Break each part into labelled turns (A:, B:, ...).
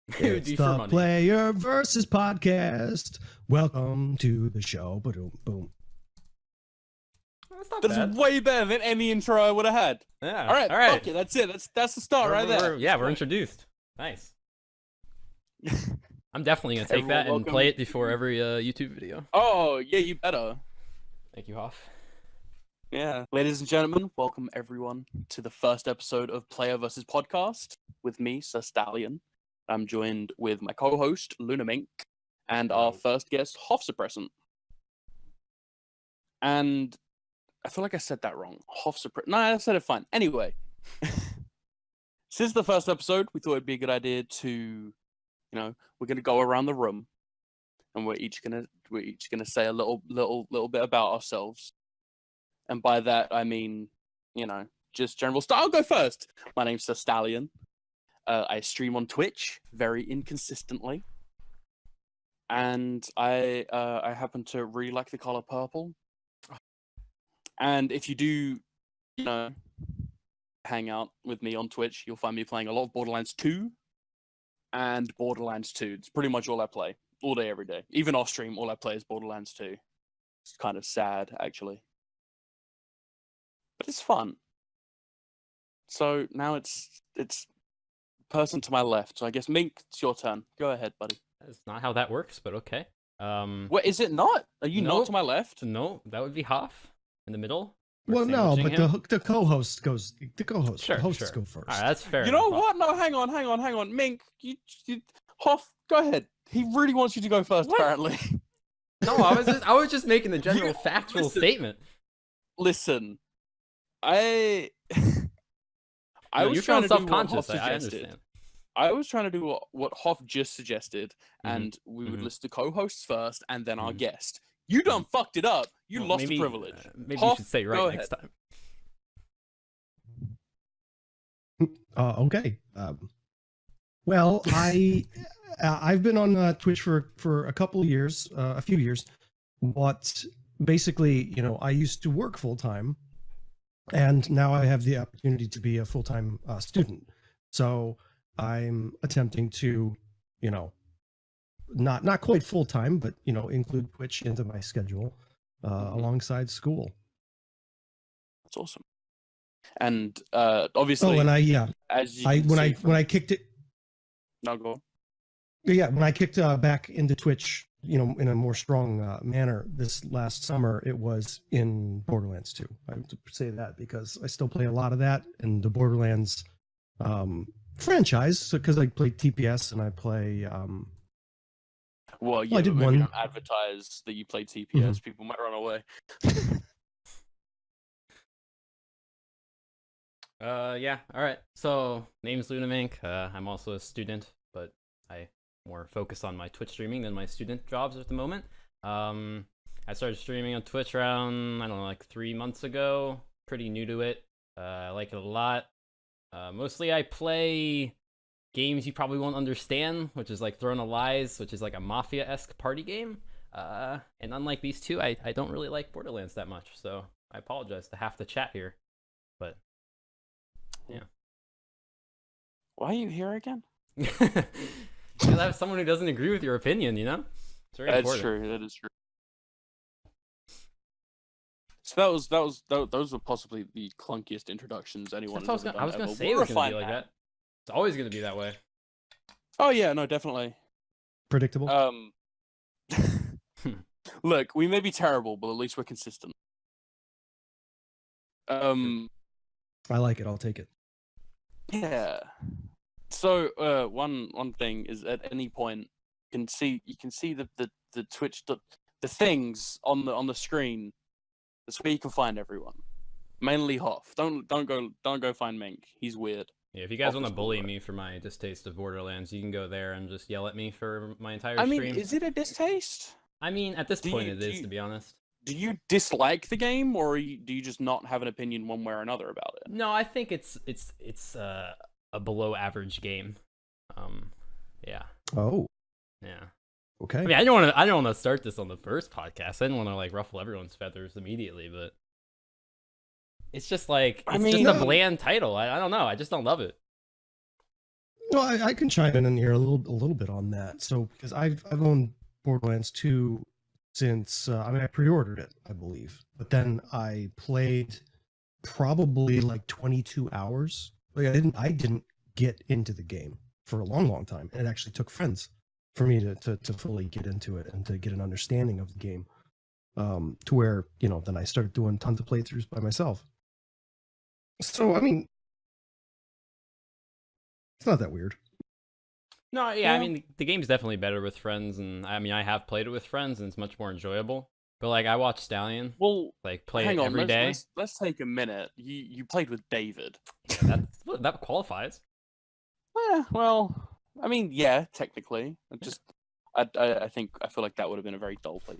A: It's the Player versus Podcast. Welcome to the show. Boom, boom.
B: That's not
C: That's
B: bad.
C: way better than any intro I would have had.
B: Yeah.
C: All right.
B: All right.
C: Fuck it. That's it. That's the start right there.
B: We're introduced. Nice. I'm definitely gonna take
C: Everyone
B: that and
C: welcome.
B: play it before every YouTube video.
C: Oh yeah, you better.
B: Thank you, Hoff.
C: Yeah, ladies and gentlemen, welcome everyone to the first episode of Player versus Podcast with me, Sir Stallion. I'm joined with my co-host Luna Mink and our first guest, Hoff Suppressant. And I feel like I said that wrong. Hoff Suppressant. No, I said it fine. Anyway, since the first episode, we thought it'd be a good idea to, we're gonna go around the room, and we're each gonna say a little bit about ourselves. And by that, I mean, just general stuff. I'll go first. My name's Sir Stallion. I stream on Twitch very inconsistently. And I happen to really like the color purple. And if you do, hang out with me on Twitch, you'll find me playing a lot of Borderlands 2 and Borderlands 2. It's pretty much all I play, all day, every day. Even off stream, all I play is Borderlands 2. It's kind of sad, actually. But it's fun. So now it's person to my left. So I guess Mink, it's your turn. Go ahead, buddy.
B: That's not how that works, but okay.
C: What is it not? Are you not
B: Nope.
C: to my left?
B: No, that would be Hoff in the middle. We're
A: Well, no,
B: sandwiching
A: but
B: him.
A: the co-host goes. The co-host.
B: Sure,
A: the hosts
B: sure.
A: go first.
B: All right, that's fair.
C: You know
B: enough.
C: what? No, hang on. Mink, you Hoff, go ahead. He really wants you to go first,
B: What?
C: apparently.
B: No, I was just making the general
C: You-
B: factual
C: listen.
B: statement.
C: Listen, I
B: No,
C: was
B: you're
C: trying
B: feeling
C: to do what Hoff
B: self-conscious. I
C: suggested.
B: understand.
C: I was trying to do what Hoff just suggested,
B: Mhm,
C: and we would
B: mhm.
C: list the co-hosts first, and then our
B: Mhm.
C: guest. You done fucked it up. You
B: Well,
C: lost
B: maybe,
C: privilege.
B: Maybe
C: Hoff,
B: you should say
C: go
B: right next time.
A: Okay. Well, I've been on Twitch for a couple of years, a few years. What basically, I used to work full time, and now I have the opportunity to be a full time student. So I'm attempting to, not quite full time, but include Twitch into my schedule alongside school.
C: That's awesome. And obviously,
A: Oh, and
C: as you can
A: when
C: see
A: I kicked it.
C: no, go on.
A: Yeah, when I kicked back into Twitch, in a more strong manner this last summer, it was in Borderlands 2. I would say that because I still play a lot of that in the Borderlands franchise. Because I play TPS and I play.
C: Well, yeah,
A: I did
C: but maybe
A: one.
C: don't advertise that you play TPS. People might run away.
B: Yeah, all right. So, name's Luna Mink. I'm also a student, but I more focus on my Twitch streaming than my student jobs at the moment. I started streaming on Twitch around, I don't know, like 3 months ago. Pretty new to it. I like it a lot. Mostly I play games you probably won't understand, which is like Throne of Lies, which is like a Mafia-esque party game. And unlike these two, I don't really like Borderlands that much, so I apologize to have to chat here. But yeah.
C: Why are you here again?
B: You'll have someone who doesn't agree with your opinion, It's very
C: That's
B: important.
C: true. That is true. So those were possibly the clunkiest introductions anyone
B: That's
C: has
B: what I was
C: ever
B: gonna
C: done
B: say
C: ever.
B: it was
C: We'll
B: gonna be
C: refine
B: like that. It's always gonna be that way.
C: Oh yeah, no, definitely.
A: Predictable.
C: Look, we may be terrible, but at least we're consistent.
A: I like it. I'll take it.
C: Yeah. So one thing is at any point you can see the Twitch the things on the screen. That's where you can find everyone. Mainly Hoff. Don't go find Mink. He's weird.
B: Yeah, if you guys
C: Hoff
B: want to
C: is cool,
B: bully
C: right?
B: me for my distaste of Borderlands, you can go there and just yell at me for my entire
C: I mean,
B: stream.
C: is it a distaste?
B: I mean, at this
C: do
B: point
C: you-
B: it
C: do
B: is,
C: you-
B: to be honest.
C: Do you dislike the game, or do you just not have an opinion one way or another about it?
B: No, I think it's a below average game. Yeah.
A: Oh,
B: Yeah.
A: okay.
B: I mean, I don't want to start this on the first podcast. I didn't want to like ruffle everyone's feathers immediately, but it's just like
C: I
B: it's just
C: mean-
B: a bland title. I don't know. I just don't love it.
A: Well, I can chime in here a little bit on that. So because I've owned Borderlands 2 since I mean I pre-ordered it, I believe, but then I played probably like 22 hours. Like I didn't get into the game for a long time, and it actually took friends for me to fully get into it and to get an understanding of the game. To where then I started doing tons of playthroughs by myself. So I mean, it's not that weird.
B: No, yeah, I
C: Yeah.
B: mean the game's definitely better with friends, and I mean I have played it with friends, and it's much more enjoyable. But like I watch Stallion
C: Well,
B: like play
C: hang
B: it
C: on.
B: every day.
C: Let's take a minute. You played with David.
B: Yeah, that qualifies.
C: Yeah, well, I mean, yeah, technically. I think I feel like that would have been a very dull play.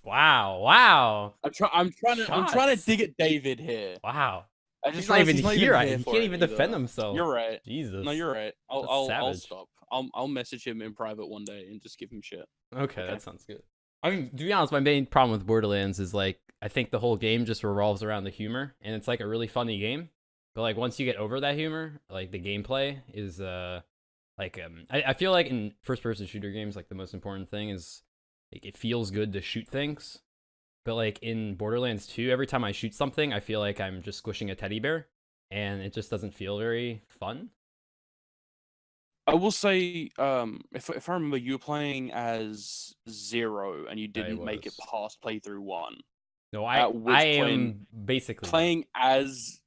B: Wow.
C: I'm trying to
B: Shots.
C: dig at David here.
B: Wow.
C: I
B: He's
C: just
B: not even
C: realized
B: here. He
C: for
B: can't
C: it
B: even defend
C: either.
B: himself.
C: You're right.
B: Jesus.
C: No, you're right.
B: That's
C: I'll
B: savage.
C: stop. I'll message him in private one day and just give him shit.
B: Okay,
C: Okay.
B: that sounds good. I mean, to be honest, my main problem with Borderlands is like I think the whole game just revolves around the humor, and it's like a really funny game. But like once you get over that humor, like the gameplay is I feel like in first person shooter games, like the most important thing is like it feels good to shoot things. But like in Borderlands 2, every time I shoot something, I feel like I'm just squishing a teddy bear, and it just doesn't feel very fun.
C: I will say, if I remember, you were playing as Zero and you didn't make it
B: was.
C: past playthrough 1.
B: No,
C: At which
B: I
C: point,
B: am basically
C: playing as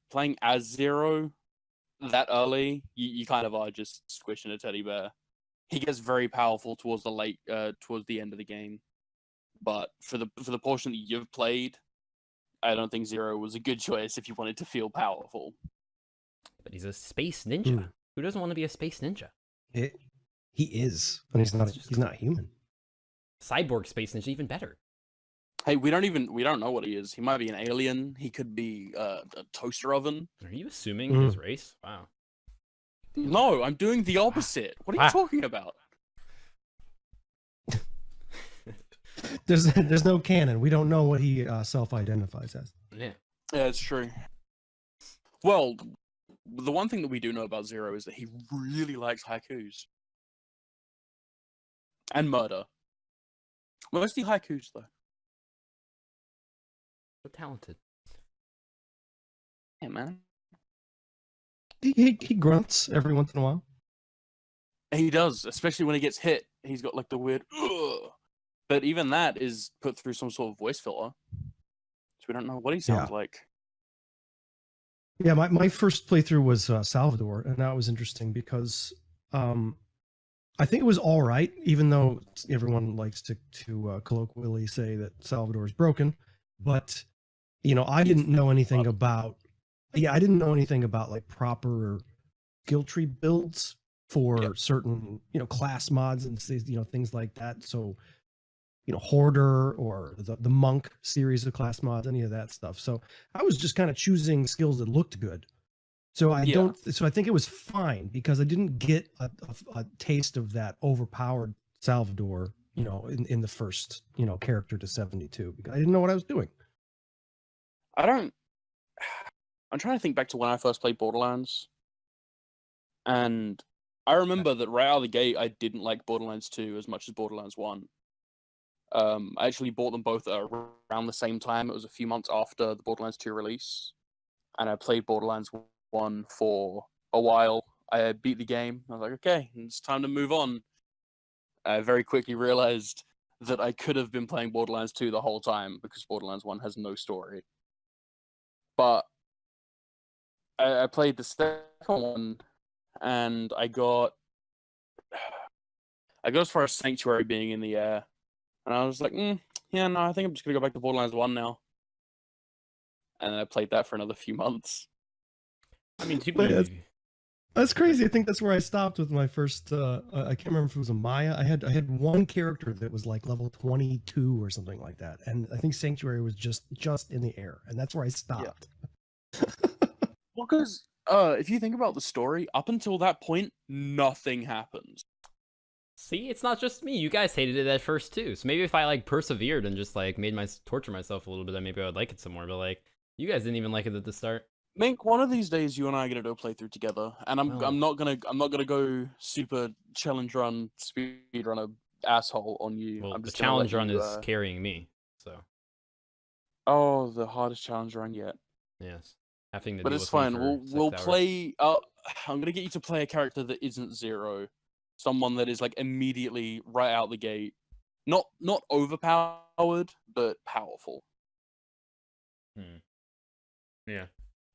C: Zero that early, you kind of are just squishing a teddy bear. He gets very powerful towards the end of the game, but for the portion that you've played, I don't think Zero was a good choice if you wanted to feel powerful.
B: But he's a space ninja.
A: Hmm.
B: Who doesn't want to be a space ninja?
A: He is, and he's not human.
B: Cyborg space ninja, even better.
C: Hey, we don't know what he is. He might be an alien. He could be a toaster oven.
B: Are you assuming his race? Wow.
C: No, I'm doing the opposite. What are you
B: Wow.
C: talking about?
A: There's no canon. We don't know what he self-identifies as.
B: Yeah.
C: Yeah, it's true. Well, the one thing that we do know about Zero is that he really likes haikus. And murder. Mostly haikus, though.
B: So talented.
C: Yeah, man.
A: He grunts every once in a while.
C: He does, especially when he gets hit. He's got like the weird ugh. But even that is put through some sort of voice filter. So we don't know what he sounds like.
A: Yeah, my first playthrough was Salvador, and that was interesting because I think it was all right, even though everyone likes to colloquially say that Salvador is broken. But I didn't know anything about. Yeah, I didn't know anything about like proper skill tree builds for certain class mods and things like that. So Hoarder or the Monk series of class mods, any of that stuff. So I was just kind of choosing skills that looked good. So I think it was fine because I didn't get a taste of that overpowered Salvador, in the first, character to 72 because I didn't know what I was doing.
C: I'm trying to think back to when I first played Borderlands. And I remember that right out of the gate, I didn't like Borderlands 2 as much as Borderlands 1. I actually bought them both around the same time. It was a few months after the Borderlands 2 release. And I played Borderlands 1 for a while. I beat the game. I was like, okay, it's time to move on. I very quickly realized that I could have been playing Borderlands 2 the whole time because Borderlands 1 has no story. But I played the second one, and I got as far as Sanctuary being in the air, and I was like, yeah, no, I think I'm just gonna go back to Borderlands 1 now. And I played that for another few months.
B: I mean,
A: That's crazy. I think that's where I stopped with my first. I can't remember if it was a Maya. I had one character that was like level 22 or something like that, and I think Sanctuary was just in the air, and that's where I stopped.
C: Well, because if you think about the story, up until that point, nothing happens.
B: See, it's not just me. You guys hated it at first too. So maybe if I like persevered and just like torture myself a little bit, then maybe I would like it some more. But like, you guys didn't even like it at the start.
C: Mink, one of these days you and I are gonna do a playthrough together, and
B: Well-
C: I'm not gonna go super challenge run speed runner asshole on you.
B: Well,
C: I'm
B: the
C: just gonna let
B: challenge run
C: you,
B: is carrying me, so
C: Oh, the hardest challenge run yet.
B: yes, having to
C: But
B: deal
C: it's
B: with him
C: fine.
B: for
C: We'll
B: 6 hours.
C: play. I'm gonna get you to play a character that isn't Zero, someone that is like immediately right out the gate, not overpowered, but powerful.
B: Yeah,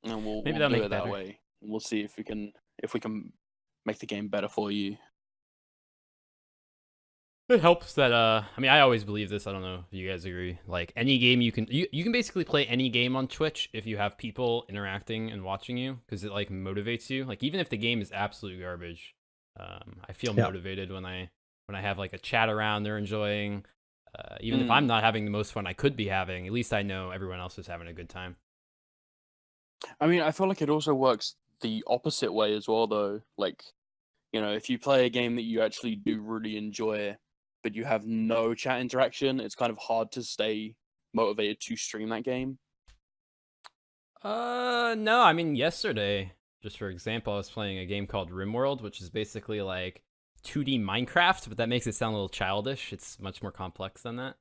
C: And we'll
B: Maybe
C: we'll
B: that'll
C: do
B: make
C: it
B: it
C: that
B: better.
C: way. And we'll see if we can make the game better for you.
B: it helps that I mean, I always believe this. I don't know if you guys agree. Like any game you can basically play any game on Twitch if you have people interacting and watching you, because it like motivates you. Like even if the game is absolute garbage, I feel
A: Yeah.
B: motivated when I have like a chat around they're enjoying. Even if
C: Mm.
B: I'm not having the most fun I could be having, at least I know everyone else is having a good time.
C: I mean, I feel like it also works the opposite way as well, though. Like, if you play a game that you actually do really enjoy, but you have no chat interaction, it's kind of hard to stay motivated to stream that game.
B: No, I mean yesterday, just for example, I was playing a game called RimWorld, which is basically like 2D Minecraft, but that makes it sound a little childish. It's much more complex than that.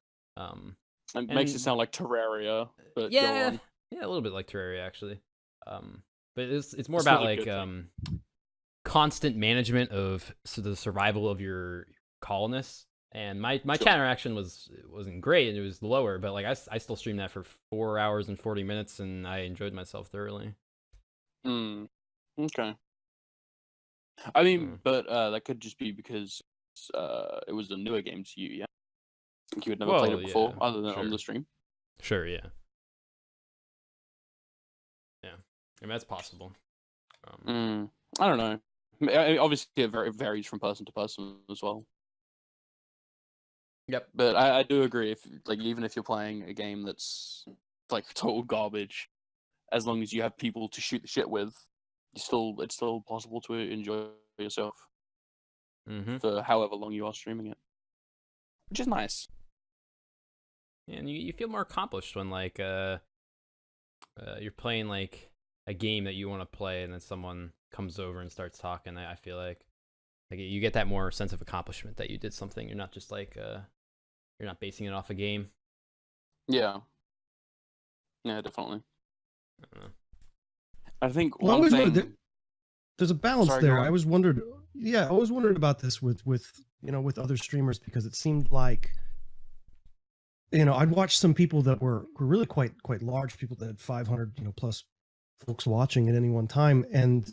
C: It makes it
B: And-
C: sound like Terraria, but go
B: Yeah,
C: on.
B: yeah, a little bit like Terraria actually. But it's more
C: It's
B: about
C: not a
B: like
C: good thing.
B: constant management of the survival of your colonists. And my
C: Sure.
B: chat interaction wasn't great, and it was lower, but like I still streamed that for 4 hours and 40 minutes, and I enjoyed myself thoroughly.
C: Hmm. Okay. I mean,
B: Hmm.
C: but that could just be because it was a newer game to you, yeah? Like you had never played
B: Well,
C: it before,
B: yeah,
C: other than on
B: sure.
C: the stream.
B: Sure, yeah. Yeah, I mean, that's possible.
C: I don't know. Obviously, it varies from person to person as well.
B: Yep.
C: But I do agree. Even if you're playing a game that's like total garbage, as long as you have people to shoot the shit with, it's still possible to enjoy yourself
B: Mm-hmm.
C: for however long you are streaming it, which is nice.
B: And you feel more accomplished when like you're playing like a game that you want to play, and then someone comes over and starts talking. I feel like you get that more sense of accomplishment that you did something. You're not just like you're not basing it off a game.
C: Yeah. Yeah, definitely.
B: I don't know.
C: I think
A: Well, I
C: one
A: always
C: thing.
A: wondered- There's a balance
C: Sorry, go
A: there.
C: on.
A: I always wondered, yeah, I always wondered about this with with other streamers, because it seemed like, I'd watch some people that were really quite large, people that had 500 plus folks watching at any one time, and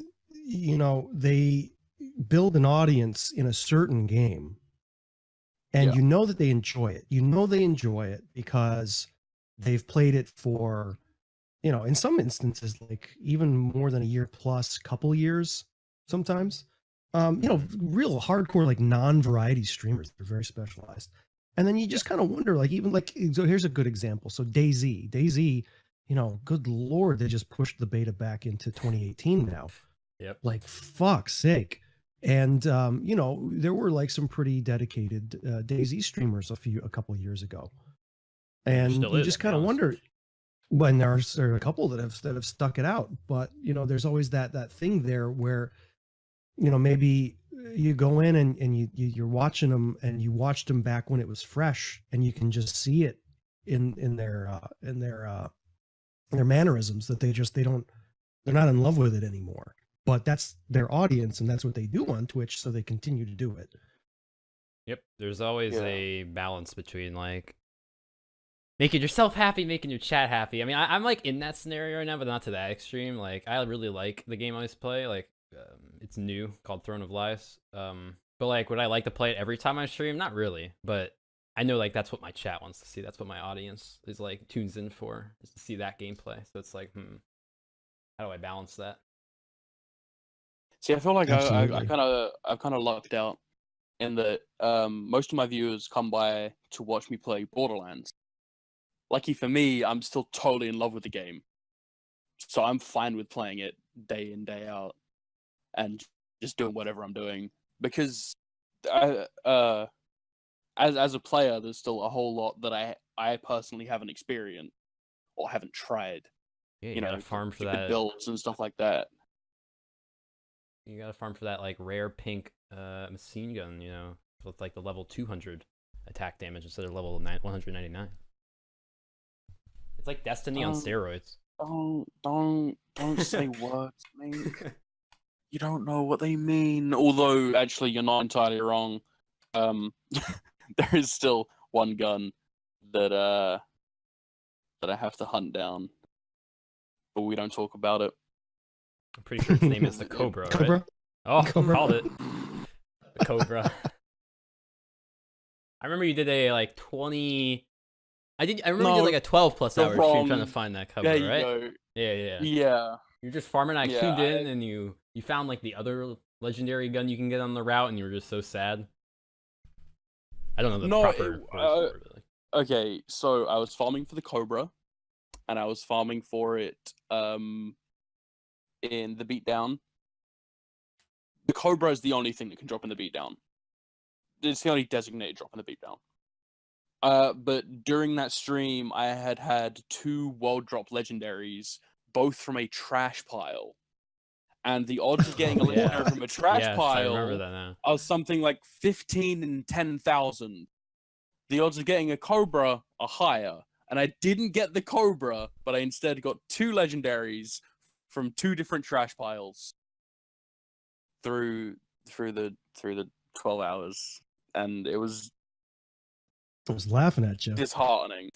A: they build an audience in a certain game, and
C: Yeah.
A: you know that they enjoy it. You know they enjoy it because they've played it for, in some instances, like even more than a year plus, couple years sometimes. Real hardcore, like non-variety streamers. They're very specialized. And then you just kind of wonder, like, even like, so here's a good example. So DayZ, good Lord, they just pushed the beta back into 2018 now.
B: Yep.
A: Like, fuck's sake. And, there were like some pretty dedicated DayZ streamers a couple of years ago. And
B: still
A: you
B: is,
A: just
B: to be
A: kind of
B: honest.
A: wonder, when there are a couple that have stuck it out, but there's always that thing there where maybe you go in and you're watching them, and you watched them back when it was fresh, and you can just see it in their mannerisms, that they're not in love with it anymore, but that's their audience and that's what they do on Twitch, so they continue to do it.
B: Yep. There's always
C: Yeah.
B: a balance between like making yourself happy, making your chat happy. I mean, I'm like in that scenario right now, but not to that extreme. Like, I really like the game I always play. Like, it's new, called Throne of Lies. But like, would I like to play it every time I stream? Not really. But I know like that's what my chat wants to see. That's what my audience is like tunes in for, is to see that gameplay. So it's like, how do I balance that?
C: See, I feel like I've
A: Absolutely.
C: kind of lucked out in that most of my viewers come by to watch me play Borderlands. Lucky for me, I'm still totally in love with the game, so I'm fine with playing it day in, day out, and just doing whatever I'm doing, because as a player, there's still a whole lot that I personally haven't experienced or haven't tried.
B: Yeah,
C: you know,
B: gotta farm for
C: stupid
B: that.
C: builds and stuff like that.
B: You gotta farm for that like rare pink machine gun, you know, with like the level 200 attack damage instead of level 199. It's like Destiny on
C: Um,
B: steroids.
C: Don't say words, Link. You don't know what they mean. Although, actually, you're not entirely wrong. There is still one gun that that I have to hunt down, but we don't talk about it.
B: I'm pretty sure its name is the Cobra, right?
A: Cobra.
B: Oh,
A: Cobra.
B: called it. The Cobra. I remember you did a like 20. I remember you did
C: No,
B: like a 12 plus
C: the
B: hour stream trying to
C: wrong-
B: find that
C: There
B: Cobra,
C: you
B: right?
C: go.
B: Yeah.
C: Yeah.
B: You're just farming. I
C: Yeah,
B: tuned in and you found like the other legendary gun you can get on the route, and you were just so sad. I don't know the
C: No,
B: proper
C: it-
B: words for it. But, like,
C: Okay, so I was farming for the Cobra, and I was farming for it in the beatdown. The Cobra is the only thing that can drop in the beatdown. It's the only designated drop in the beatdown. But during that stream, I had 2 world drop legendaries, both from a trash pile. And the odds of getting a
A: Oh,
C: legendary
B: yeah.
C: from a trash
B: yes, I
C: pile
B: remember that now.
C: are something like 15 in 10,000. The odds of getting a Cobra are higher. And I didn't get the Cobra, but I instead got 2 legendaries from 2 different trash piles through the 12 hours. And it was
A: I was laughing at you.
C: disheartening.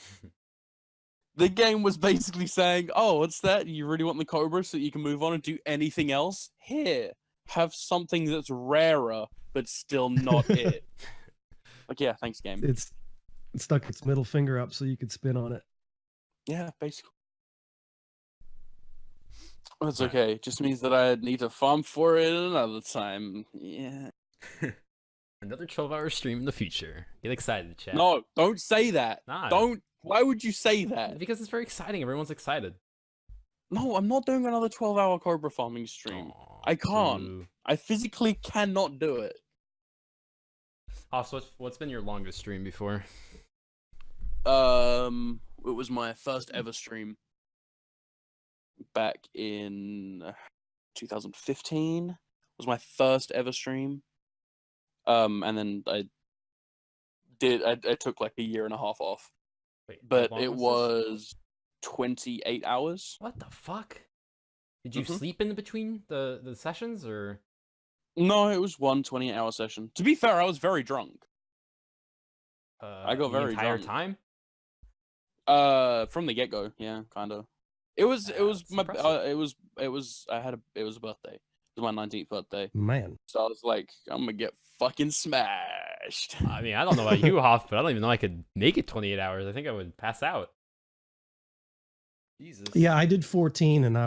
C: The game was basically saying, "Oh, what's that? You really want the Cobra so that you can move on and do anything else? Here, have something that's rarer but still not it." Like, yeah, thanks, game.
A: It stuck its middle finger up so you could spin on it.
C: Yeah, basically. That's okay. Just means that I need to farm for it another time. Yeah.
B: Another 12-hour stream in the future. Get excited, chat.
C: No, don't say that.
B: Nah,
C: Don't. Why would you say that?
B: because it's very exciting. Everyone's excited.
C: No, I'm not doing another 12-hour Cobra farming stream.
B: Aw,
C: I can't.
B: boo.
C: I physically cannot do it.
B: Oh, so what's been your longest stream before?
C: It was my first ever stream back in 2015. Was my first ever stream. And then I took like a year and a half off,
B: Wait, how
C: but
B: long
C: it
B: this?
C: was 28 hours.
B: What the fuck? Did you
C: Mhm.
B: sleep in between the sessions or?
C: No, it was one 28-hour session. To be fair, I was very drunk. I got
B: the
C: very
B: entire
C: drunk.
B: time.
C: From the get-go, yeah, kind of. It was
B: That's
C: my
B: impressive.
C: it was it was a birthday. It was my 19th birthday.
A: Man,
C: So I was like, I'm gonna get fucking smashed.
B: I mean, I don't know about you, Hoff, but I don't even know I could make it 28 hours. I think I would pass out. Jesus.
A: yeah, I did 14, and I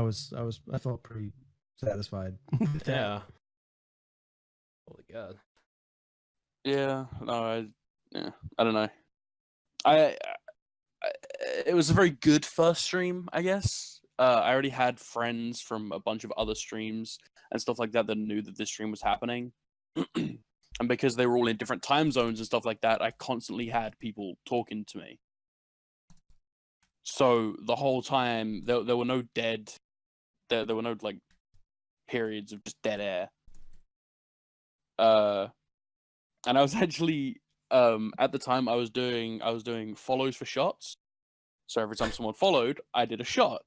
A: felt pretty satisfied. with that.
B: Yeah. Holy God.
C: Yeah, no, I don't know. It was a very good first stream, I guess. I already had friends from a bunch of other streams and stuff like that that knew that this stream was happening. And because they were all in different time zones and stuff like that, I constantly had people talking to me. So the whole time, there were no dead, there were no like periods of just dead air. And I was actually at the time I was doing follows for shots. So every time someone followed, I did a shot.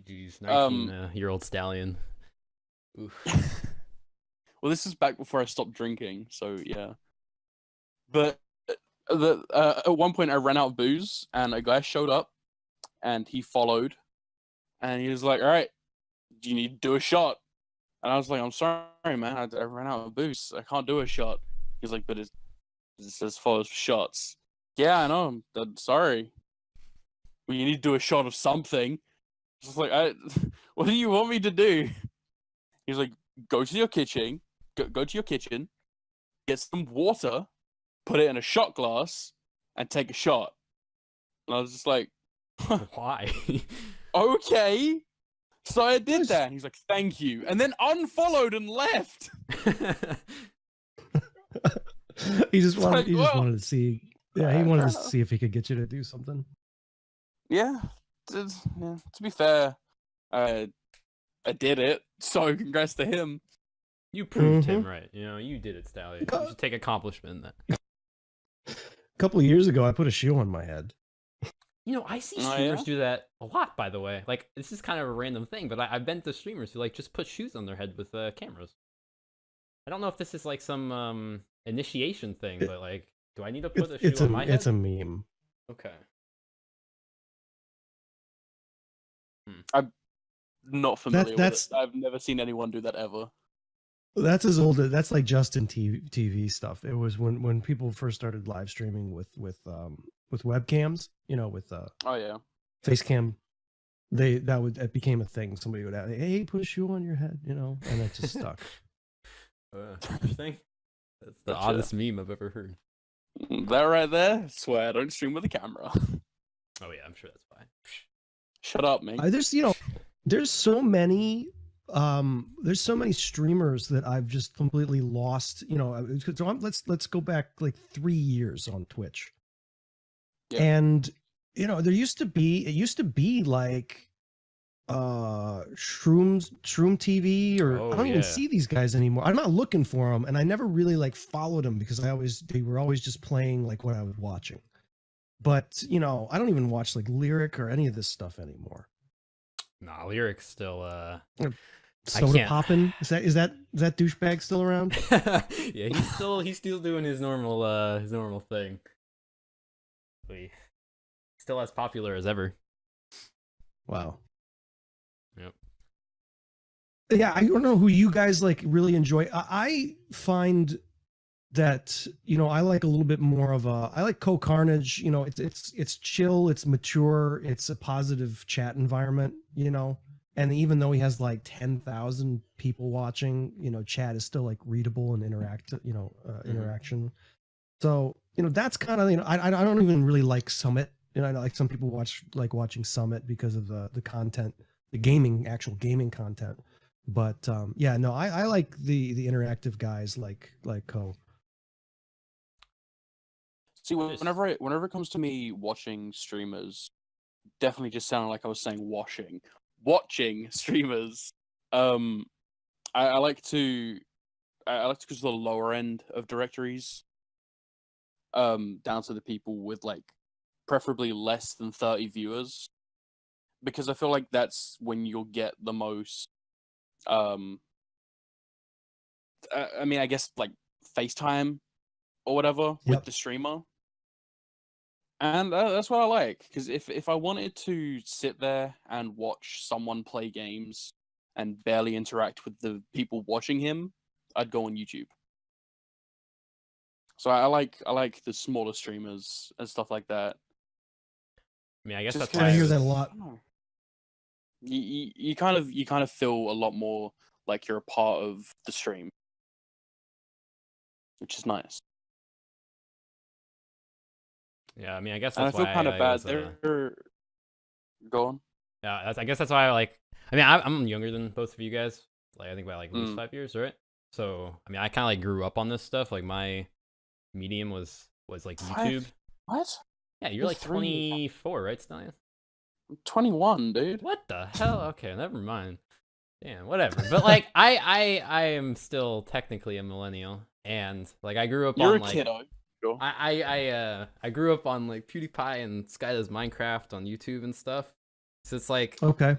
B: Jeez, 19-year-old stallion. Oof.
C: Well, this is back before I stopped drinking, so yeah. But at one point I ran out of booze, and a guy showed up, and he followed, and he was like, "All right, do you need to do a shot?" And I was like, "I'm sorry, man, I ran out of booze. I can't do a shot." He's like, "But it says follows for shots." Yeah, I know. I'm sorry. Well, you need to do a shot of something. Just like, what do you want me to do? He's like, go to your kitchen, go to your kitchen, get some water, put it in a shot glass, and take a shot. And I was just like,
B: Why?
C: okay. So I did
A: Nice.
C: that. And he's like, thank you. And then unfollowed and left.
A: he just wanted,
C: like,
A: he just
C: well,
A: wanted to see. Yeah, he wanted to
C: fair
A: see if he could get you to do something.
C: Yeah. yeah, to be fair, I did it, so congrats to him.
B: You proved him
A: Mhm.
B: right. You know, you did it, Stallion.
A: Uh,
B: You should take accomplishment in that.
A: A couple of years ago, I put a shoe on my head.
B: You know, I see
C: Oh,
B: streamers
C: yeah?
B: do that a lot, by the way. Like, this is kind of a random thing, but I've been to streamers who, like, just put shoes on their head with cameras. I don't know if this is, like, some initiation thing,
A: It-
B: but, like, do I need to put a
A: It's
B: shoe on my head?
A: it's a meme.
B: Okay.
C: Not familiar
A: that's-
C: with it. I've never seen anyone do that ever.
A: That's as old as that's like Justin TV stuff. It was when people first started live streaming with webcams, you know, with
C: Oh yeah.
A: face cam. It became a thing. Somebody would ask, "Hey, put a shoe on your head," you know, and it just stuck.
B: Interesting. That's the
C: Gotcha.
B: oddest meme I've ever heard.
C: That right there, swear I don't stream with a camera.
B: Oh, yeah, I'm sure that's fine.
C: Shut up, man.
A: There's so many streamers that I've just completely lost. You know, so let's go back like 3 years on Twitch,
C: Yeah.
A: and you know, it used to be like Shroom TV, or
B: Oh,
A: I don't
B: yeah.
A: even see these guys anymore. I'm not looking for them, and I never really like followed them because they were always just playing like what I was watching. But you know, I don't even watch like Lyric or any of this stuff anymore.
B: Nah, Lyric's still,
A: Soda
B: can't.
A: Poppin'? Is that douchebag still around?
B: yeah, he's still doing his normal thing. He still as popular as ever.
A: Wow.
B: Yep.
A: Yeah, I don't know who you guys like really enjoy. I find that, you know, I like a little bit more of I like Co Carnage. You know, it's chill, it's mature, it's a positive chat environment. You know, and even though he has like 10,000 people watching, you know, chat is still like readable and interaction. So, you know, that's kind of, you know, I don't even really like Summit. You know, I know like some people watching Summit because of the content, the actual gaming content. But yeah, no, I like the interactive guys like Co.
C: See, whenever it comes to me watching streamers, definitely just sounded like I was saying watching streamers. I like to go to the lower end of directories. Down to the people with like preferably less than 30 viewers, because I feel like that's when you'll get the most. I mean, I guess like FaceTime or whatever with
A: Yep.
C: the streamer. And that's what I like, because if I wanted to sit there and watch someone play games and barely interact with the people watching him, I'd go on YouTube. So I like the smaller streamers and stuff like that.
B: I mean, I guess
C: Just
B: that's why
A: I hear
B: was-
A: that a lot.
C: You kind of feel a lot more like you're a part of the stream, which is nice.
B: Yeah, I mean, I guess
C: And I
B: that's
C: feel
B: why
C: kind of
B: I
C: bad.
B: was,
C: They're go on.
B: Yeah, I guess that's why I like. I mean, I'm younger than both of you guys. Like, I think by like at least 5 years, right? So, I mean, I kind of like grew up on this stuff. Like, my medium was like YouTube.
C: What?
B: Yeah, you're
C: You're
B: like
C: 3.
B: 24, right, Stallion?
C: I'm 21, dude.
B: What the hell? Okay, never mind. Damn, whatever. But like, I am still technically a millennial, and like I grew up
C: You're
B: on
C: a
B: like
C: kiddo. Sure.
B: I grew up on like PewDiePie and Skydoes Minecraft on YouTube and stuff. So it's like
A: Okay.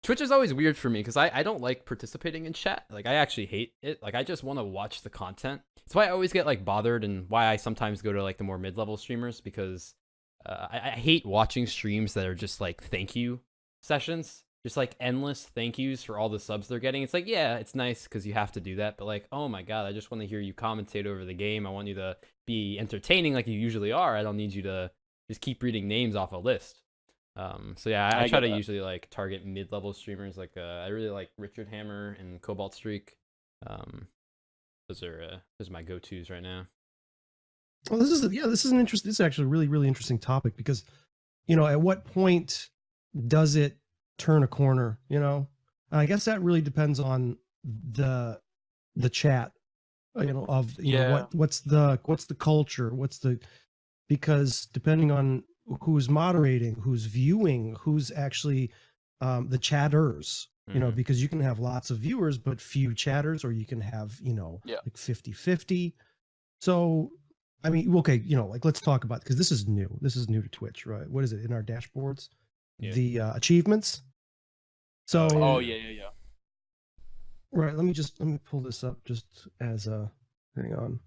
B: Twitch is always weird for me because I don't like participating in chat. Like, I actually hate it. Like, I just want to watch the content. That's why I always get like bothered, and why I sometimes go to like the more mid-level streamers, because I hate watching streams that are just like thank you sessions, just like endless thank yous for all the subs they're getting. It's like, yeah, it's nice because you have to do that, but like, oh my god, I just want to hear you commentate over the game. I want you to be entertaining like you usually are. I don't need you to just keep reading names off a list. So yeah, I try to usually like target mid-level streamers. Like I really like Richard Hammer and Cobalt Streak. Those are my go-tos right now.
A: Well, this is actually a really, really interesting topic, because, you know, at what point does it turn a corner, you know? And I guess that really depends on the chat, you know, of, you know, what's the culture, because depending on who's moderating, who's viewing, who's actually the chatters, you know,
B: Mhm.
A: because you can have lots of viewers but few chatters, or you can have,
C: Yeah.
A: like 50-50. So I mean, okay, like let's talk about, because this is new. This is new to Twitch, right? What is it in our dashboards?
B: Yeah.
A: The achievements. So
C: Oh
B: yeah.
C: yeah.
A: right, let me pull this up just as a, hang on,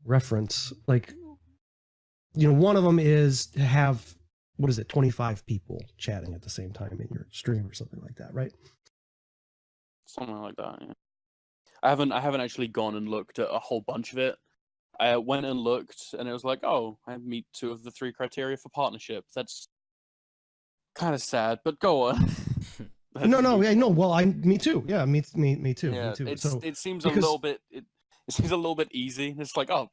A: reference. Like, one of them is to have, what is it, 25 people chatting at the same time in your stream or something like that, right?
C: Something like that. Yeah. I haven't actually gone and looked at a whole bunch of it. I went and looked, and it was like, oh, I meet 2 of the 3 criteria for partnership. That's kind of sad, but go on. Let's
A: No,
C: move
A: I know.
C: on.
A: Well, me too. Yeah, me too.
C: Yeah,
A: Me too. So
C: it seems a
A: because
C: little bit it seems a little bit easy. It's like, oh,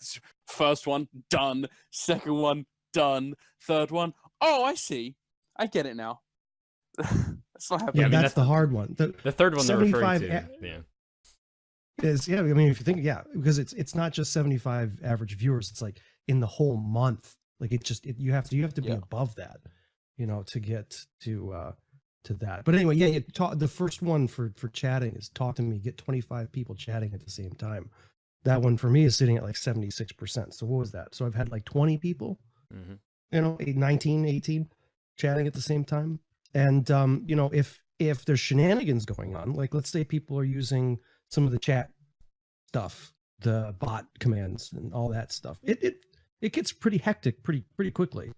C: first one done, second one done, third one. Oh, I see. I get it now. That's not
A: yeah,
C: happening.
B: I mean,
A: that's the hard one.
B: The third one they're referring
A: 75
B: to. Yeah.
A: is, yeah. I mean, if you think, yeah, because it's not just 75 average viewers. It's like in the whole month. Like you have to be
C: Yeah.
A: above that, to get to that. But anyway, yeah, the first one for chatting is talk to me. Get 25 people chatting at the same time. That one for me is sitting at like 76%. So what was that? So I've had like 20 people,
B: Mm-hmm.
A: 19, 18 chatting at the same time. And if there's shenanigans going on, like let's say people are using some of the chat stuff, the bot commands and all that stuff, it gets pretty hectic pretty quickly.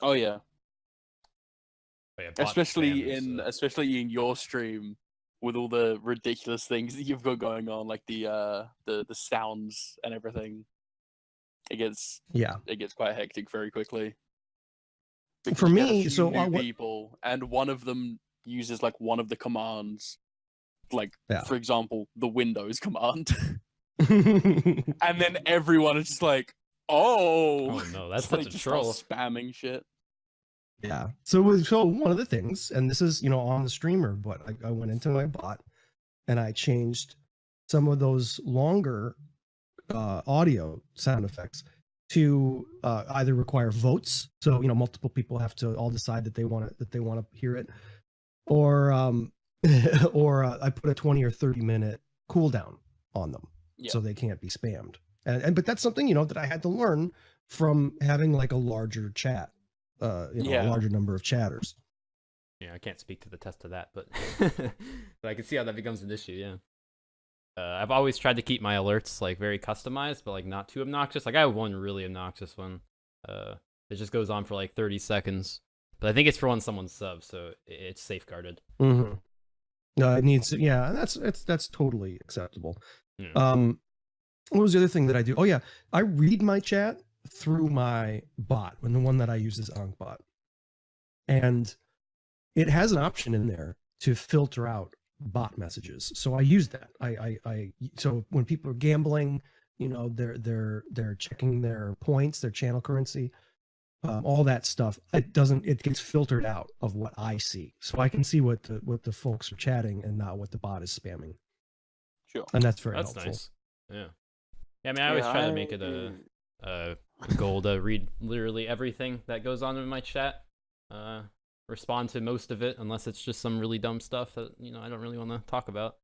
C: Oh yeah.
B: But yeah, bot
C: Especially
B: spam is,
C: especially in your stream with all the ridiculous things that you've got going on, like the sounds and everything. It gets
A: Yeah.
C: quite hectic very quickly. Because
A: For
C: you get a
A: me,
C: few
A: so
C: new people, and one of them uses like one of the commands, like
A: Yeah.
C: for example, the Windows command,
A: yeah.
C: and then everyone is just like, "Oh,
B: Oh no, that's
C: It's
B: such
C: like
B: a
C: just start
B: troll.
C: spamming shit."
A: So one of the things, and this is on the streamer, but I went into my bot and I changed some of those longer audio sound effects to either require votes, so multiple people have to all decide that they want to hear it, or or I put a 20 or 30-minute cooldown on them,
C: Yeah.
A: so they can't be spammed. And but that's something that I had to learn from having like a larger chat, a larger number of chatters.
B: Yeah, I can't speak to the test of that, but but I can see how that becomes an issue. Yeah. I've always tried to keep my alerts like very customized, but like not too obnoxious. Like I have one really obnoxious one. It just goes on for like 30 seconds, but I think it's for when someone's sub, so it's safeguarded.
A: Mm-hmm. It needs, yeah, that's totally acceptable.
B: Yeah.
A: What was the other thing that I do? Oh yeah, I read my chat through my bot, and the one that I use is AnkBot, and it has an option in there to filter out bot messages. So I use that. So when people are gambling, they're checking their points, their channel currency, all that stuff. It gets filtered out of what I see, so I can see what the folks are chatting and not what the bot is spamming.
C: Sure.
A: And that's very
B: That's
A: helpful.
B: nice. Yeah. I mean, I always try to make it a goal to read literally everything that goes on in my chat. Respond to most of it, unless it's just some really dumb stuff that I don't really want to talk about,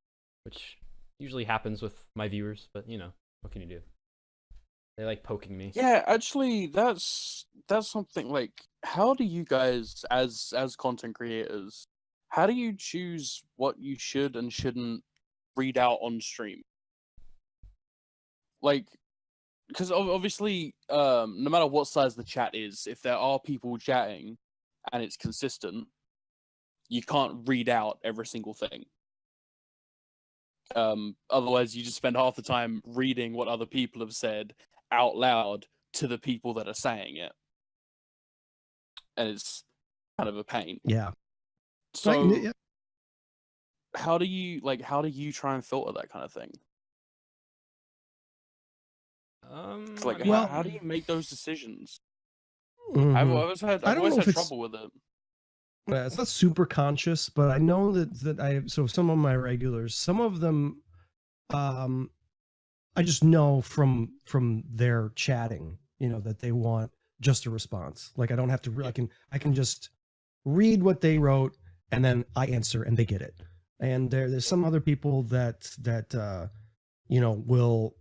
B: which usually happens with my viewers. But what can you do? They like poking me.
C: Yeah, actually, that's something like, how do you guys, as content creators, how do you choose what you should and shouldn't read out on stream? Like, because obviously, no matter what size the chat is, if there are people chatting and it's consistent, you can't read out every single thing. Otherwise, you just spend half the time reading what other people have said out loud to the people that are saying it, and it's kind of a pain.
A: Yeah.
C: So,
A: yeah.
C: how do you try and filter that kind of thing? Like,
A: Well-
C: how do you make those decisions?
A: Mhm.
C: I've always had
A: I don't know if it's-
C: trouble with it.
A: Yeah, it's not super conscious, but I know that so some of my regulars, some of them, I just know from their chatting, that they want just a response. Like I don't have to. I can just read what they wrote and then I answer and they get it. And there's some other people that will.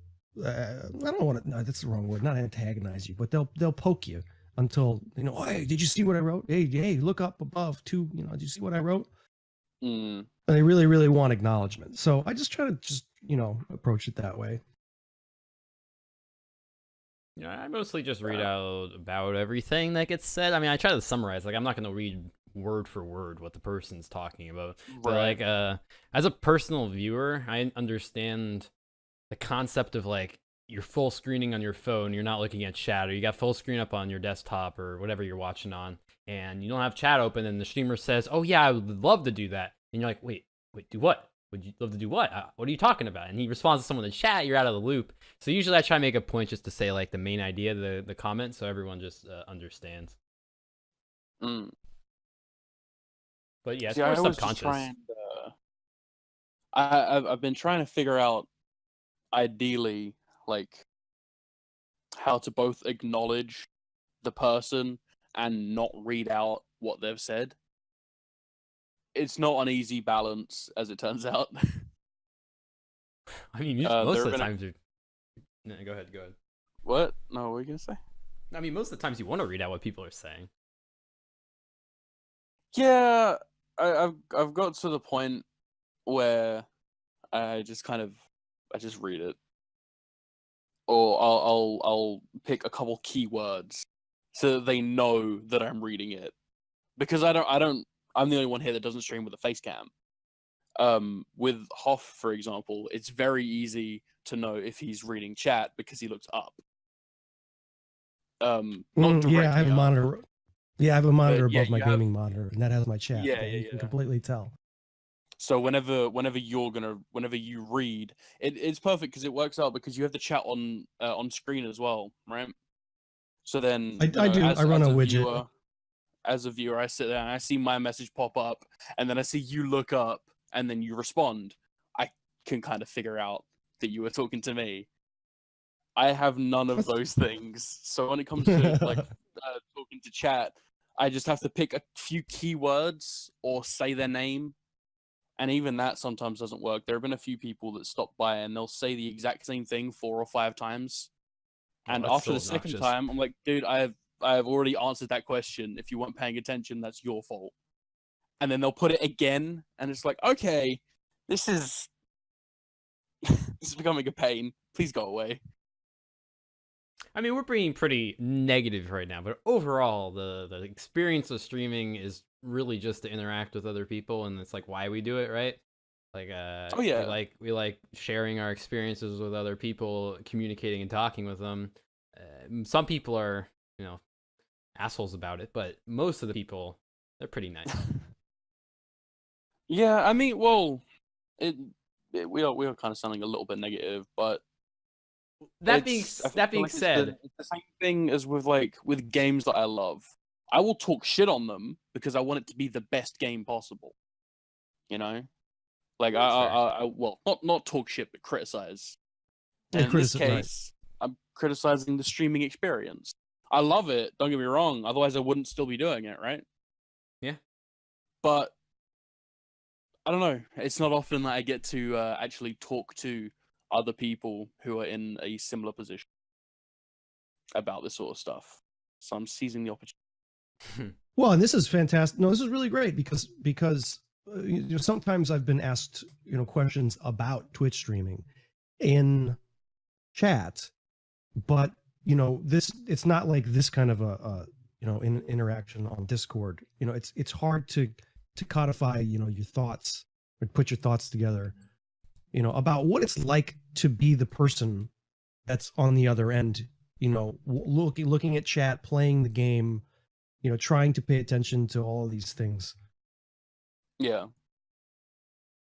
A: I don't want to. No, that's the wrong word. Not antagonize you, but they'll poke you until oh, hey, did you see what I wrote? Hey, look up above too. Did you see what I wrote?
C: Mm.
A: And they really, really want acknowledgement. So I just try to approach it that way.
B: I mostly just read out about everything that gets said. I mean, I try to summarize. Like, I'm not going to read word for word what the person's talking about. But like, as a personal viewer, I understand the concept of like you're full screening on your phone, you're not looking at chat, or you got full screen up on your desktop or whatever you're watching on, and you don't have chat open, and the streamer says, "Oh yeah, I would love to do that," and you're like, "Wait, do what? Would you love to do what? What are you talking about?" And he responds to someone in the chat, you're out of the loop. So usually I try to make a point just to say like the main idea of the comment, so everyone just understands.
C: Mm.
B: But yeah, it's
C: See,
B: more
C: I always
B: subconscious.
C: just try and, I've been trying to figure out, ideally, like how to both acknowledge the person and not read out what they've said. It's not an easy balance, as it turns out.
B: I mean, most of the times you're... No, go ahead.
C: What? No, what were you gonna say?
B: I mean, most of the times you want to read out what people are saying.
C: Yeah, I've got to the point where I just read it, or I'll pick a couple keywords so that they know that I'm reading it, because I'm the only one here that doesn't stream with a face cam. With Hoff, for example, it's very easy to know if he's reading chat because he looks up. Not directly
A: I have a
C: up.
A: monitor. Yeah, I have a monitor above my
C: you have-
A: gaming monitor, and that has my chat.
C: Yeah,
A: you
C: yeah,
A: can
C: yeah.
A: completely tell.
C: So whenever you read, it's perfect because it works out because you have the chat on screen as well, right? So then
A: I do. I run a widget.
C: As a viewer, I sit there and I see my message pop up, and then I see you look up, and then you respond. I can kind of figure out that you were talking to me. I have none of those things. So when it comes to like talking to chat, I just have to pick a few keywords or say their name. And even that sometimes doesn't work. There have been a few people that stop by and they'll say the exact same thing 4 or 5 times. And
B: that's
C: after
B: so
C: the second
B: obnoxious.
C: time, I'm like, dude, I have already answered that question. If you weren't paying attention, that's your fault. And then they'll put it again, and it's like, okay, this is becoming a pain. Please go away.
B: I mean, we're being pretty negative right now, but overall, the experience of streaming is really just to interact with other people, and it's like why we do it, right? Like,
C: Oh yeah,
B: we like sharing our experiences with other people, communicating and talking with them. Some people are, assholes about it, but most of the people, they're pretty nice.
C: yeah. I mean, well, we are kind of sounding a little bit negative, but
B: That being
C: it's
B: said,
C: it's the same thing as with games that I love. I will talk shit on them because I want it to be the best game possible. Like I well, not talk shit, but criticize. And in this case, I'm criticizing the streaming experience. I love it. Don't get me wrong. Otherwise, I wouldn't still be doing it, right?
B: Yeah.
C: But I don't know. It's not often that I get to actually talk to other people who are in a similar position about this sort of stuff. So I'm seizing the opportunity.
A: Well, and this is fantastic. No, this is really great because sometimes I've been asked questions about Twitch streaming in chat, but it's not like this kind of a interaction on Discord. It's hard to codify your thoughts or put your thoughts together about what it's like to be the person that's on the other end, looking at chat, playing the game, trying to pay attention to all of these things.
C: Yeah.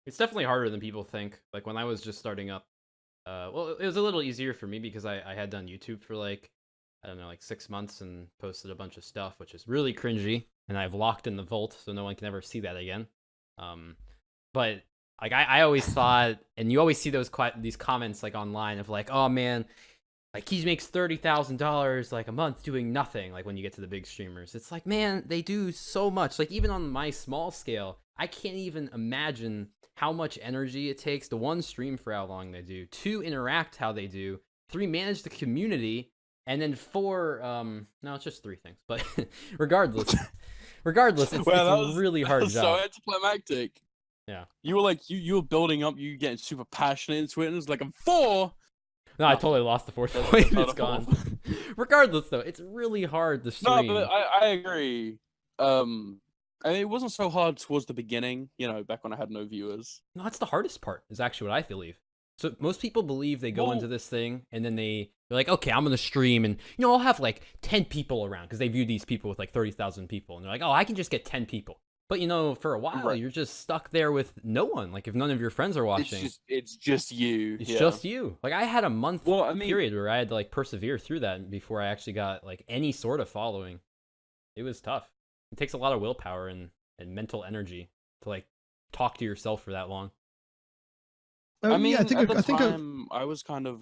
B: It's definitely harder than people think. Like when I was just starting up, well, it was a little easier for me because I had done YouTube for like 6 months and posted a bunch of stuff, which is really cringy, and I've locked in the vault so no one can ever see that again. But like I always thought, and you always see these comments like online of like, oh man, like he makes $30,000 like a month doing nothing. Like when you get to the big streamers, it's like, man, they do so much. Like even on my small scale, I can't even imagine how much energy it takes to one, stream for how long they do, two, interact how they do, three, manage the community, and then four, no, it's just three things, but regardless, it's,
C: Well,
B: it's a really hard
C: so
B: job.
C: anticlimactic.
B: Yeah.
C: You were like you were building up, you getting super passionate into it, and it's like I'm 4.
B: No, I totally lost the fourth
C: That's
B: point.
C: not
B: It's
C: a
B: gone.
C: fourth.
B: Regardless, though, it's really hard to
C: No,
B: stream.
C: but I agree. I mean, it wasn't so hard towards the beginning, back when I had no viewers.
B: No, that's the hardest part, is actually what I believe. So most people believe they go
C: Well-
B: into this thing and then they're like, okay, I'm going to stream and, I'll have like 10 people around because they view these people with like 30,000 people. And they're like, oh, I can just get 10 people. But, for a while,
C: Right.
B: you're just stuck there with no one. Like if none of your friends are watching,
C: It's just you.
B: it's
C: yeah.
B: just you. Like I had a month
C: Well, I mean-
B: period where I had to like persevere through that before I actually got like any sort of following. It was tough. It takes a lot of willpower and mental energy to like talk to yourself for that long.
C: I mean,
A: yeah,
C: at the
A: I think
C: time, I was kind of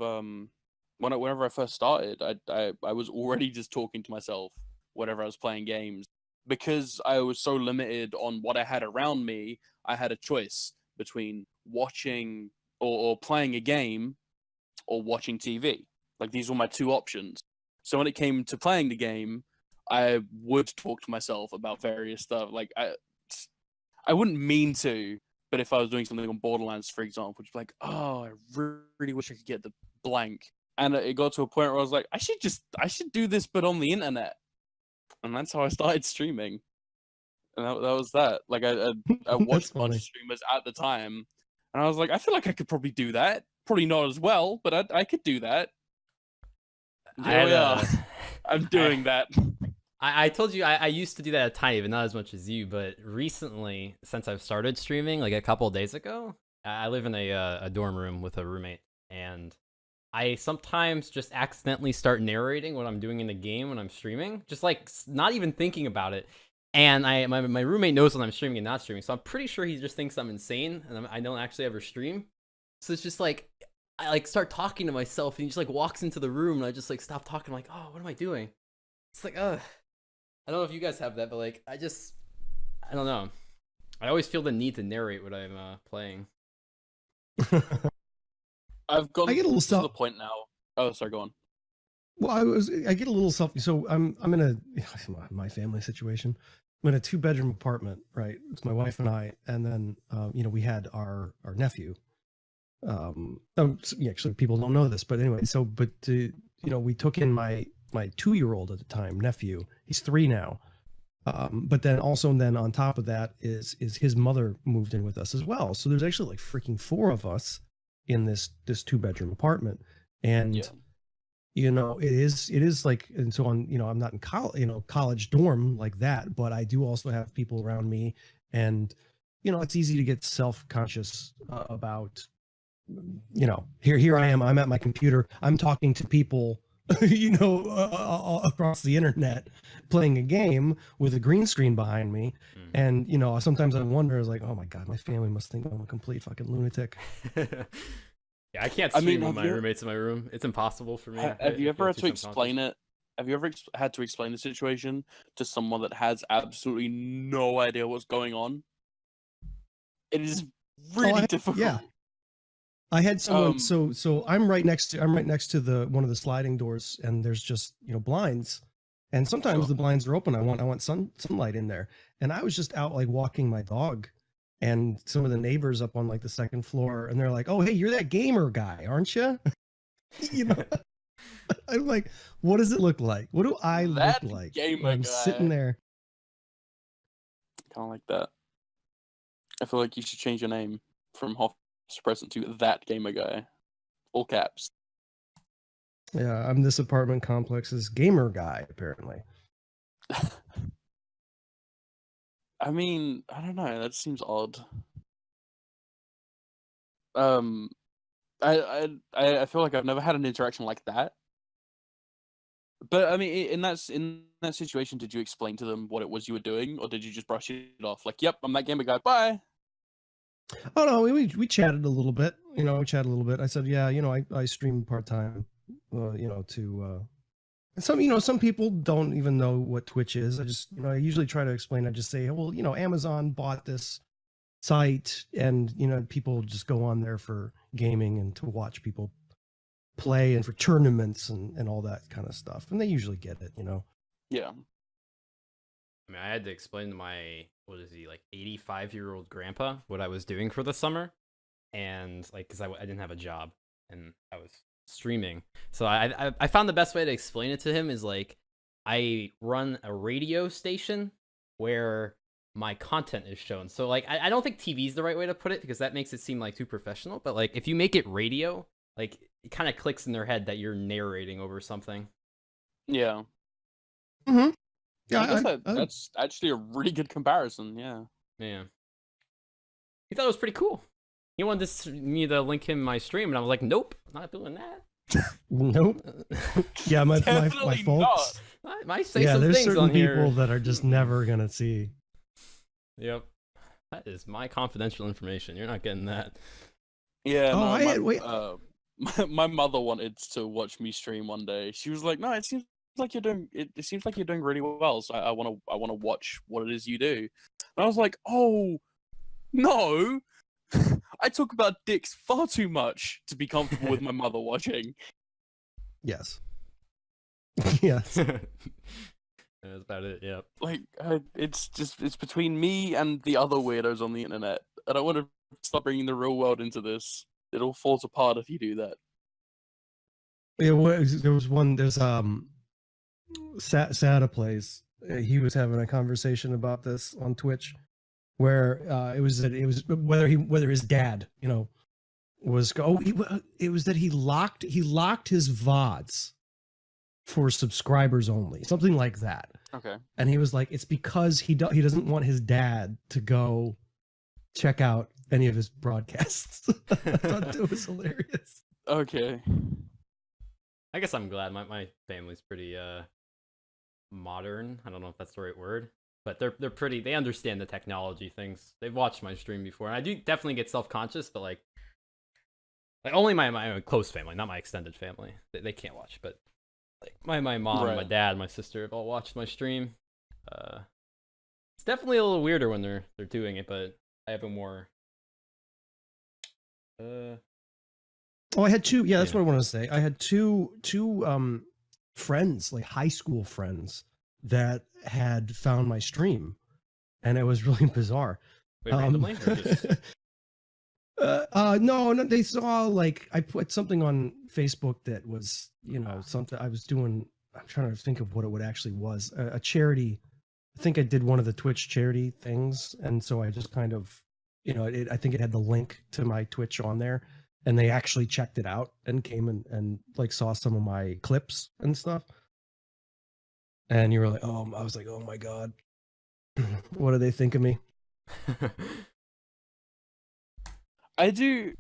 C: whenever I first started, I was already just talking to myself whenever I was playing games because I was so limited on what I had around me. I had a choice between watching or playing a game or watching TV. Like these were my two options. So when it came to playing the game, I would talk to myself about various stuff. Like I wouldn't mean to, but if I was doing something on Borderlands, for example, just like, oh, I really wish I could get the blank. And it got to a point where I was like, I should do this, but on the internet. And that's how I started streaming. And that was that. Like I watched a bunch
A: funny.
C: of streamers at the time, and I was like, I feel like I could probably do that. Probably not as well, but I could do that.
B: I
C: Here
B: had
C: we are. I'm doing that.
B: I told you I used to do that a tiny, but not as much as you. But recently, since I've started streaming, like a couple of days ago, I live in a dorm room with a roommate, and I sometimes just accidentally start narrating what I'm doing in the game when I'm streaming, just like not even thinking about it. And my roommate knows when I'm streaming and not streaming, so I'm pretty sure he just thinks I'm insane, and I don't actually ever stream. So it's just like I like start talking to myself, and he just like walks into the room, and I just like stop talking. I'm like, oh, what am I doing? It's like, ugh. I don't know if you guys have that, but like, I don't know. I always feel the need to narrate what I'm playing.
C: I've gone
A: I get a little
C: to the
A: self.
C: point now. Oh, sorry, go on.
A: Well, I get a little self. So I'm in a my family situation. I'm in a 2-bedroom apartment, right? It's my wife and I, and then we had our nephew. Actually, people don't know this, but anyway. We took in my 2-year-old at the time, nephew. He's 3 now. But then on top of that is his mother moved in with us as well. So there's actually like freaking 4 of us in this 2-bedroom apartment. And it is like, and so on, I'm not in college dorm like that, but I do also have people around me, and it's easy to get self-conscious about, here I am, I'm at my computer, I'm talking to people across the internet, playing a game with a green screen behind me. And sometimes I wonder, like, oh my god, my family must think I'm a complete fucking lunatic.
B: Yeah, I can't stream with my roommates in my room. It's impossible for me.
C: Have you ever had to explain it? Have you ever had to explain the situation to someone that has absolutely no idea what's going on? It is really difficult.
A: Yeah. I had someone. So I'm right next to the one of the sliding doors, and there's just blinds, and sometimes the blinds are open. I want sunlight in there, and I was just out like walking my dog, and some of the neighbors up on like the second floor, and they're like, "Oh, hey, you're that gamer guy, aren't you?" I'm like, what does it look like? What do I look like when I'm sitting there?
C: Kind of like that. I feel like you should change your name from Hoff Present to that gamer guy, all caps.
A: Yeah, I'm this apartment complex's gamer guy, apparently.
C: I mean, I don't know. That seems odd. I feel like I've never had an interaction like that. But I mean, in that situation, did you explain to them what it was you were doing, or did you just brush it off? Like, yep, I'm that gamer guy. Bye.
A: Oh no, we chatted a little bit. We chatted a little bit. I said, yeah, I stream part time, to some people don't even know what Twitch is. I usually try to explain. I just say, well, Amazon bought this site, and people just go on there for gaming and to watch people play and for tournaments and all that kind of stuff, and they usually get it.
C: Yeah.
B: I mean, I had to explain to my, what is he, like 85-year-old grandpa what I was doing for the summer, and like, because I didn't have a job and I was streaming, so I found the best way to explain it to him is like, I run a radio station where my content is shown. So like, I don't think TV is the right way to put it because that makes it seem like too professional. But like, if you make it radio, like it kind of clicks in their head that you're narrating over something.
C: Yeah.
A: Mm-hmm. Yeah,
C: I guess that's actually a really good comparison. Yeah.
B: Yeah. He thought it was pretty cool. He wanted me to link him my stream, and I was like, nope, not doing that.
A: Nope. Yeah, my
C: Definitely
A: folks.
B: I might say
A: Yeah,
B: some
A: there's
B: things
A: certain
B: on
A: people
B: here.
A: that are just never gonna see.
B: Yep. That is my confidential information. You're not getting that.
C: Yeah.
A: Oh,
C: no, my mother wanted to watch me stream one day. She was like, "No, it seems like you're doing it seems like you're doing really well. So I want to watch what it is you do." And I was like, "Oh, no." I talk about dicks far too much to be comfortable with my mother watching.
A: Yes. Yes.
B: That's about it. Yep.
C: Like, it's between me and the other weirdos on the internet. I don't want to stop bringing the real world into this. It all falls apart if you do that.
A: There's Sada plays. He was having a conversation about this on Twitch, where it was whether his dad, was it was that he locked his VODs for subscribers only, something like that.
C: Okay.
A: And he was like, it's because he doesn't want his dad to go check out any of his broadcasts. I thought that was hilarious.
C: Okay.
B: I guess I'm glad my family's pretty modern. I don't know if that's the right word, but they're pretty. They understand the technology things. They've watched my stream before, and I do definitely get self-conscious, but like only my close family, not my extended family. They can't watch, but like my mom,
C: Right.
B: my dad, my sister have all watched my stream. It's definitely a little weirder when they're doing it, but I have a more
A: Oh, I had two. Yeah, that's
B: Yeah.
A: what I wanted to say. I had two friends, like high school friends, that had found my stream, and it was really bizarre.
B: wait, randomly or just
A: No, they saw, like, I put something on Facebook that was, something I was doing. I'm trying to think of what it would actually was. A charity. I think I did one of the Twitch charity things, and so I just kind of, I think it had the link to my Twitch on there, and they actually checked it out and came and like saw some of my clips and stuff. And you were like, oh, I was like, oh my God, what do they think of me?
C: I do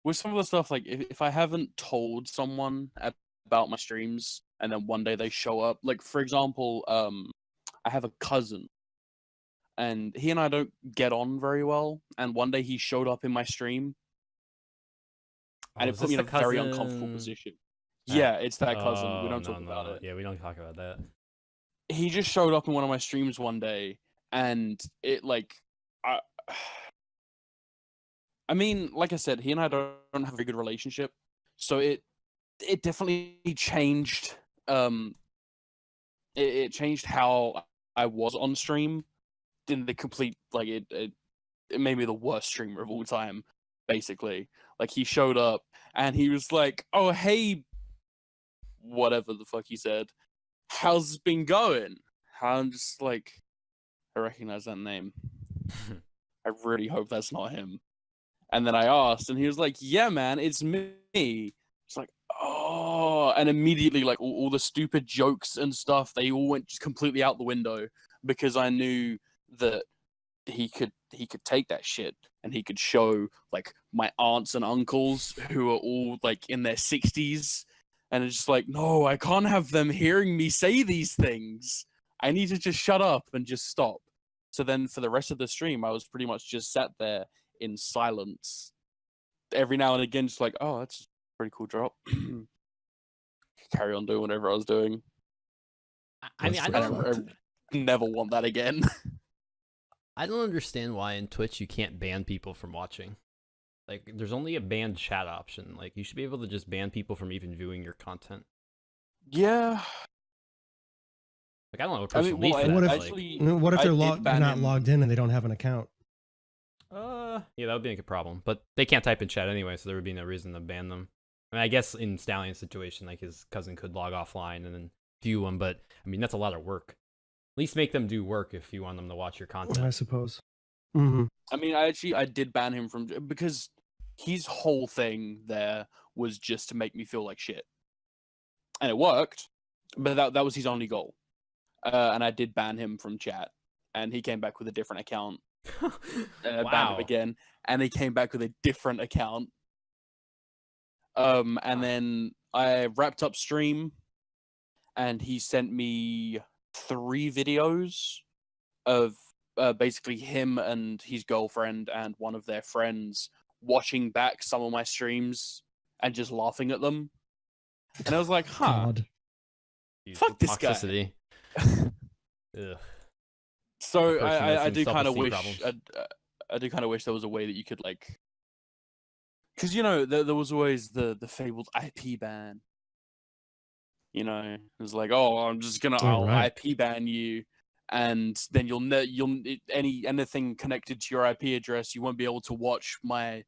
C: with some of the stuff, like if I haven't told someone about my streams and then one day they show up, like for example, I have a cousin and he and I don't get on very well, and one day he showed up in my stream and it
B: is
C: put me
B: this
C: in a
B: the
C: very uncomfortable
B: cousin-
C: position.
B: Ah.
C: Yeah, it's that cousin. We
B: Oh,
C: don't talk
B: no,
C: about
B: no.
C: it.
B: Yeah, we don't talk about that.
C: He just showed up in one of my streams one day, and it like I mean, like I said, he and I don't have a very good relationship, so it definitely changed. It changed how I was on stream. In the complete, like it made me the worst streamer of all time, basically. Like he showed up and he was like, "Oh hey, whatever the fuck he said, how's it been going?" I'm just like, I recognize that name. I really hope that's not him. And then I asked, and he was like, "Yeah, man, it's me." It's like, oh, and immediately, like all the stupid jokes and stuff, they all went just completely out the window because I knew that he could take that shit and he could show like my aunts and uncles who are all like in their 60s, and it's just like, no, I can't have them hearing me say these things. I need to just shut up and just stop. So then for the rest of the stream, I was pretty much just sat there in silence. Every now and again, just like, oh, Pretty cool drop. Carry on doing whatever I was doing.
B: I mean, I
A: That's
B: don't,
C: I never want that again.
B: I don't understand why in Twitch you can't ban people from watching. Like, there's only a ban chat option. Like, you should be able to just ban people from even viewing your content.
C: Yeah.
B: Like, I don't know what
C: I
B: person
C: mean,
B: leads
C: well,
B: that.
A: what if-
B: but,
C: actually,
A: What if
C: I
A: they're
C: did ban
A: not
C: him.
A: logged in and they don't have an account?
B: yeah, that would be like a problem. But they can't type in chat anyway, so there would be no reason to ban them. I mean, I guess in Stallion's situation, like, his cousin could log offline and then view him, but, I mean, that's a lot of work. At least make them do work if you want them to watch your content.
A: I suppose. Mm-hmm.
C: I mean, I did ban him from because his whole thing there was just to make me feel like shit, and it worked. But that was his only goal. And I did ban him from chat, and he came back with a different account. Banned
B: Wow.
C: him again, and he came back with a different account. And then I wrapped up stream, and he sent me 3 videos of basically him and his girlfriend and one of their friends watching back some of my streams and just laughing at them. And I was like, huh.
A: God.
B: Jeez,
C: Fuck
B: the
C: this guy.
B: toxicity. Ugh.
C: So
B: That person has
C: I
B: some
C: do kind of
B: self-esteem
C: wish
B: problems.
C: I do kind of wish there was a way that you could like, because you know there was always the fabled IP ban. You know, it was like, oh, I'm just gonna I'll
A: right.
C: IP ban you, and then anything connected to your IP address, you won't be able to watch my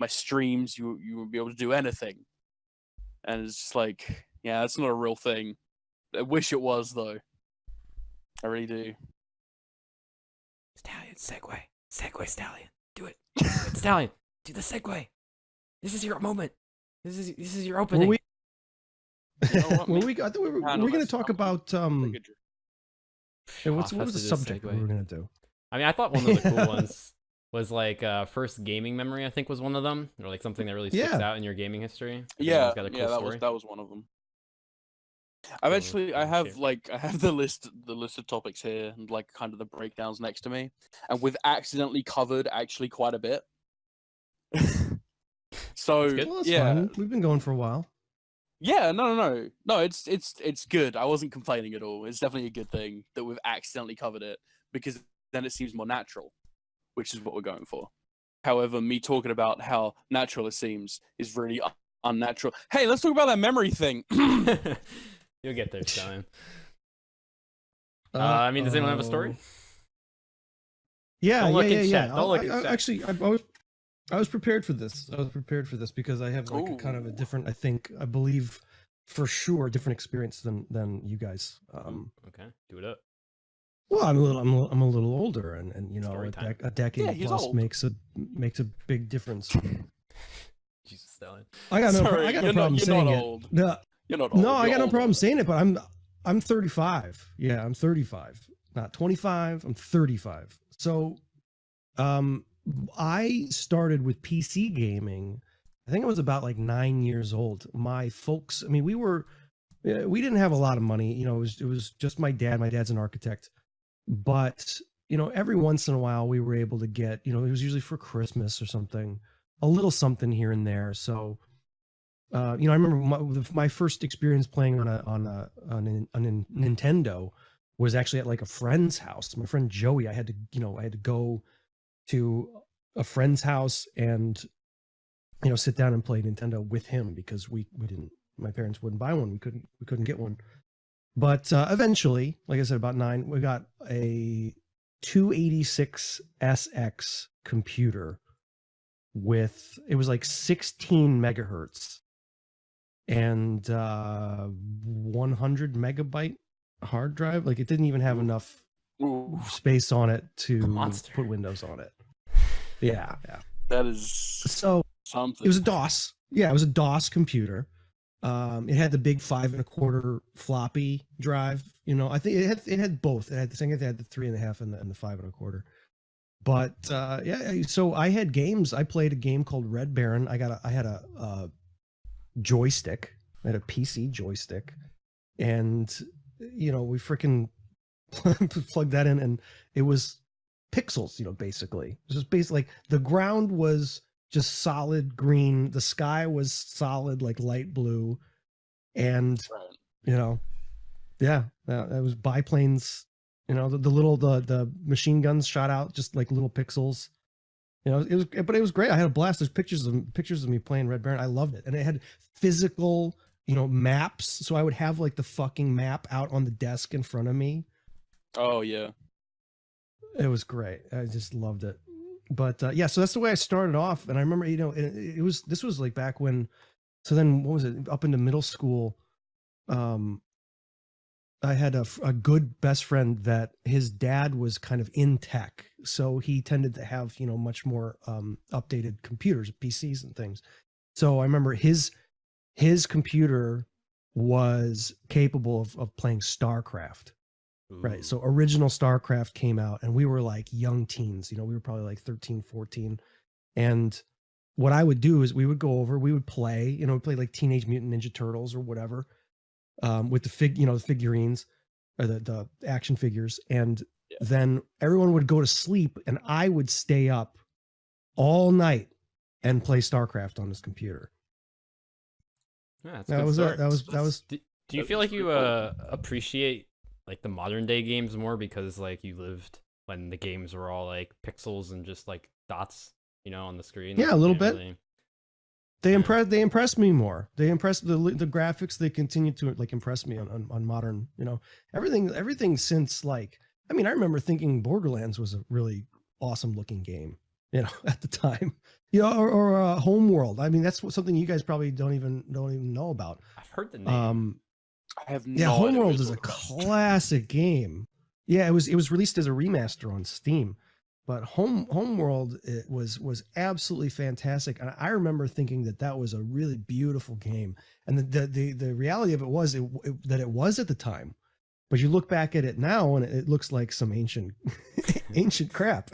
C: streams. You won't be able to do anything. And it's just like, yeah, that's not a real thing. I wish it was though. I really do.
B: Stallion, segue, Stallion. Do it. Do it, Stallion. Do the segue. This is your moment. This is your opening.
A: Were we?
C: You know what,
A: were
C: me-
A: we? I thought we were
C: handle
A: going to
C: this.
A: talk
C: I'm
A: about
C: Take a drink.
A: what was the
B: Half-assed
A: subject
B: segue.
A: we were going to do?
B: I mean, I thought one of the cool ones was like first gaming memory. I think was one of them, or like something that really sticks
A: Yeah.
B: out in your gaming history.
C: Yeah,
B: Everyone's got a cool
C: yeah,
B: story.
C: that was one of them.
B: So,
C: I have
B: share.
C: like I have the list of topics here and like kind of the breakdowns next to me, and we've accidentally covered actually quite a bit. So
B: That's good.
A: Well, that's
C: yeah,
A: fine. We've been going for a while.
C: yeah, no, it's good. I wasn't complaining at all. It's definitely a good thing that we've accidentally covered it because then it seems more natural, which is what we're going for. However, me talking about how natural it seems is really unnatural. Hey, let's talk about that memory thing.
B: You'll get there, Stallion. I mean, does anyone have a story?
A: Uh-oh. Yeah,
B: Don't look
A: yeah,
B: in
A: yeah,
B: chat.
A: yeah.
B: Don't look in
A: I-
B: chat.
A: Actually, I was prepared for this. I was prepared for this because I have like a kind of a
C: Ooh.
A: different, I believe, for sure, different experience than you guys.
B: Okay, do it up.
A: Well, I'm a little older, and you know,
B: Story time.
A: a decade
C: Yeah, he's
A: plus
C: old.
A: makes a big difference.
B: Jesus, Stallion.
A: I got no,
C: Sorry,
A: I got no
C: you're
A: problem
C: not
A: saying it.
C: old.
A: No,
C: You're not old.
A: no, I
C: you're
A: got no
C: older.
A: problem saying it, but I'm 35. Yeah, I'm 35. Not 25. I'm 35. So, I started with PC gaming. I think I was about like 9 years old. My folks, I mean, we didn't have a lot of money. You know, it was just my dad. My dad's an architect, but you know, every once in a while we were able to get, you know, it was usually for Christmas or something, a little something here and there. So, you know, I remember my first experience playing on a Nintendo was actually at like a friend's house. My friend Joey, I had to go to a friend's house and, you know, sit down and play Nintendo with him because we didn't, my parents wouldn't buy one. We couldn't get one. But eventually, like I said, about 9, we got a 286 SX computer with, it was like 16 megahertz and 100 megabyte hard drive. Like it didn't even have enough
C: Ooh,
A: space on it to
B: Monster.
A: put Windows on it. Yeah.
C: that is
A: So
C: something.
A: it was a DOS. Yeah, it was a DOS computer. It had the big 5 1/4 floppy drive. You know, I think it had both. It had the 3.5 and the 5 1/4. But yeah, so I had games. I played a game called Red Baron. I had a joystick. I had a PC joystick, and you know, we freaking plugged that in, and it was pixels. You know, basically, it was just basically like the ground was just solid green. The sky was solid, like light blue, and
C: Right.
A: you know, yeah, that was biplanes. You know, the machine guns shot out just like little pixels. You know, but it was great. I had a blast. There's pictures of me playing Red Baron. I loved it, and it had physical, you know, maps. So I would have like the fucking map out on the desk in front of me.
C: Oh yeah.
A: It was great. I just loved it. But yeah, so that's the way I started off. And I remember, you know, this was like back when. So then, what was it? Up into middle school, I had a good best friend that his dad was kind of in tech, so he tended to have, you know, much more updated computers, PCs, and things. So I remember his computer was capable of playing StarCraft. Right. So original StarCraft came out and we were like young teens, you know, we were probably like 13, 14. And what I would do is we would go over, we would play, you know, play like Teenage Mutant Ninja Turtles or whatever, with the the figurines or the action figures. And
C: Yeah.
A: then everyone would go to sleep and I would stay up all night and play StarCraft on his computer.
B: Yeah, that's
A: That
B: good
A: was
B: start.
A: it. That was
B: Do you
C: That's
B: feel like you
C: pretty cool.
B: appreciate like the modern day games more because like you lived when the games were all like pixels and just like dots, you know, on the screen?
A: Yeah,
B: Like,
A: a
B: you
A: little
B: can't
A: bit.
B: really-
A: They
B: Yeah.
A: impressed me more. They impressed the graphics. They continue to like impress me on modern. You know, everything since like, I mean, I remember thinking Borderlands was a really awesome looking game. You know, at the time, you know, or Homeworld. I mean, that's something you guys probably don't even know about.
B: I've heard the name.
C: I have
A: Yeah,
C: no idea what
A: Homeworld
C: you're
A: is a
C: talking about.
A: classic game. Yeah, it was released as a remaster on Steam, but Homeworld it was absolutely fantastic. And I remember thinking that was a really beautiful game. And the reality of it was that it was at the time, but you look back at it now and it looks like some ancient ancient crap.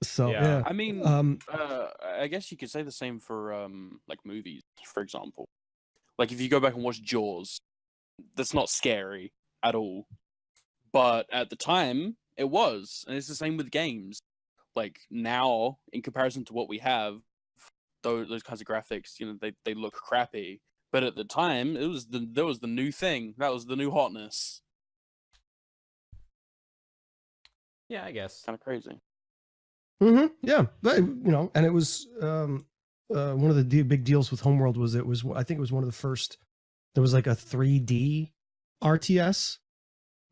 A: So
B: Yeah.
A: yeah,
C: I mean,
A: um,
C: I guess you could say the same for like movies, for example. Like if you go back and watch Jaws, that's not scary at all. But at the time, it was, and it's the same with games. Like now, in comparison to what we have, those kinds of graphics, you know, they look crappy. But at the time, there was the new thing. That was the new hotness.
B: Yeah, I guess.
C: Kind of crazy.
A: yeah, but you know, and it was one of the big deals with Homeworld was I think it was one of the first. There was like a 3D RTS,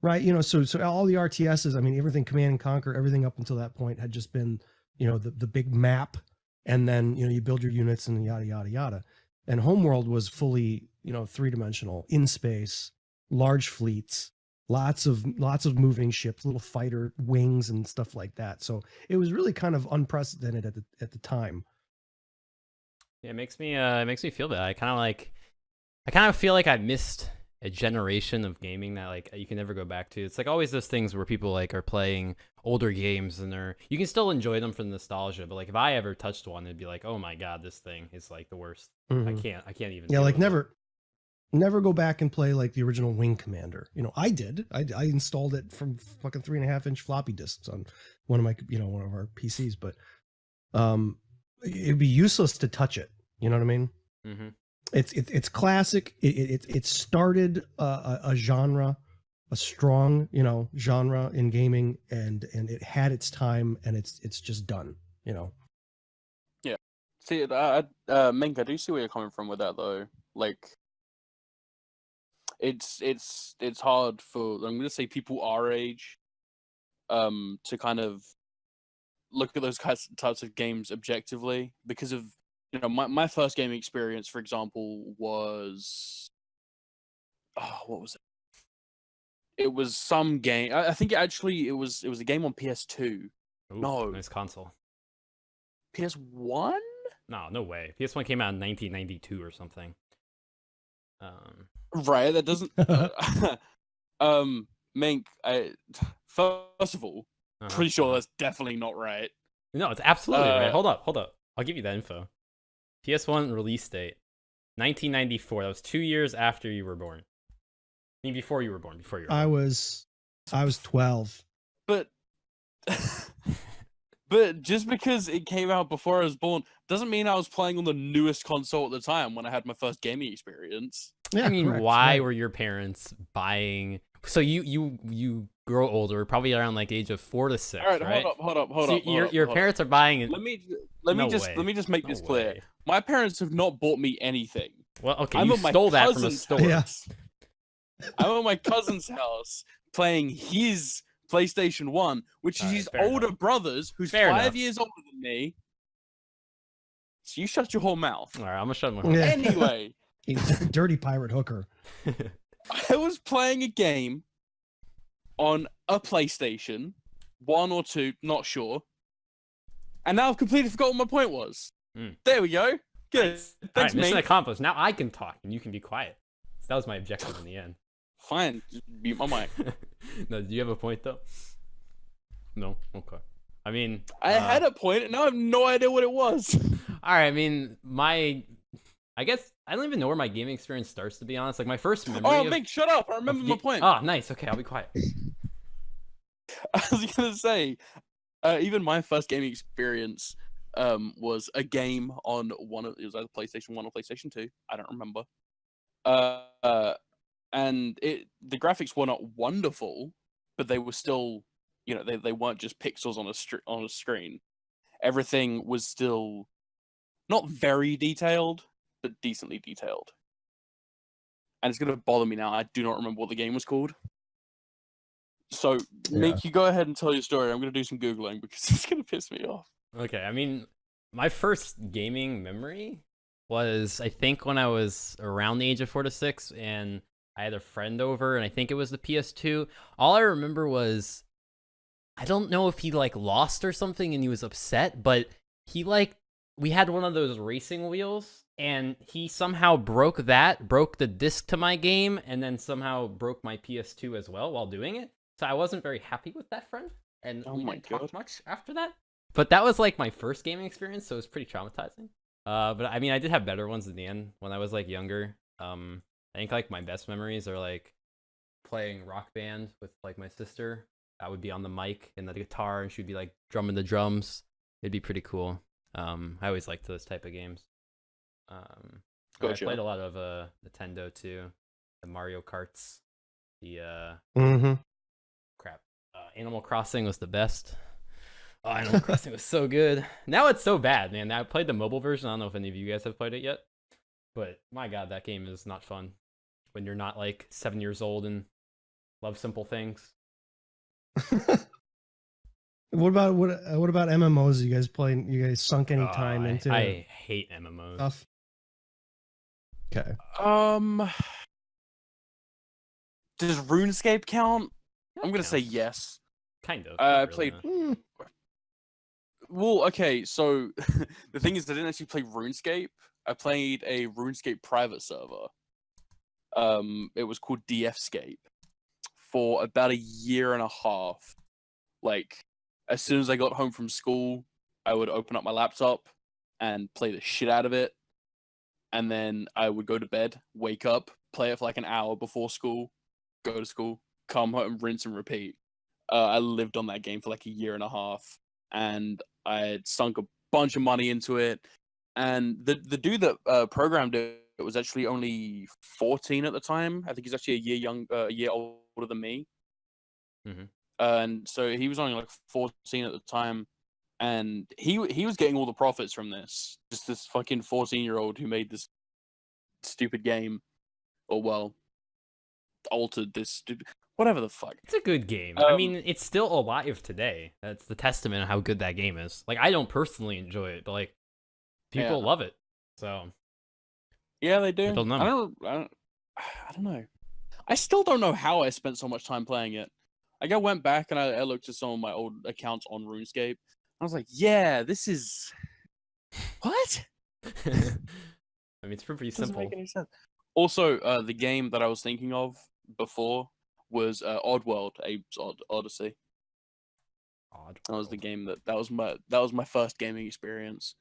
A: right? You know, so all the RTSs, I mean, everything Command and Conquer, everything up until that point had just been, you know, the big map, and then you know you build your units and yada yada yada. And Homeworld was fully, you know, 3-dimensional, in space, large fleets, lots of moving ships, little fighter wings and stuff like that. So it was really kind of unprecedented at the time.
B: Yeah, it makes me feel bad. I kind of feel like I missed a generation of gaming that like you can never go back to. It's like always those things where people like are playing older games and you can still enjoy them for the nostalgia, but like if I ever touched one, it'd be like, oh my god, this thing is like the worst. I can't even.
A: Yeah,
B: deal
A: like
B: with it.
A: never go back and play like the original Wing Commander. You know, I did. I installed it from fucking 3.5-inch floppy disks on one of my, you know, one of our PCs, but it'd be useless to touch it. You know what I mean?
B: Mm-hmm.
A: It's classic. It started a genre, a strong, you know, genre in gaming, and it had its time, and it's just done. You know.
C: Yeah. See, Mink, I do see where you're coming from with that though. Like, it's hard for, I'm gonna say, people our age, to kind of look at those types of games objectively because of, you know, my first gaming experience, for example, was, oh, what was it? It was some game. I think it was a game on PS2.
B: Ooh,
C: No.
B: nice console.
C: PS1?
B: No way. PS1 came out in 1992 or something.
C: Right, that doesn't. Mink, first of all, pretty sure that's definitely not right.
B: No, it's absolutely right. Hold up. I'll give you that info. PS1 release date, 1994. That was 2 years after you were born. I mean, before you were born.
A: I was 12.
C: But But just because it came out before I was born doesn't mean I was playing on the newest console at the time when I had my first gaming experience.
A: Yeah,
B: I mean,
A: correct,
B: why
A: right.
B: were your parents buying? So you grow older, probably around like the age of 4 to 6,
C: All right,
B: right?
C: hold up.
B: So your
C: Hold up.
B: parents are buying it.
C: Let me let me
B: No
C: just
B: way.
C: let me just make
B: No
C: this clear.
B: way.
C: My parents have not bought me anything.
B: Well, okay,
C: I'm
B: you
C: at my
B: stole that from a
C: cousin's
B: store.
A: Yeah.
C: house. I'm at my cousin's house playing his PlayStation 1, which is
B: Alright,
C: his
B: fair
C: older
B: enough.
C: brother's, who's
B: Fair
C: 5
B: enough.
C: years older than me. So you shut your whole mouth.
B: All right, I'm gonna shut my.
A: Yeah.
C: Anyway,
A: He's a dirty pirate hooker.
C: I was playing a game on a PlayStation 1 or 2, not sure. And now I've completely forgotten what my point was.
B: Mm.
C: There we go. Good.
B: Nice. All
C: Thanks,
B: right, mission
C: mate.
B: accomplished. Now I can talk and you can be quiet. So that was my objective in the end.
C: Fine. Just mute my mic.
B: No, do you have a point though? No. Okay. I mean,
C: I had a point, and now I have no idea what it was.
B: all right. I mean, I guess I don't even know where my gaming experience starts, to be honest. Like my first memory.
C: Oh,
B: of,
C: Mick, shut up! I remember
B: of
C: my
B: ga-
C: point.
B: Oh, nice. Okay, I'll be quiet.
C: I was gonna say, even my first gaming experience was a game on it was either PlayStation 1 or PlayStation 2. I don't remember. And the graphics were not wonderful, but they were still, they weren't just pixels on a screen. Everything was still not very detailed, but decently detailed. And it's gonna bother me now. I do not remember what the game was called. So, Mick, you go ahead and tell your story. I'm gonna do some googling because it's gonna piss me off.
B: Okay, I mean, my first gaming memory was, I think, when I was around the age of 4 to 6, and I had a friend over, and I think it was the PS2. All I remember was, I don't know if he like lost or something, and he was upset, but we had one of those racing wheels, and he somehow broke the disc to my game, and then somehow broke my PS2 as well while doing it. So I wasn't very happy with that friend, and we didn't talk much after that. But that was like my first gaming experience, so it was pretty traumatizing. But I mean, I did have better ones in the end when I was like younger. I think like my best memories are like playing Rock Band with like my sister. I would be on the mic and the guitar, and she'd be like drumming the drums. It'd be pretty cool. I always liked those type of games. I played a lot of Nintendo too, the Mario Karts, the crap. Animal Crossing was the best. Oh, Animal Crossing was so good. Now it's so bad, man. I played the mobile version. I don't know if any of you guys have played it yet, but my god, that game is not fun when you're not like 7 years old and love simple things.
A: What about MMOs? You guys playing? You guys sunk any time into?
B: I hate MMOs.
A: Stuff? Okay.
C: Does RuneScape count?
B: That
C: I'm gonna say
B: counts.
C: yes.
B: Kind of.
C: I
B: not really,
C: played.
B: no.
C: Well, okay, so the thing is, I didn't actually play RuneScape. I played a RuneScape private server. It was called DFscape for about a year and a half. Like, as soon as I got home from school, I would open up my laptop and play the shit out of it. And then I would go to bed, wake up, play it for like an hour before school, go to school, come home, rinse and repeat. I lived on that game for like a year and a half, and I had sunk a bunch of money into it. And the dude that programmed it was actually only 14 at the time. I think he's actually a year older than me.
B: Mhm.
C: And so he was only like 14 at the time, and he was getting all the profits from this. Just this fucking 14-year-old who made this stupid game, or well, altered this stupid whatever the fuck.
B: It's a good game. I mean, it's still alive today. That's the testament of how good that game is. Like, I don't personally enjoy it, but like, people love it. So
C: yeah, they do.
B: I don't know.
C: I don't know. I still don't know how I spent so much time playing it. Like, I went back and I looked at some of my old accounts on RuneScape. I was like, yeah, this is what?
B: I mean, it's pretty
C: Doesn't
B: simple.
C: make any sense. Also, the game that I was thinking of before was Oddworld: Abe's Odyssey. That was the game that was my first gaming experience.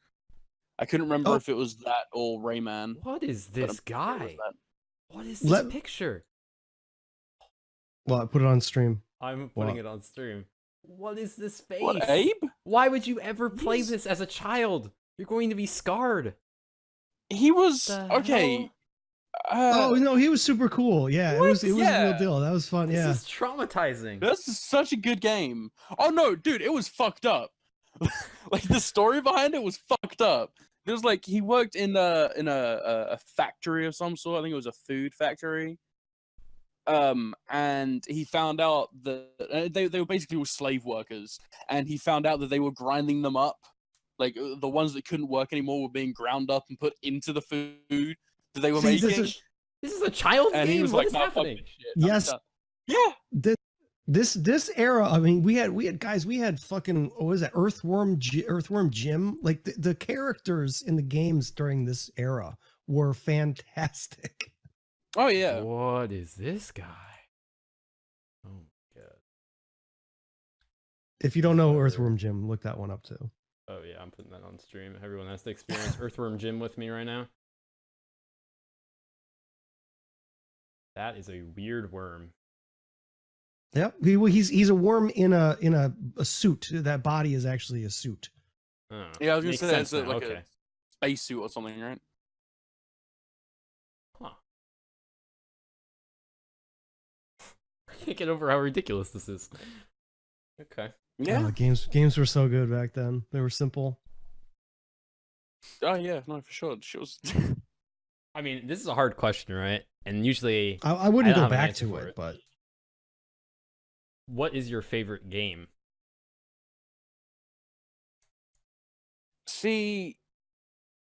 C: I couldn't remember if it was that or Rayman.
B: What is this guy? What is this picture?
A: Well, I put it on stream.
B: I'm putting it on stream. What is this face?
C: What, Abe?
B: Why would you ever play
C: He's-
B: this as a child? You're going to be scarred.
C: He was
B: The
C: okay.
B: hell?
A: Oh no, he was super cool. Yeah, it was a real
C: Yeah.
A: deal. That was fun.
B: This
A: Yeah.
B: is traumatizing.
C: This is such a good game. Oh no, dude, it was fucked up. Like the story behind it was fucked up. There was like he worked in a factory of some sort. I think it was a food factory. And he found out that they were basically all slave workers, and he found out that they were grinding them up. Like the ones that couldn't work anymore were being ground up and put into the food that they were
A: See, this
C: making.
A: is-
B: This is a child's
C: And
B: game.
C: he was
B: What
C: like,
B: is
C: "Nah, fuck
B: happening?
C: this shit. I'm
A: Yes.
C: done." Yeah.
A: This era, I mean, we had guys, we had fucking, what was that, Earthworm Jim? Like the characters in the games during this era were fantastic.
C: Oh yeah.
B: What is this guy? Oh god.
A: If you don't know Earthworm Jim, look that one up too.
B: Oh yeah, I'm putting that on stream. Everyone has to experience Earthworm Jim with me right now. That is a weird worm.
A: Yep, he's a worm in a suit. That body is actually a suit.
B: Oh,
C: Yeah, I was gonna
B: makes
C: say that's
B: sense now,
C: like
B: okay.
C: a spacesuit or something, right?
B: Huh. I can't get over how ridiculous this is. Okay.
C: Yeah.
A: Games were so good back then. They were simple.
C: Oh yeah, no, for sure. She was.
B: I mean, this is a hard question, right? And usually,
A: I wouldn't
B: I don't
A: go
B: have an
A: back
B: answer
A: to
B: for
A: it,
B: it.
A: but
B: what is your favorite game?
C: See,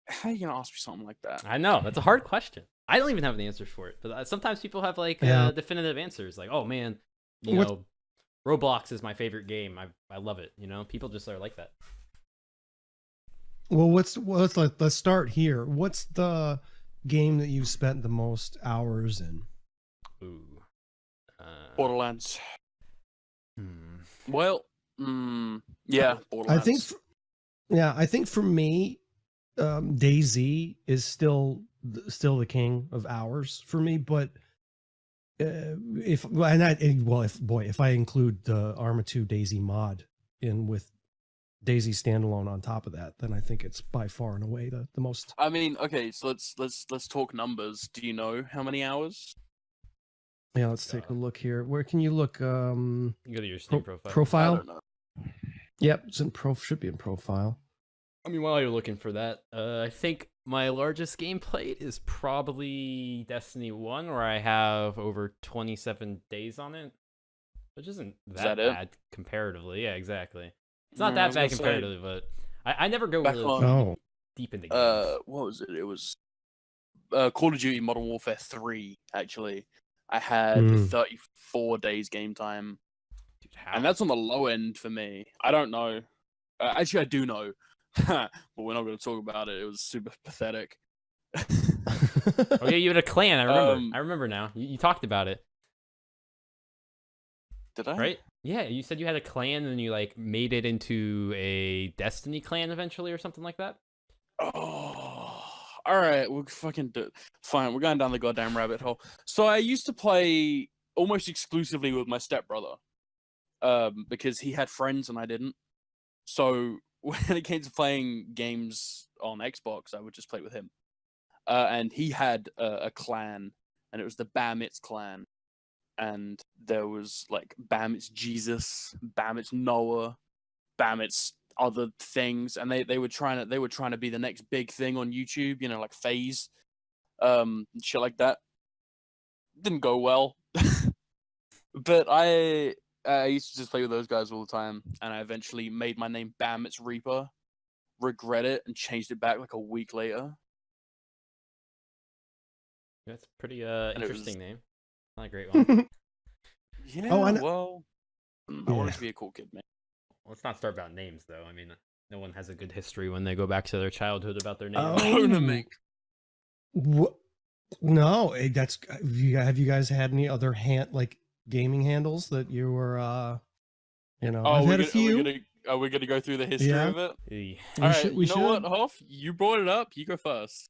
C: how you gonna ask me something like that?
B: I know that's a hard question. I don't even have an answer for it, but sometimes people have like
A: Yeah.
B: definitive answers. Like, oh man, you
A: What-
B: know, Roblox is my favorite game. I love it. You know, people just are like that.
A: well, let's start here. What's the game that you've spent the most hours in?
B: Ooh.
C: Borderlands.
B: Hmm.
C: Well, yeah, Borderlands.
A: I think for me, DayZ is still the king of hours for me. But if I include the Arma 2 DayZ mod in with DayZ standalone on top of that, then I think it's by far and away the most.
C: I mean, okay, so let's talk numbers. Do you know how many hours?
A: Yeah, let's take a look here. Where can you look?
B: You go to your Steam profile.
C: I
A: Profile.
C: don't know.
A: Yep, it's in should be in profile.
B: I mean, while you're looking for that, I think my largest game played is probably Destiny 1, where I have over 27 days on it, which isn't that
C: that it?
B: bad comparatively. Yeah, exactly. It's not
C: Yeah, I
B: that
C: was
B: bad
C: gonna say,
B: comparatively, but I never go
C: back
B: really
C: on-
A: Oh,
B: deep into games.
C: What was it? It was Call of Duty Modern Warfare 3. Actually, I had
A: Hmm.
C: 34 days game time,
B: Dude, how?
C: and that's on the low end for me. I don't know. Actually, I do know, but we're not going to talk about it. It was super pathetic.
B: Oh yeah, you had a clan. I remember.
C: Um,
B: I remember now. You talked about it,
C: Did I?
B: right? Yeah, you said you had a clan and you like made it into a Destiny clan eventually or something like that.
C: Oh, all right. We'll fucking do. Fine. We're going down the goddamn rabbit hole. So I used to play almost exclusively with my stepbrother, because he had friends and I didn't. So when it came to playing games on Xbox, I would just play with him. And he had a clan, and it was the Bamitz clan. And there was like Bamitz Jesus, Bamitz Noah, Bamitz other things, and they were trying to be the next big thing on YouTube, you know, like FaZe, shit like that. Didn't go well, but I used to just play with those guys all the time, and I eventually made my name Bamitz Reaper, regret it, and changed it back like a week later.
B: That's a pretty
C: it was-
B: interesting name. Not a great one.
C: Yeah,
A: Oh, I know-
C: well, I wanted
A: Yeah.
C: to be a cool kid, man.
B: Let's not start about names though. I mean, no one has a good history when they go back to their childhood about their name.
A: Oh. What? No, that's have you guys had any other gaming handles that you were I've had a few.
C: Are we gonna go through the history
A: Yeah.
C: of it?
B: Eh.
C: All right,
A: we
C: you know what, Hoff? You brought it up. You go first.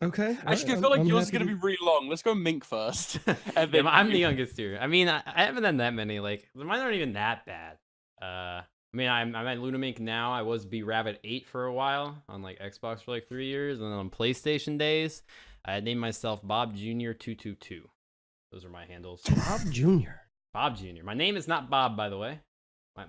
A: Okay.
C: Actually, I feel like yours is gonna be really long. Let's go Mink first. And then
B: I'm the
C: you.
B: youngest here. I mean, I haven't done that many. Like mine aren't even that bad. I mean, I'm at Lunamink now. I was B Rabbit 8 for a while on like Xbox for like 3 years, and then on PlayStation days, I had named myself Bob Jr. 222. Those are my handles.
A: Bob Jr.
B: Bob Jr. My name is not Bob, by the way.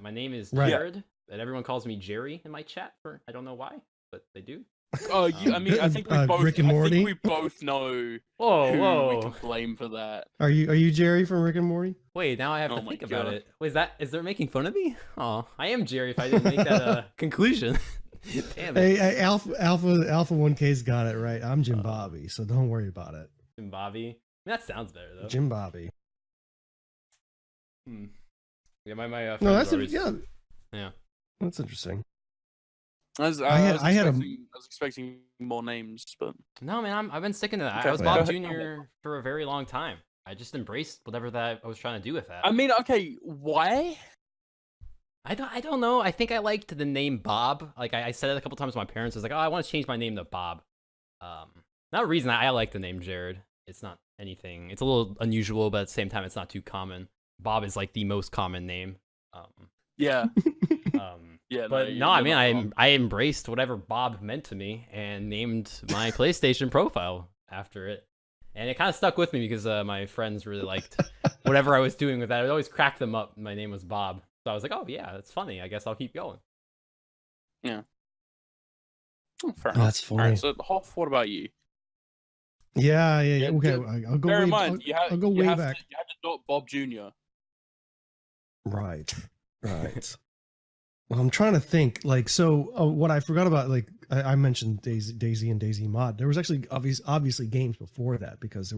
B: My name is
A: Right.
B: Jared, and everyone calls me Jerry in my chat for I don't know why, but they do.
C: Oh, I mean, I think we both.
A: Rick and
C: I
A: Morty?
C: think we both know
B: Whoa,
C: who we
B: whoa.
C: can blame for that.
A: Are you Jerry from Rick and Morty?
B: Wait, now I have
C: Oh
B: to
C: my
B: think about
C: God.
B: it. Wait, is there making fun of me? Oh, I am Jerry if I didn't make that conclusion. Damn it.
A: Hey, Alpha 1K's got it right. I'm Jim Bobby, so don't worry about it.
B: Jim Bobby. I mean, that sounds better though.
A: Jim Bobby.
B: Yeah, my
A: No,
B: friends
A: that's
B: always...
A: yeah. That's interesting.
C: I was expecting more names, but
B: No, man, I've been sticking to that.
C: Okay,
B: I was
A: go
B: Bob
C: ahead.
B: Jr. for a very long time. I just embraced whatever that I was trying to do with that.
C: I mean, okay, why?
B: I don't know. I think I liked the name Bob. Like I said it a couple times to my parents. I was like, oh, I want to change my name to Bob. Not a reason I like the name Jared. It's not anything. It's a little unusual, but at the same time, it's not too common. Bob is like the most common name.
C: Yeah, yeah.
B: But no, I mean, I embraced whatever Bob meant to me and named my PlayStation profile after it. And it kind of stuck with me because my friends really liked whatever I was doing with that. It always cracked them up. My name was Bob. So I was like, oh, yeah, that's funny. I guess I'll keep going.
C: Oh, fair enough.
A: That's
C: All
A: funny.
C: right, so Hoff, what about you?
A: Yeah.
C: Yeah,
A: Okay,
C: just
A: I'll go
C: Bear
A: way.
C: in mind,
A: I'll go way back.
C: You have to dot Bob Jr.
A: Right. Well, I'm trying to think. Like, so what I forgot about, like I mentioned Daisy and Daisy Mod. There was actually obviously games before that because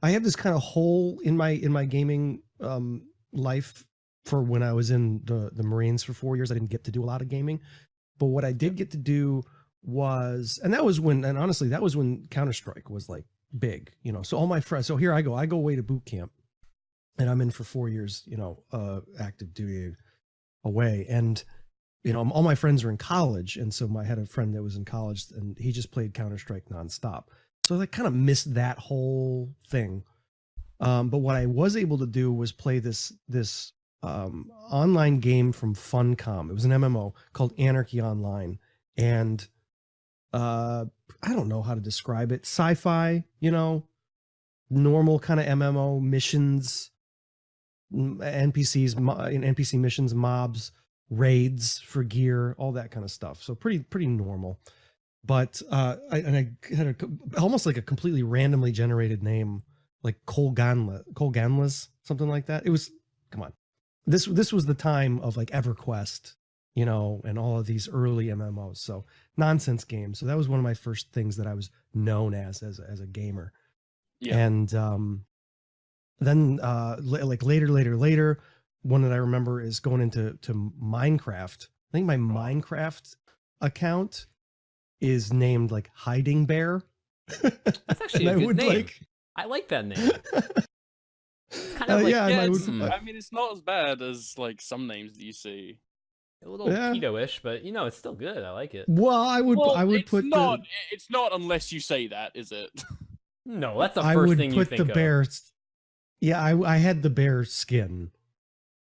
A: I have this kind of hole in my gaming life for when I was in the Marines for 4 years. I didn't get to do a lot of gaming, but what I did get to do was, and honestly, that was when Counter-Strike was like big, so all my friends, so here I go away to boot camp and I'm in for 4 years, active duty away. And, all my friends are in college. And so I had a friend that was in college and he just played Counter-Strike nonstop. So I kind of missed that whole thing. But what I was able to do was play this online game from Funcom. It was an MMO called Anarchy Online. And I don't know how to describe it. Sci-fi, normal kind of MMO missions, NPC missions, mobs, raids for gear, all that kind of stuff. So pretty normal. But I had almost like a completely randomly generated name, like Cole Ganlas, something like that. It was, come on. This was the time of like EverQuest, and all of these early MMOs. So nonsense games. So that was one of my first things that I was known as a gamer.
C: Yeah.
A: And then like later, one that I remember is going into Minecraft. I think my Minecraft account is named like Hiding Bear.
B: That's actually a good name. I like that name. It's kind of like,
C: I mean, it's not as bad as like some names that you see.
B: A little keto-ish, but it's still good. I like it.
A: Well, I would put
C: it's not unless you say that, is it?
B: No, that's the first thing you think of.
A: Bear. Yeah, I had the bear skin.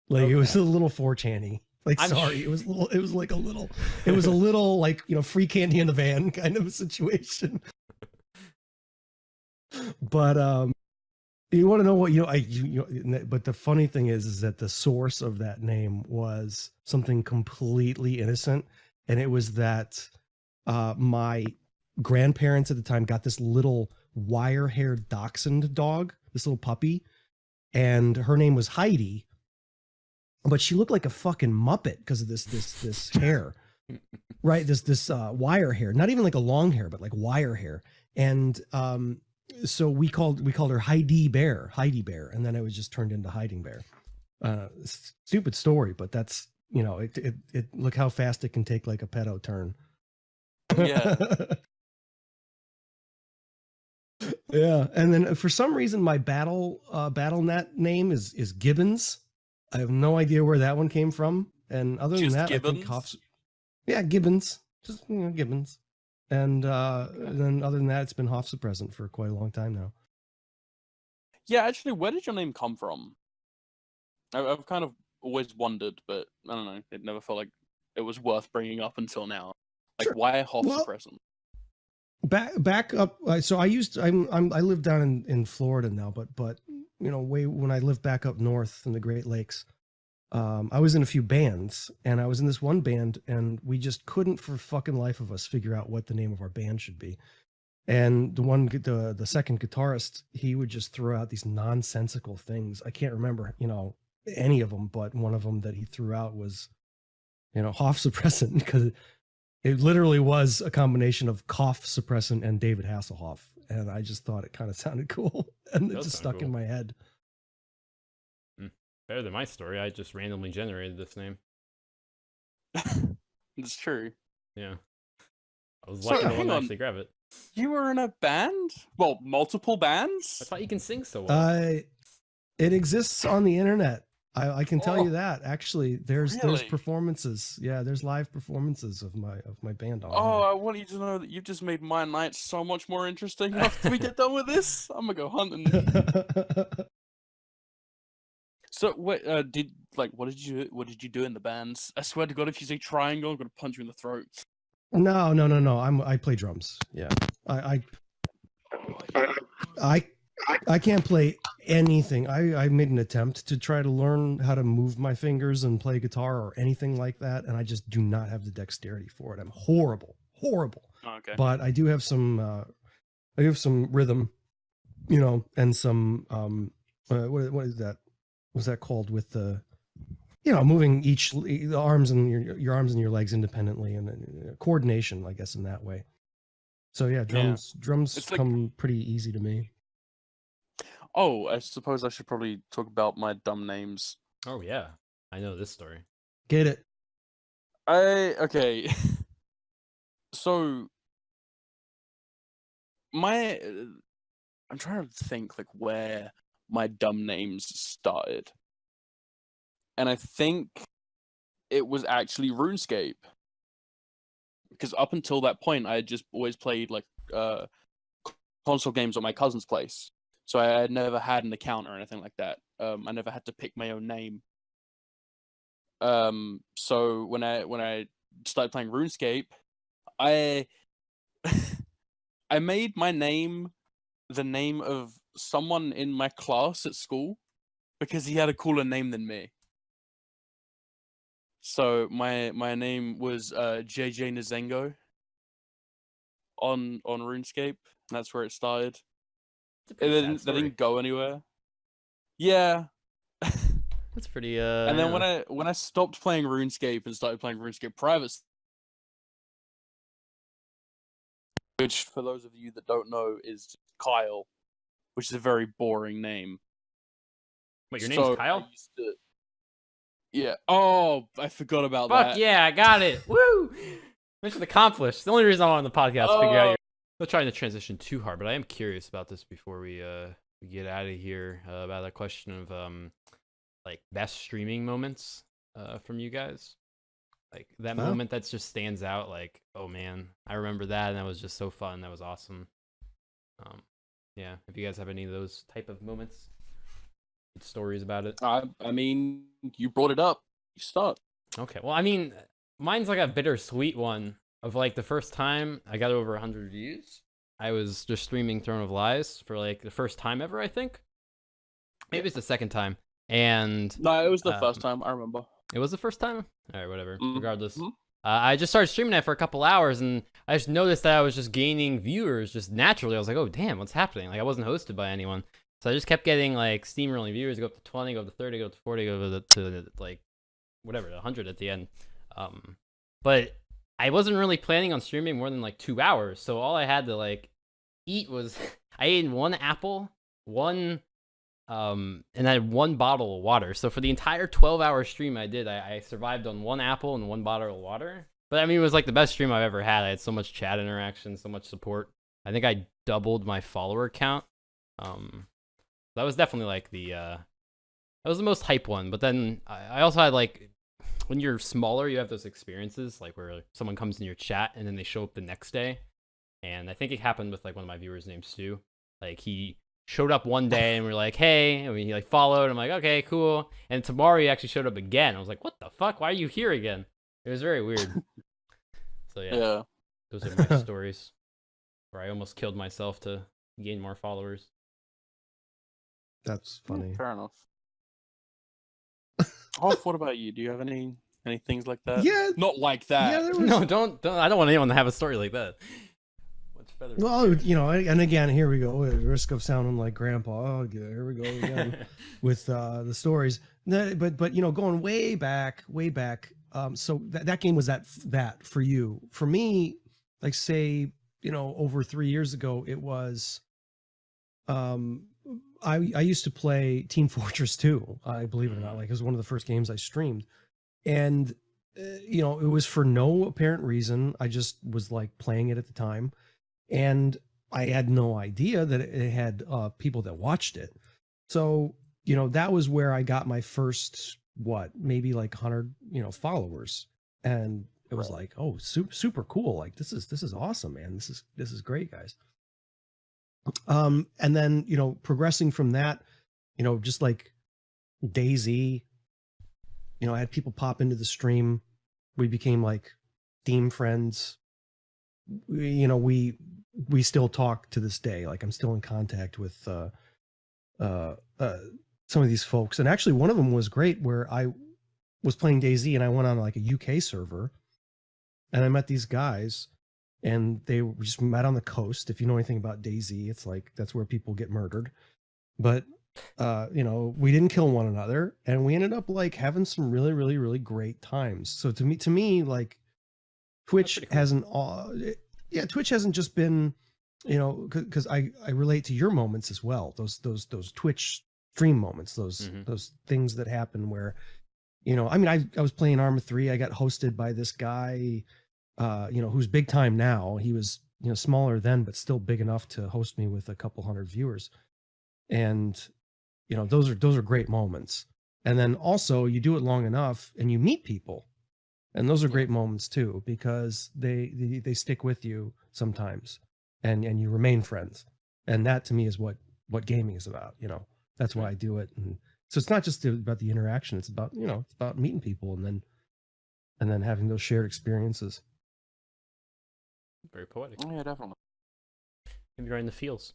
A: Like it was a little 4chan-y. Like it was like a little like free candy in the van kind of a situation. But you want to know what but the funny thing is that the source of that name was something completely innocent, and it was that my grandparents at the time got this little wire-haired dachshund dog, this little puppy, and her name was Heidi, but she looked like a fucking Muppet because of this hair, right? This wire hair, not even like a long hair, but like wire hair, and so we called her Heidi Bear, and then it was just turned into Hiding Bear. Stupid story, but that's it look how fast it can take like a pedo turn.
C: Yeah.
A: Yeah, and then for some reason my BattleNet name is Gibbons. I have no idea where that one came from, and other than that,
C: Gibbons?
A: I think Gibbons, just Gibbons. And then other than that, it's been Hofsuppressant for quite a long time now.
C: Yeah, actually, where did your name come from? I've kind of always wondered, but I don't know. It never felt like it was worth bringing up until now. Like,
A: Sure.
C: why Hoff
A: Well,
C: Suppressant?
A: Back up. So I used I live down in Florida now, but you know, way when I lived back up north in the Great Lakes, I was in a few bands, and I was in this one band, and we just couldn't for fucking life of us figure out what the name of our band should be. And the second guitarist, he would just throw out these nonsensical things. I can't remember, you know, any of them, but one of them that he threw out was, you know, Hoff Suppressant, because it literally was a combination of Cough Suppressant and David Hasselhoff, and I just thought it kind of sounded cool, and it
B: Does
A: just
B: sound
A: stuck in
B: cool.
A: my head.
B: Better than my story. I just randomly generated this name.
C: It's true.
B: Yeah. I was
C: So,
B: lucky to
C: hang
B: one to
C: on.
B: actually grab it.
C: You were in a band? Well, multiple bands?
B: I thought you can sing so well.
A: It exists on the internet. I can tell
C: Oh,
A: you that. Actually, there's
C: really?
A: performances. Yeah, there's live performances of my band on
C: Oh, I want you to know that you've just made my night so much more interesting after we get done with this. I'm gonna go hunting.
A: there.
C: So, what what did you do in the bands? I swear to God, if you say triangle, I'm gonna punch you in the throat.
A: No. I play drums. Yeah. I I can't play anything. I made an attempt to try to learn how to move my fingers and play guitar or anything like that, and I just do not have the dexterity for it. I'm horrible.
C: Oh, okay.
A: But I do have some rhythm, you know, and some what is that? What's that called with the, you know, moving the arms and your arms and your legs independently, and coordination, I guess, in that way. So yeah, drums
C: It's like,
A: come pretty easy to me.
C: oh, I suppose I should probably talk about my dumb names.
B: Oh yeah, I know this story.
A: Get it?
C: Okay. So my I'm trying to think like where my dumb names started, and I think it was actually RuneScape, because up until that point I had just always played like console games at my cousin's place, so I had never had an account or anything like that. I never had to pick my own name. So when I started playing RuneScape, I I made my name the name of someone in my class at school because he had a cooler name than me. So my name was JJ Nzengo on RuneScape, and that's where it started.
B: It's a
C: It
B: pretty sad
C: didn't, they
B: story.
C: didn't go anywhere. Yeah.
B: That's pretty.
C: And then
B: Yeah.
C: when I stopped playing RuneScape and started playing RuneScape Private, which for those of you that don't know is Kyle, which is a very boring name.
B: Wait, your name's
C: So
B: Kyle?
C: I used to, yeah. Oh, I forgot about
B: Fuck
C: that.
B: yeah, I got it. Woo! Mission accomplished. The only reason I'm on the podcast is to figure out
C: Oh.
B: your. Not trying to transition too hard, but I am curious about this before we get out of here, about a question of like best streaming moments from you guys. Like that
A: Huh?
B: moment that just stands out. Like, oh man, I remember that, and that was just so fun. That was awesome. Yeah. If you guys have any of those type of moments, good stories about it.
C: I mean, you brought it up. You start.
B: Okay. Well, I mean, mine's like a bittersweet one of like the first time I got over 100 views. I was just streaming Throne of Lies for like the first time ever, I think. Maybe it's the second time. And
C: No, it was the first time. I remember.
B: it was the first time? All right, whatever. Regardless.
C: Mhm.
B: I just started streaming that for a couple hours, and I just noticed that I was just gaining viewers just naturally. I was like, oh, damn, what's happening? Like, I wasn't hosted by anyone. So I just kept getting like steamer-only viewers, go up to 20, go up to 30, go up to 40, go to like whatever, 100 at the end. But I wasn't really planning on streaming more than like 2 hours, so all I had to like eat was I ate one apple, and I had one bottle of water. So for the entire 12-hour stream I did, I survived on one apple and one bottle of water. But I mean, it was like the best stream I've ever had. I had so much chat interaction, so much support. I think I doubled my follower count. That was definitely like that was the most hype one. But then I also had like, when you're smaller, you have those experiences like where someone comes in your chat and then they show up the next day. and I think it happened with like one of my viewers named Stu. Like he showed up one day and we're like, hey, I mean, he like followed. I'm like, okay, cool. And tomorrow he actually showed up again. I was like, what the fuck? Why are you here again? It was very weird. So yeah, those are my stories where I almost killed myself to gain more followers.
A: That's funny.
C: Fair enough. Hoff, what about you? Do you have any things like that?
A: Yeah,
C: Not like that.
A: yeah. There was,
B: No, don't. I don't want anyone to have a story like that. Much better.
A: well, and again, here we go. At the risk of sounding like Grandpa. Oh, here we go again with the stories. But going way back. So that game was that for you. For me, like say, over 3 years ago, it was. I used to play Team Fortress 2. I believe it or not, like it was one of the first games I streamed, and it was for no apparent reason. I just was like playing it at the time, and I had no idea that it had people that watched it. So that was where I got my first maybe like 100 followers, and it was like, oh, super cool. Like this is awesome, man. This is great, guys. And then progressing from that, just like DayZ, I had people pop into the stream. We became like Steam friends. We still talk to this day. Like I'm still in contact with some of these folks, and actually one of them was great, where I was playing DayZ and I went on like a UK server, and I met these guys. And they just met on the coast. If you know anything about DayZ, it's like that's where people get murdered. But we didn't kill one another, and we ended up like having some really, really, really great times. So to me, like Twitch hasn't, Twitch hasn't just been, because I relate to your moments as well. Those Twitch stream moments, those things that happen where, I mean, I was playing Arma 3. I got hosted by this guy. Who's big time now. He was, smaller then, but still big enough to host me with a couple hundred viewers. And, those are great moments. And then also you do it long enough and you meet people, and those are great moments too, because they stick with you sometimes, and you remain friends. And that to me is what gaming is about. That's why I do it. And so it's not just about the interaction. It's about, it's about meeting people and then having those shared experiences.
B: Very poetic.
C: Yeah, definitely.
B: Maybe you're in the fields.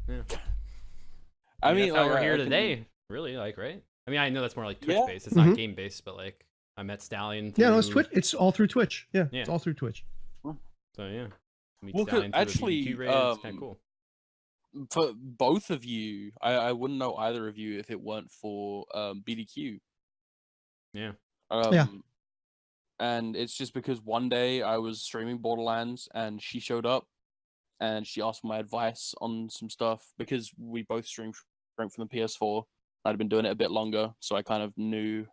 B: Yeah.
C: I mean,
B: that's how
C: like,
B: we're here
C: I can-
B: today. Really, like, right? I mean, I know that's more like Twitch
C: Yeah.
B: based. It's not game based, but like I met Stallion.
A: Yeah, no, it's
B: through-
A: Twitch. It's all through Twitch. Yeah,
B: Yeah.
A: it's all through Twitch.
B: So yeah. Meet
C: Well, 'cause
B: Stallion through the
C: actually,
B: BBQ raid. It's kind of cool.
C: For both of you, I wouldn't know either of you if it weren't for BDQ.
B: Yeah.
A: Yeah.
C: And it's just because one day I was streaming Borderlands and she showed up and she asked for my advice on some stuff, because we both streamed from the PS4. I'd been doing it a bit longer, so I kind of knew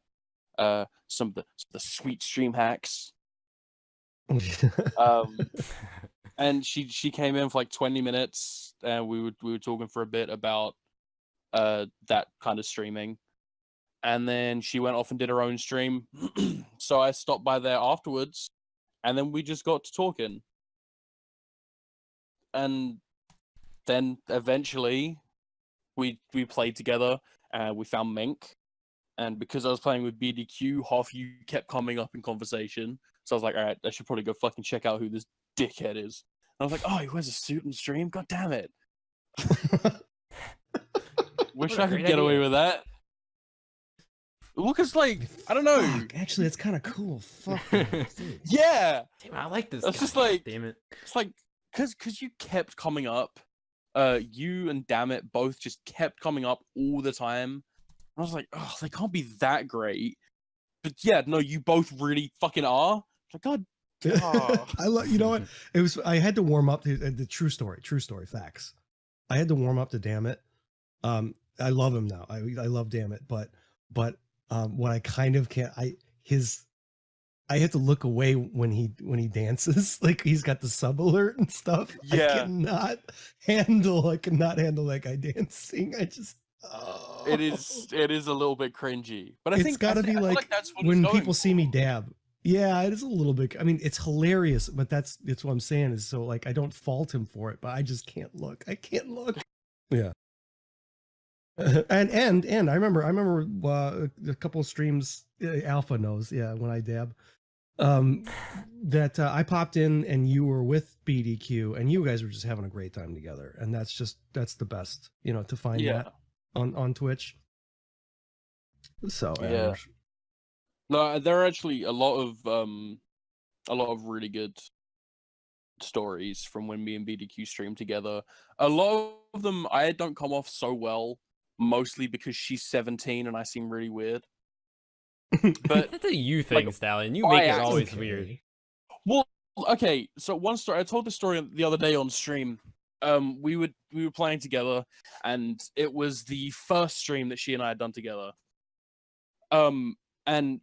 C: some of the sweet stream hacks. And she came in for like 20 minutes, and we were talking for a bit about that kind of streaming. And then she went off and did her own stream. So I stopped by there afterwards, and then we just got to talking. And then eventually we played together, and we found Mink. And because I was playing with BDQ, half you kept coming up in conversation. So I was like, all right, I should probably go fucking check out who this dickhead is. And I was like, oh, he wears a suit and stream? God damn it. Wish
B: What a
C: I could
B: great
C: get away
B: idea.
C: with that. Well, because, like, I don't know.
A: Fuck, actually, that's kind of cool. Fuck. Dude.
C: Yeah.
B: Damn, I like this.
C: It's
B: guy.
C: just like-
B: damn it.
C: It's like, because you kept coming up. You and Dammit both just kept coming up all the time. And I was like, oh, they can't be that great. But yeah, no, you both really fucking are. Like, God. Oh.
A: I love. You know what? It was. I had to warm up to the true story. True story. Facts. I had to warm up to Dammit. I love him now. I love Dammit, but what I kind of can't. I have to look away when he dances. Like he's got the sub alert and stuff.
C: Yeah.
A: I cannot handle that guy dancing. I just. Oh.
C: It is a little bit cringy. But I
A: It's
C: think
A: gotta
C: I
A: be
C: feel
A: like
C: that's what
A: when
C: he's going
A: people see me
C: for.
A: dab. Yeah, it is a little bit. I mean, it's hilarious, but that's what I'm saying is so like I don't fault him for it, but I just can't look. I can't look. Yeah. And I remember a couple of streams Alpha knows, yeah, when I dab. That I popped in and you were with BDQ and you guys were just having a great time together. And that's the best, to find
C: Yeah.
A: that on Twitch. So
C: Yeah. No, there are actually a lot of really good stories from when me and BDQ streamed together. A lot of them I don't come off so well, mostly because she's 17 and I seem really weird. But
B: That's a you thing, Stallion. You make it always weird.
C: well, okay, so one story I told this story the other day on stream. We were playing together, and it was the first stream that she and I had done together. And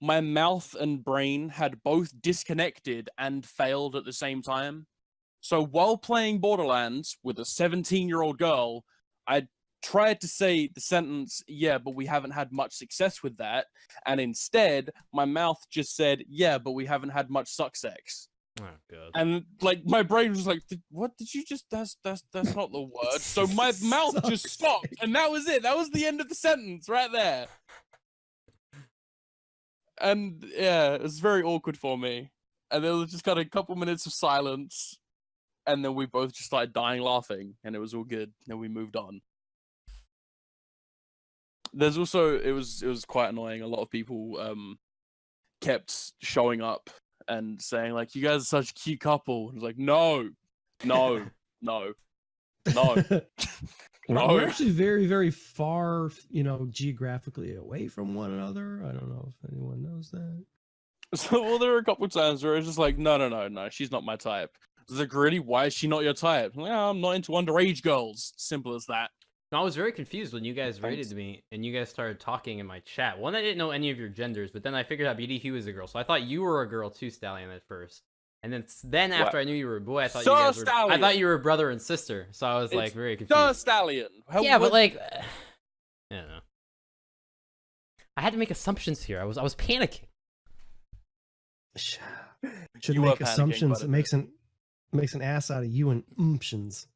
C: my mouth and brain had both disconnected and failed at the same time. So while playing Borderlands with a 17-year-old girl, I tried to say the sentence, "Yeah, but we haven't had much success with that," and instead my mouth just said, "Yeah, but we haven't had much success."
B: Oh god.
C: And like my brain was like, "What did you just? That's not the word." So my mouth just stopped, and that was it. That was the end of the sentence right there. And yeah, it was very awkward for me. And there was just kind of a couple minutes of silence, and then we both just started dying laughing, and it was all good. And we moved on. There's also it was quite annoying. A lot of people kept showing up and saying like, "You guys are such a cute couple." And it's like, no, no, no, no.
A: We're actually very, very far, geographically away from one another. I don't know if anyone knows that.
C: So, well, there were a couple times where it's just like, no, she's not my type. It's like, really? Why is she not your type? I'm like, "Oh, I'm not into underage girls. Simple as that."
B: No, I was very confused when you guys rated me and you guys started talking in my chat. One, I didn't know any of your genders, but then I figured out BDQ was a girl, so I thought you were a girl too, Stallion, at first. And then after I knew you were a boy, I thought I thought you were brother and sister. So I was like very confused.
C: The Stallion.
B: Yeah, but like, I don't know. I had to make assumptions here. I was panicking.
A: Should make assumptions. It makes an ass out of you and umptions.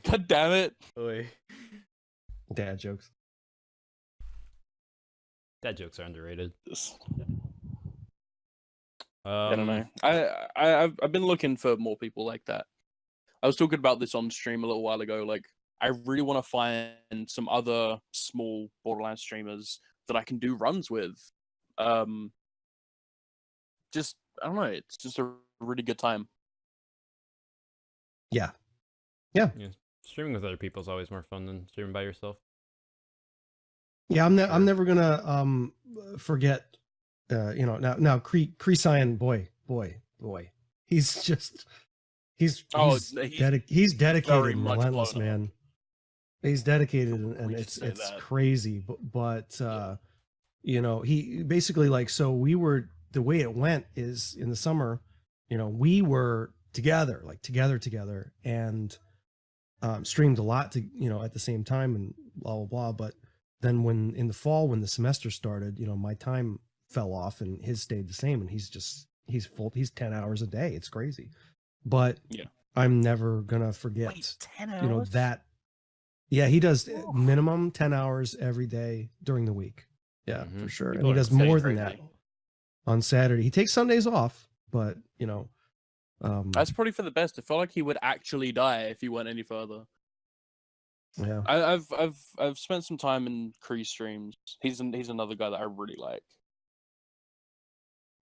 C: God damn it.
A: Dad jokes.
B: Dad jokes are underrated.
C: I don't know. I've been looking for more people like that. I was talking about this on stream a little while ago. Like, I really want to find some other small Borderlands streamers that I can do runs with. Just I don't know. It's just a really good time.
A: Yeah.
B: Streaming with other people is always more fun than streaming by yourself.
A: Yeah, I'm never gonna forget. Now Creesion, boy, he's dedicated and relentless, man. He's dedicated and it's crazy, but he basically the way it went is in the summer, we were together and streamed a lot at the same time and blah blah blah. But then in the fall when the semester started, my time fell off and his stayed the same, and he's 10 hours a day. It's crazy. But
C: yeah,
A: I'm never gonna forget.
C: Wait, 10 hours?
A: That. Yeah, he does minimum 10 hours every day during the week. Yeah, for sure. And he does more than that on Saturday. He takes Sundays off, but
C: that's probably for the best. I felt like he would actually die if he went any further.
A: Yeah,
C: I've spent some time in Kree streams. He's another guy that I really like.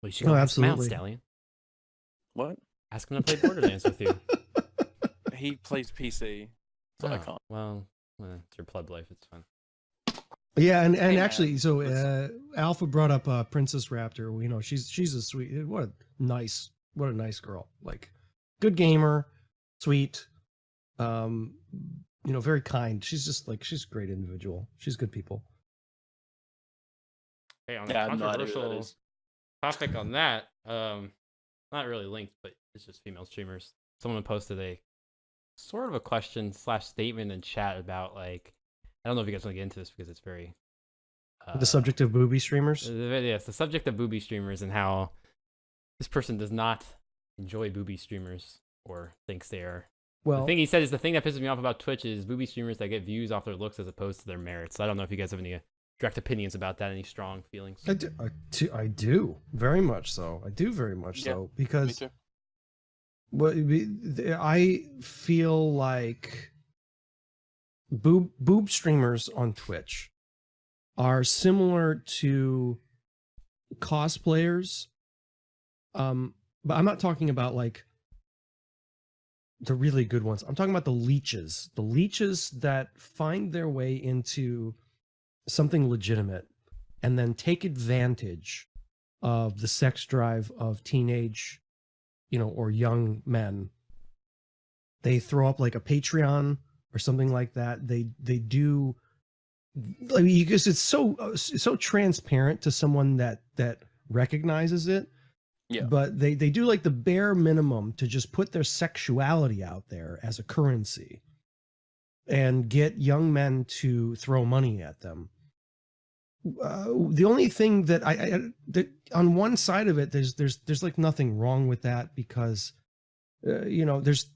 B: Well, you should go ask him out,
A: absolutely.
B: Stallion.
C: What?
B: Ask him to play Borderlands with you.
C: He plays PC, so I can't.
B: Well, it's your pleb life. It's fine.
A: Yeah, and actually, so Alpha brought up Princess Raptor. She's a sweet. What a nice girl. Like, good gamer, sweet. Very kind. She's just she's a great individual. She's good people.
B: Hey, on the controversial topic on that, not really linked, but it's just female streamers. Someone posted a sort of a question / statement in chat about I don't know if you guys want to get into this because it's very
A: The subject of booby streamers.
B: Yes, the subject of booby streamers and how this person does not enjoy booby streamers or thinks they are.
A: Well,
B: The thing he said is the thing that pisses me off about Twitch is booby streamers that get views off their looks as opposed to their merits. I don't know if you guys have any direct opinions about that, any strong feelings.
A: I do very much so. I do very much
C: Yeah,
A: so
C: Me
A: because
C: too.
A: I feel like boob streamers on Twitch are similar to cosplayers. But I'm not talking about like the really good ones. I'm talking about the leeches that find their way into something legitimate and then take advantage of the sex drive of teenage, or young men. They throw up like a Patreon or something like that. They do, I mean, because it's so transparent to someone that recognizes it.
C: Yeah.
A: But they do like the bare minimum to just put their sexuality out there as a currency and get young men to throw money at them. The only thing that that on one side of it, there's like nothing wrong with that because, there's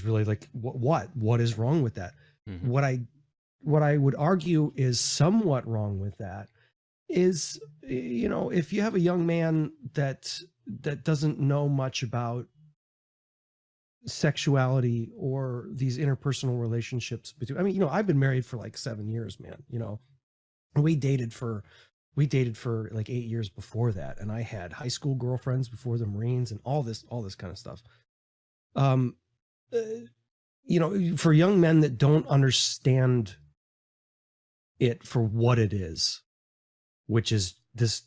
A: really like what is wrong with that?
B: Mhm.
A: What I would argue is somewhat wrong with that is, if you have a young man that doesn't know much about sexuality or these interpersonal relationships between, I mean, I've been married for like 7 years, man. We dated for like 8 years before that, and I had high school girlfriends before the Marines and all this kind of stuff. For young men that don't understand it for what it is, which is this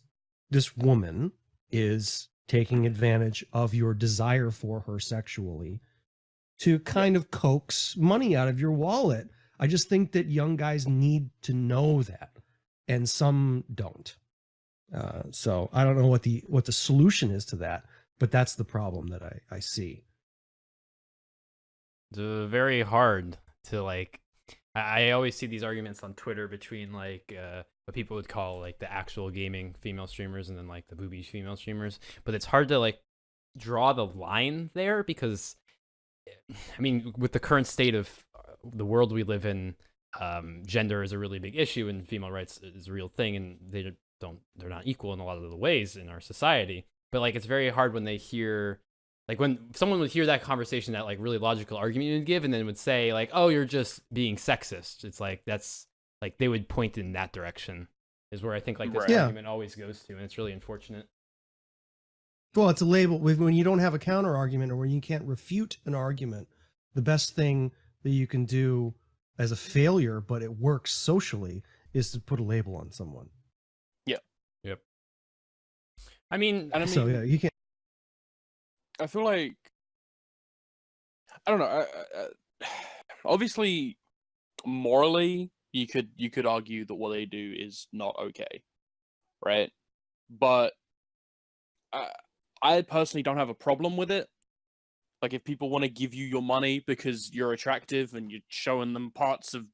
A: woman is taking advantage of your desire for her sexually to kind of coax money out of your wallet. I just think that young guys need to know that, and some don't. So I don't know what the solution is to that, but that's the problem that I see.
B: It's very hard to like. I always see these arguments on Twitter between like what people would call like the actual gaming female streamers and then like the booby female streamers, but it's hard to like draw the line there because, I mean, with the current state of the world we live in, gender is a really big issue and female rights is a real thing, and they're not equal in a lot of the ways in our society. But like it's very hard when they hear, like when someone would hear that conversation, that like really logical argument you'd give, and then would say like, oh, you're just being sexist. It's like, that's like, they would point in that direction is where I think like this
C: Right.
B: argument always goes to. And it's really unfortunate.
A: Well, it's a label when you don't have a counter argument or when you can't refute an argument. The best thing that you can do as a failure, but it works socially, is to put a label on someone.
B: Yep. I mean,
A: So yeah, you can't.
C: I feel like, I don't know. Obviously, morally, you could argue that what they do is not okay, right? But I personally don't have a problem with it. Like, if people want to give you your money because you're attractive and you're showing them parts of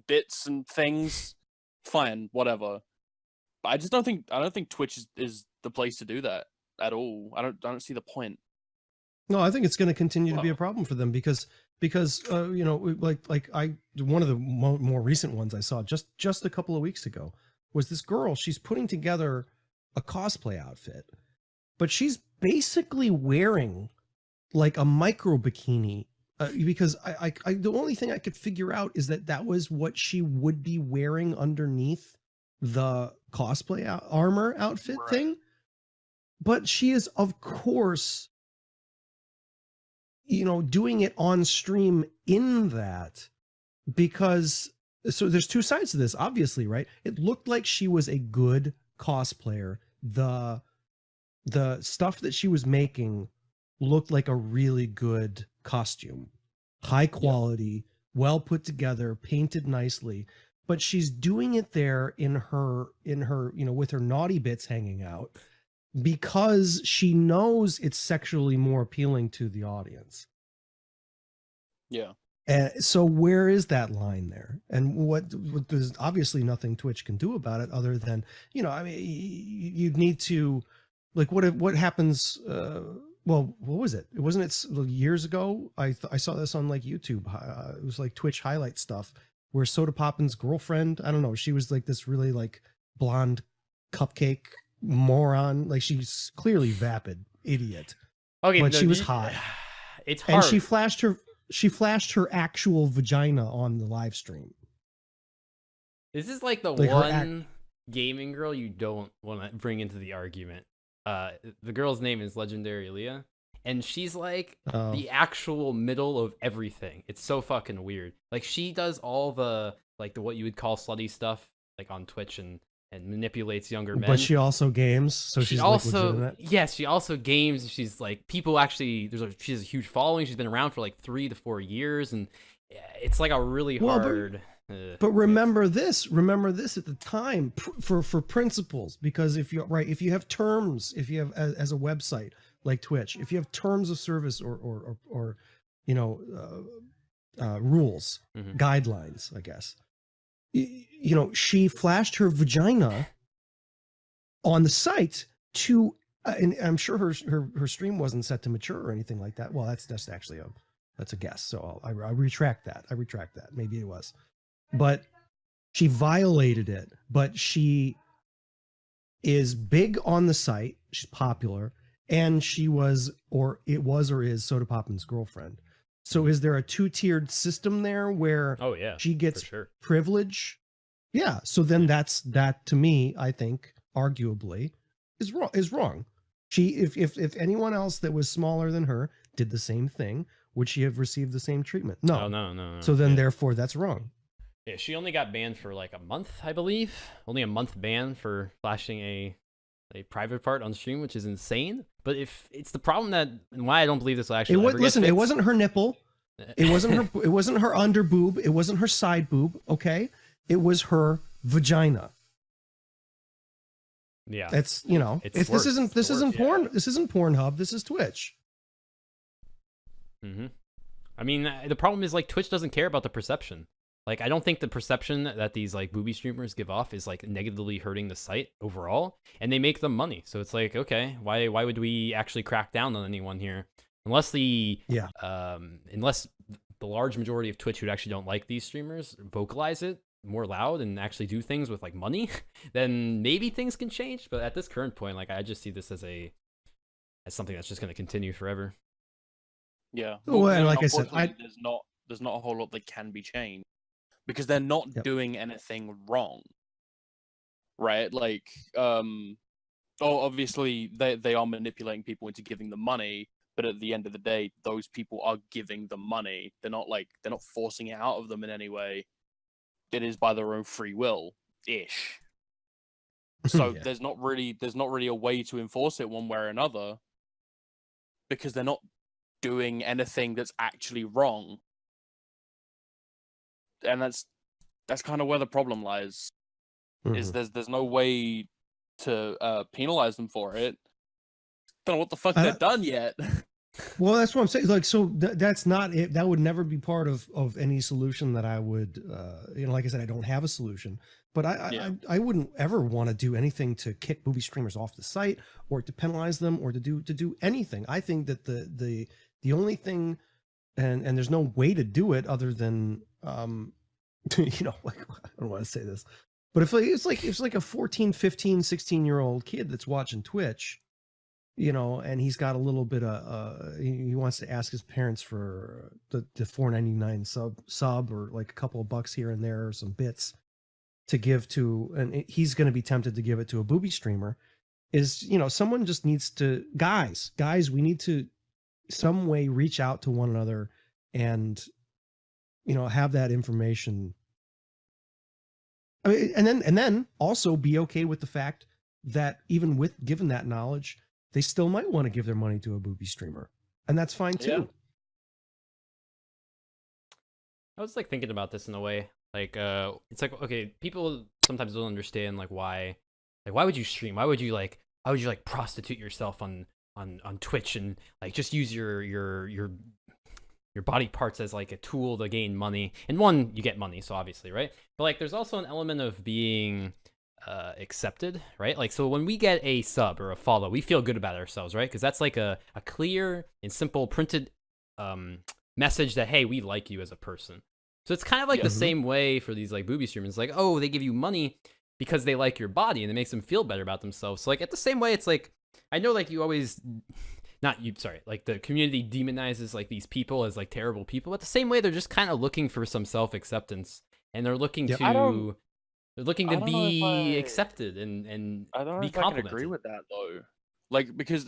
C: bits and things, fine, whatever. But I don't think Twitch is the place to do that at all. I don't see the point.
A: No, I think it's going to continue to be a
C: Well-
A: problem for them because like one of the more recent ones I saw just a couple of weeks ago was this girl. She's putting together a cosplay outfit, but she's basically wearing like a micro bikini because I the only thing I could figure out is that was what she would be wearing underneath the cosplay armor outfit
C: Right.
A: thing. But she is, of course, doing it on stream in that, because so there's two sides to this, obviously, right? It looked like she was a good cosplayer. The stuff that she was making looked like a really good costume, high quality, well put together, painted nicely. But she's doing it there in her with her naughty bits hanging out, because she knows it's sexually more appealing to the audience.
C: Yeah.
A: And so where is that line there? And what there's obviously nothing Twitch can do about it other than, I mean, you'd need to, like, what happens, well, what was it? Wasn't it years ago? I saw this on like YouTube. It was like Twitch highlight stuff where Soda Poppin's girlfriend, I don't know, she was like this really like blonde cupcake moron. Like she's clearly vapid idiot,
B: Okay,
A: but
B: no,
A: she was hot.
B: It's hard.
A: And she flashed her actual vagina on the live stream.
B: This is like the
A: Like, her
B: one gaming girl you don't want to bring into the argument. The girl's name is Legendary Leah, and she's like the actual middle of everything. It's so fucking weird. Like she does all the what you would call slutty stuff like on Twitch and manipulates younger men.
A: But she also games, so she's
B: also
A: like legitimate.
B: yes, she also games. She's like people actually. She has a huge following. She's been around for like 3 to 4 years, and it's like a really hard.
A: But remember this at the time for principles, because if you have terms, if you have as a website like Twitch, if you have terms of service or rules, guidelines, I guess, she flashed her vagina on the site to, and I'm sure her stream wasn't set to mature or anything like that. Well, that's actually that's a guess. So I retract that. Maybe it was. But she violated it. But she is big on the site. She's popular, and she was or is Soda Poppin's girlfriend. So is there a 2-tiered system there where she gets privilege? Yeah. So then that to me, I think, arguably, is wrong. She if anyone else that was smaller than her did the same thing, would she have received the same treatment? No.
B: Oh, no.
A: So then therefore that's wrong.
B: Yeah, she only got banned for like a month, I believe. Only a month ban for flashing a private part on stream, which is insane. But if it's the problem that and why I don't believe this will actually
A: it wasn't her nipple. It wasn't her under boob. It wasn't her side boob. Okay. It was her vagina.
B: Yeah.
A: This isn't porn. This isn't Pornhub. This is Twitch.
B: I mean, the problem is like Twitch doesn't care about the perception. Like, I don't think the perception that these like booby streamers give off is like negatively hurting the site overall, and they make them money. So it's like, okay, why would we actually crack down on anyone here? Unless unless the large majority of Twitch who actually don't like these streamers vocalize it more loud and actually do things with like money, then maybe things can change. But at this current point, like I just see this as something that's just going to continue forever.
C: Yeah.
A: Well, and like I said,
C: there's not a whole lot that can be changed because they're not doing anything wrong, right? Like, obviously they are manipulating people into giving them money, but at the end of the day, those people are giving them money. They're not forcing it out of them in any way. It is by their own free will ish. So there's not really a way to enforce it one way or another because they're not doing anything that's actually wrong. And that's kind of where the problem lies. Is there's no way to penalize them for it. Don't know what the fuck they've done yet.
A: Well, that's what I'm saying. Like, so that's not it. That would never be part of any solution that I would, like I said, I don't have a solution, but I wouldn't ever want to do anything to kick booby streamers off the site or to penalize them or to do anything. I think that the only thing, and there's no way to do it other than, like, I don't want to say this, but if it's like a 14, 15, 16-year-old kid that's watching Twitch, and he's got a little bit of he wants to ask his parents for the $4.99 sub or like a couple of bucks here and there or some bits to give to, and he's going to be tempted to give it to a booby streamer. Is someone just needs to guys we need to some way reach out to one another and have that information. I mean, and then also be okay with the fact that even with given that knowledge, they still might want to give their money to a booby streamer, and that's fine too.
B: Yeah. I was like thinking about this in a way, like it's like, okay, people sometimes don't understand like why would you stream? Why would you prostitute yourself on Twitch and like just use your your body parts as like a tool to gain money. And one, you get money, so obviously, right? But like there's also an element of being accepted, right? Like so when we get a sub or a follow, we feel good about ourselves, right? Because that's like a clear and simple printed message that, hey, we like you as a person. So it's kind of like the same way for these like booby streamers. Like, oh, they give you money because they like your body and it makes them feel better about themselves. So like at the same way, it's like, I know like you always, not you, sorry, like the community demonizes like these people as like terrible people. But the same way, they're just kind of looking for some self-acceptance, and they're looking
A: Yep.
B: to, they're looking
C: I
B: to
C: don't know if
B: be
C: I-
B: accepted and
C: I don't know
B: be
C: if I can agree
B: complimented.
C: with that though. Like because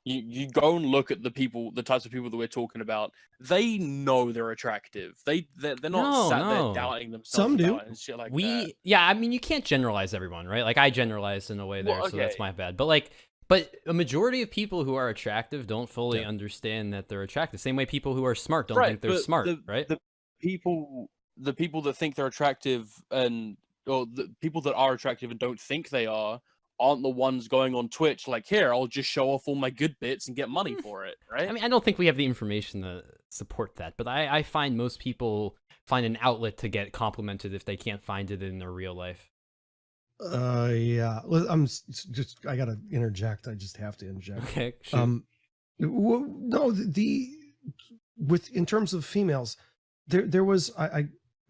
C: you go and look at the types of people that we're talking about. They know they're attractive. They're not
B: No,
C: sat
B: no.
C: there doubting themselves
A: Some do.
C: about it and shit like that.
B: Yeah, I mean, you can't generalize everyone, right? Like I generalized in a way there,
C: Well,
B: so that's
C: okay.
B: my bad. But a majority of people who are attractive don't fully understand that they're attractive. Same way people who are smart don't think they're
C: but
B: smart, right?
C: The people that think they're attractive or the people that are attractive and don't think they aren't the ones going on Twitch like, here, I'll just show off all my good bits and get money for it, right?
B: I mean, I don't think we have the information to support that, but I find most people find an outlet to get complimented if they can't find it in their real life.
A: Yeah. Just I gotta interject. I just have to interject.
B: Okay, shoot.
A: No, with in terms of females, there was I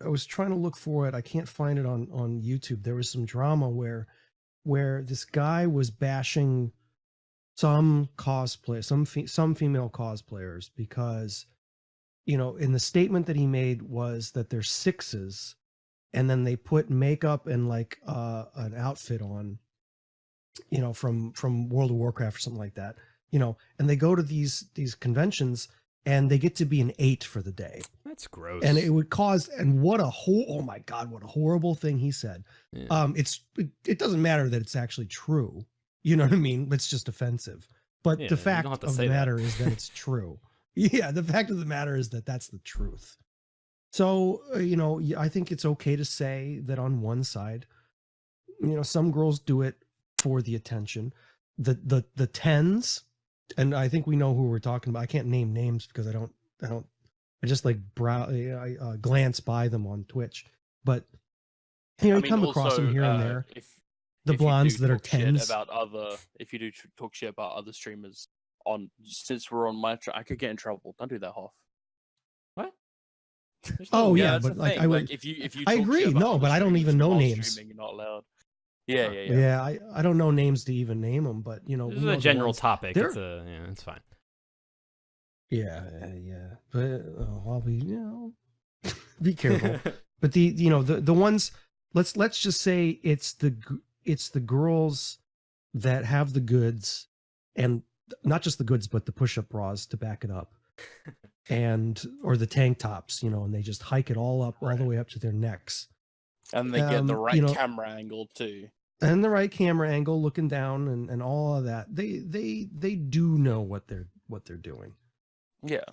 A: was trying to look for it. I can't find it on YouTube. There was some drama where this guy was bashing some female cosplayers because, you know, in the statement that he made was that they're sixes, and then they put makeup and like an outfit on, you know, from World of Warcraft or something like that, you know, and they go to these conventions and they get to be an 8 for the day.
B: That's gross.
A: And it would cause, and oh my God, what a horrible thing he said.
B: Yeah.
A: It doesn't matter that it's actually true. You know what I mean? It's just offensive. But
B: Yeah,
A: the
B: you
A: fact
B: don't have to
A: of
B: say
A: the
B: that.
A: matter is that it's true. Yeah, the fact of the matter is that that's the truth. So, you know, I think it's okay to say that on one side, you know, some girls do it for the attention. The tens, and I think we know who we're talking about. I can't name names because I just like glance by them on Twitch. But you know,
C: I
A: you
C: mean,
A: come across them
C: also,
A: here and there.
C: If
A: The
C: if you
A: blondes
C: do
A: that are
C: talk shit
A: tens.
C: if you do talk shit about other streamers since we're on my I could get in trouble. Don't do that, Hoff.
B: What? There's
A: Oh, yeah,
C: that's
A: but,
C: the
A: like,
C: thing.
A: I would-
C: if you
A: I
C: talk
A: agree,
C: shit about
A: no,
C: other
A: but I don't
C: streamers
A: even know
C: while
A: names.
C: streaming, you're not allowed. Yeah.
A: Yeah, I don't know names to even name them, but you know,
B: This
A: we
B: is
A: know
B: a
A: the
B: general
A: ones-
B: topic.
A: they're-
B: It's fine.
A: Yeah. But I'll be, you know, be careful. But the ones, let's just say it's the girls that have the goods, and not just the goods, but the push-up bras to back it up, or the tank tops, you know, and they just hike it all the way up to their necks,
C: And they get the right
A: you know,
C: camera angle too.
A: and the right camera angle, looking down, and all of that. They do know what they're doing.
C: Yeah.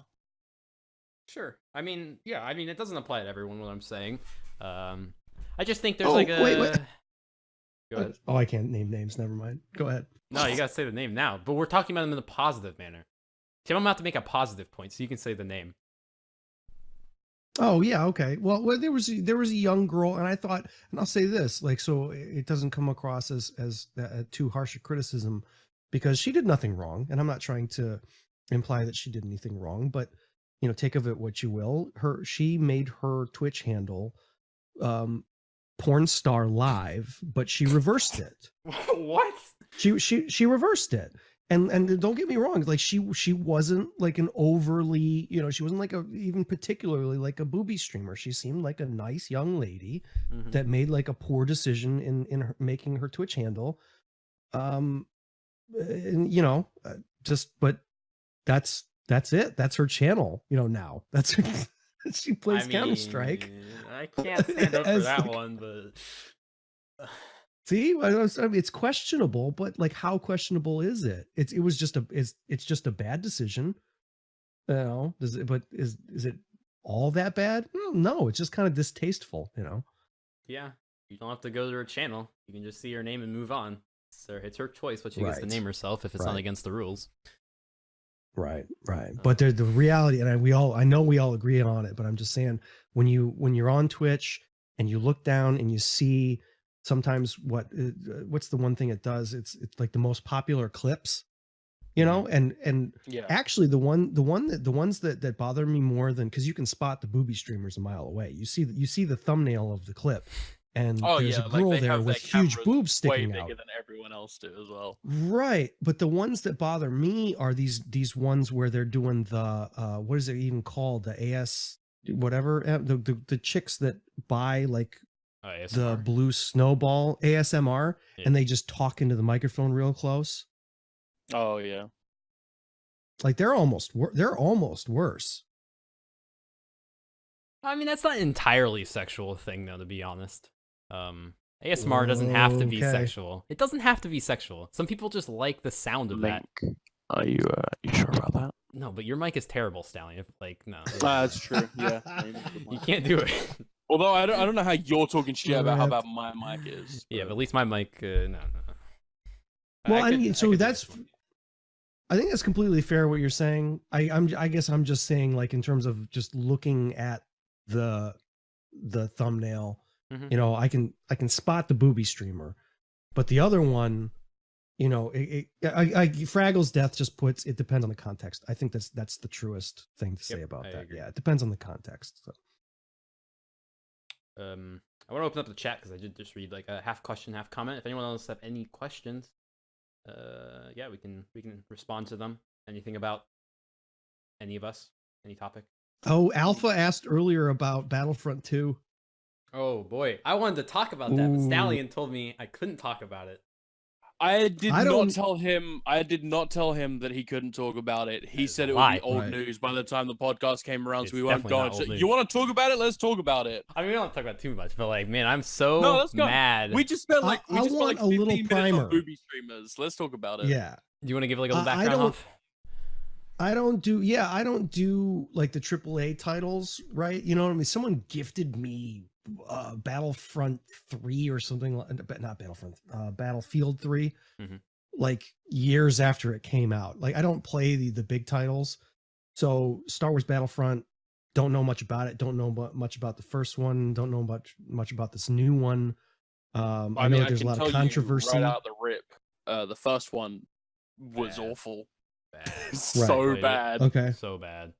B: Sure. I mean, yeah. I mean, it doesn't apply to everyone. What I'm saying. I just think there's
A: Oh,
B: like a.
A: wait.
B: Go ahead.
A: Oh, I can't name names. Never mind. Go ahead.
B: No, you gotta say the name now. But we're talking about them in a positive manner. Tim, I'm about to make a positive point, so you can say the name.
A: Oh yeah, okay. Well, there was a young girl, and I thought, and I'll say this, like, so it doesn't come across as too harsh a criticism, because she did nothing wrong, and I'm not trying to imply that she did anything wrong, but you know, take of it what you will. She made her Twitch handle porn star live, but she reversed it.
B: What?
A: She reversed it. And don't get me wrong, like she wasn't like an overly, you know, she wasn't like even particularly like a booby streamer. She seemed like a nice young lady
B: Mhm.
A: that made like a poor decision in her, making her Twitch handle. And you know, but that's it. That's her channel, you know, now. That's her, she plays Counter-Strike.
B: I can't stand up for
A: As
B: that
A: the-
B: one, but
A: See, I mean, it's questionable, but like, how questionable is it? It's just a bad decision. You know, is it all that bad? No, it's just kind of distasteful. You know.
B: yeah, you don't have to go to her channel. You can just see her name and move on. So it's her choice what she gets to
A: Right.
B: name herself if it's not
A: Right.
B: against the rules.
A: Right, right. But the reality, and I know we all agree on it, but I'm just saying when you're on Twitch and you look down and you see sometimes what's the one thing it does? It's like the most popular clips, you know, and
C: Yeah.
A: actually the ones that bother me more than because you can spot the booby streamers a mile away. You see the thumbnail of the clip, and
C: Oh
A: there's
C: yeah,
A: a
C: like
A: girl
C: they
A: there
C: have
A: with
C: their
A: huge
C: cameras
A: boobs
C: way
A: sticking
C: bigger
A: out.
C: than everyone else do as well.
A: Right, but the ones that bother me are these ones where they're doing the what is it even called, the AS whatever, the chicks that buy like the
B: ASMR.
A: blue snowball ASMR
B: Yeah.
A: and they just talk into the microphone real close.
C: Oh yeah.
A: Like they're almost worse.
B: I mean, that's not entirely a sexual thing, though, to be honest. ASMR doesn't have to be
A: Okay.
B: sexual. It doesn't have to be sexual. Some people just like the sound of that.
C: Link. Are you sure about that?
B: No, but your mic is terrible, Stallion. Like, no.
C: That's true. Yeah.
B: You can't do it.
C: Although I don't know how you're talking shit about how
A: Rip.
C: bad my mic is.
B: Yeah,
C: but-
B: but at least my mic, no.
A: Well, I
B: could-
A: mean, so
B: could do
A: that's
B: this one.
A: I think that's completely fair what you're saying. I guess I'm just saying like in terms of just looking at the thumbnail,
B: Mhm.
A: you know, I can spot the booby streamer, but the other one, you know, Fraggle's death just puts it depends on the context. I think that's the truest thing to say
B: Yep,
A: about
B: I
A: that.
B: agree.
A: Yeah, it depends on the context. So.
B: I want to open up the chat because I did just read like a half question, half comment. If anyone else have any questions, yeah, we can respond to them. Anything about any of us, any topic.
A: Oh, Alpha asked earlier about Battlefront 2.
B: Oh boy, I wanted to talk about that, but
A: Ooh.
B: Stallion told me I couldn't talk about it.
C: I did
A: I
C: not
A: don't-
C: tell him. I did not tell him that he couldn't talk about it. He
B: That's
C: said
B: a
C: it would
B: lie.
C: be old
A: Right.
C: news by the time the podcast came around,
B: It's
C: so we weren't
B: definitely
C: going.
B: not
C: So,
B: old news.
C: you want to talk about it? Let's talk about it.
B: I mean, we don't talk about too much, but like, man, I'm so
C: No, let's go.
B: mad.
C: We just spent like
A: I want a
C: 15
A: little
C: minutes
A: primer.
C: on booby streamers. Let's talk about it.
A: Yeah.
B: Do you want to give like a little
A: I
B: background
A: don't-
B: off?
A: I don't do like the AAA titles, right? You know what I mean? Someone gifted me Battlefront 3 or something, not Battlefront, Battlefield 3,
B: Mhm.
A: like years after it came out. Like I don't play the big titles. So Star Wars Battlefront, don't know much about it. Don't know much about the first one. Don't know much about this new one. I know
C: mean,
A: there's a
C: can
A: lot
C: tell
A: of
C: you
A: controversy.
C: right out the rip. The first one was
B: Bad.
C: awful.
B: Bad.
C: So
B: Played it.
C: bad.
A: Okay.
B: So bad.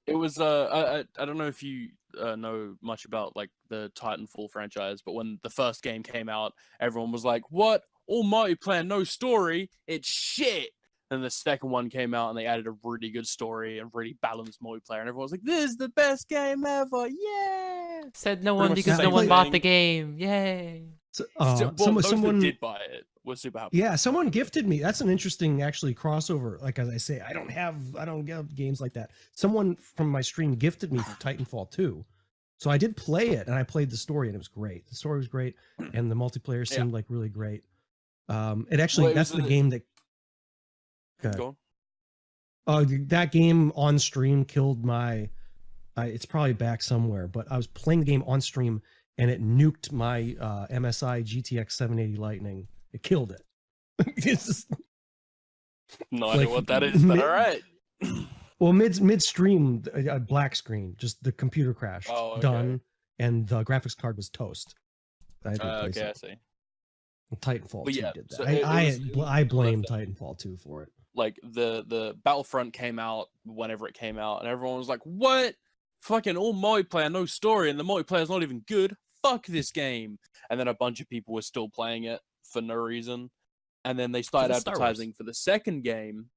C: It was I don't know if you know much about like the Titanfall franchise, but when the first game came out, everyone was like, "What? All multiplayer, no story? It's shit." And the second one came out, and they added a really good story and really balanced multiplayer, and everyone was like, "This is the best game ever! Yeah!"
B: Said no
C: Pretty
B: one
C: much the
B: because no
C: same
B: one bought
C: thing.
B: the game. Yay!
A: So,
C: Well, those
A: someone
C: that did buy it were super happy.
A: Yeah, someone gifted me. That's an interesting actually crossover. Like as I say, I don't get games like that. Someone from my stream gifted me Titanfall 2. So I did play it and I played the story and it was great. The story was great and the multiplayer
C: Yeah.
A: seemed like really great. It actually
C: Well, it
A: that's
C: was
A: the
C: a-
A: game that Go
C: Go
A: ahead.
C: on.
A: That game on stream killed my it's probably back somewhere, but I was playing the game on stream and it nuked my MSI GTX 780 Lightning. It killed it. It's just,
C: No idea
A: like,
C: what that is, but
A: mi-
C: all right.
A: well, midstream, a black screen, just the computer crashed,
C: Oh, okay.
A: done, and the graphics card was toast. I had to replace
C: Okay, I
A: it.
C: see.
A: Titanfall
C: But
A: 2
C: yeah,
A: did that.
C: so it was
A: I
C: a
A: blame
C: thing.
A: Titanfall 2 for it.
C: Like the Battlefront came out whenever it came out, and everyone was like, "What? Fucking all multiplayer, no story, and the multiplayer's not even good. Fuck this game!" And then a bunch of people were still playing it for no reason, and then they started
B: it's Star Wars.
C: advertising for the second game,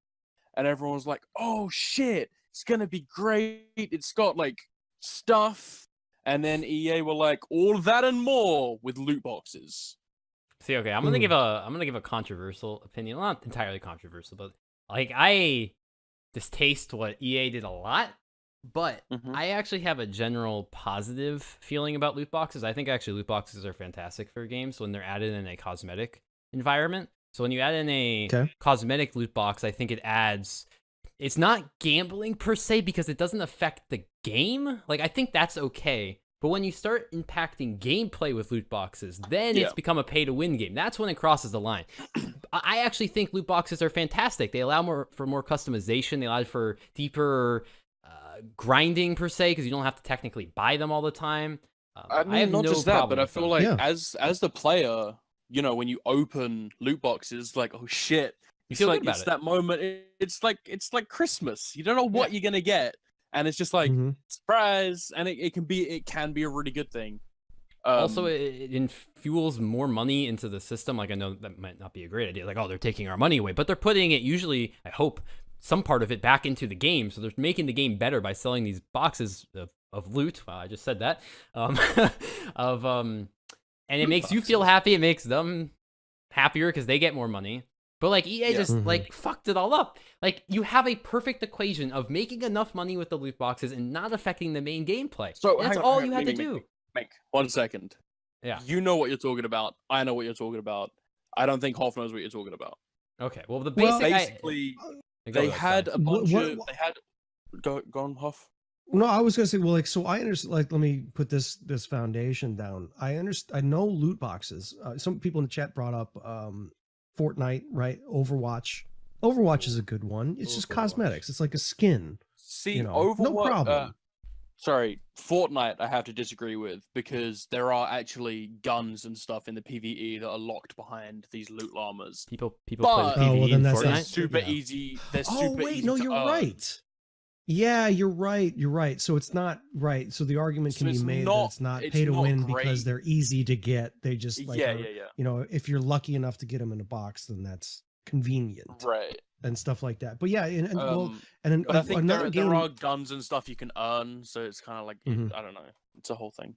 C: and everyone was like, "Oh shit, it's gonna be great! It's got like stuff." And then EA were like, "All that and more with loot boxes."
B: See, okay, I'm gonna give a controversial opinion. Well, not entirely controversial, but like I distaste what EA did a lot, but
C: Mhm.
B: I actually have a general positive feeling about loot boxes. I think actually loot boxes are fantastic for games when they're added in a cosmetic environment. So when you add in a
A: Okay.
B: cosmetic loot box, I think it adds. It's not gambling per se because it doesn't affect the game. Like I think that's okay. But when you start impacting gameplay with loot boxes, then
C: Yeah.
B: it's become a pay-to-win game. That's when it crosses the line. I actually think loot boxes are fantastic. They allow for more customization. They allow for deeper grinding per se, because you don't have to technically buy them all the time.
C: I mean,
B: have
C: not
B: no
C: just that,
B: problem
C: but I
B: with
C: feel
B: them.
C: like
A: Yeah.
C: as the player, you know, when you open loot boxes, like, oh shit,
B: You
C: it's
B: feel
C: like
B: good about
C: it's
B: it.
C: that moment. It's like Christmas. You don't know what you're gonna get, and it's just like
A: Mhm.
C: surprise, and it can be a really good thing.
B: Also, it infuels more money into the system. Like, I know that might not be a great idea. Like, oh, they're taking our money away, but they're putting it usually, I hope, some part of it back into the game. So they're making the game better by selling these boxes of loot. Wow, I just said that. And it
A: Loot
B: makes you feel
A: boxes.
B: happy. It makes them happier because they get more money. But like EA
C: Yeah.
B: just
A: Mhm.
B: like fucked it all up. Like, you have a perfect equation of making enough money with the loot boxes and not affecting the main gameplay.
C: So
B: And that's
C: hang on,
B: all
C: hang
B: you
C: on,
B: had to
C: Ming,
B: do.
C: Ming, 1 second.
B: Yeah.
C: You know what you're talking about. I know what you're talking about. I don't think Hoff knows what you're talking about.
B: Okay. Well, the
A: Well,
B: basic
C: Basically,
B: go
C: they
B: ahead,
C: had
B: sorry.
C: a bunch
A: What-
C: of they had. Go on, Hoff.
A: No, I was gonna say, well, like, so I understand. Like, let me put this foundation down. I understand. I know loot boxes. Some people in the chat brought up Fortnite, right? Overwatch. Overwatch is a good one. It's just
B: Overwatch.
A: cosmetics. It's like a skin.
C: See,
A: You know,
C: Overwatch.
A: no problem.
C: Sorry, Fortnite. I have to disagree with because there are actually guns and stuff in the PVE that are locked behind these loot llamas.
B: People play
C: But-
B: the
A: Oh, well,
B: PvE
A: then
B: in
A: that's
C: They're
A: not-
B: Fortnite.
C: super
A: yeah.
C: easy. They're
A: Oh
C: super
A: wait,
C: easy
A: no,
C: to
A: you're
C: earn.
A: right. Yeah, you're right. You're right. So it's not right. So the argument
C: So
A: can be
C: it's
A: made
C: not-
A: that it's not
C: it's
A: pay to
C: not
A: win
C: great.
A: because they're easy to get. They just like
C: Yeah,
A: are-
C: yeah, yeah.
A: you know, if you're lucky enough to get them in a box, then that's convenient
C: Right.
A: and stuff like that. But yeah, and well, and then
C: But I think
A: another game.
C: there are guns and stuff you can earn, so it's kind of like
A: Mhm.
C: I don't know. It's a whole thing.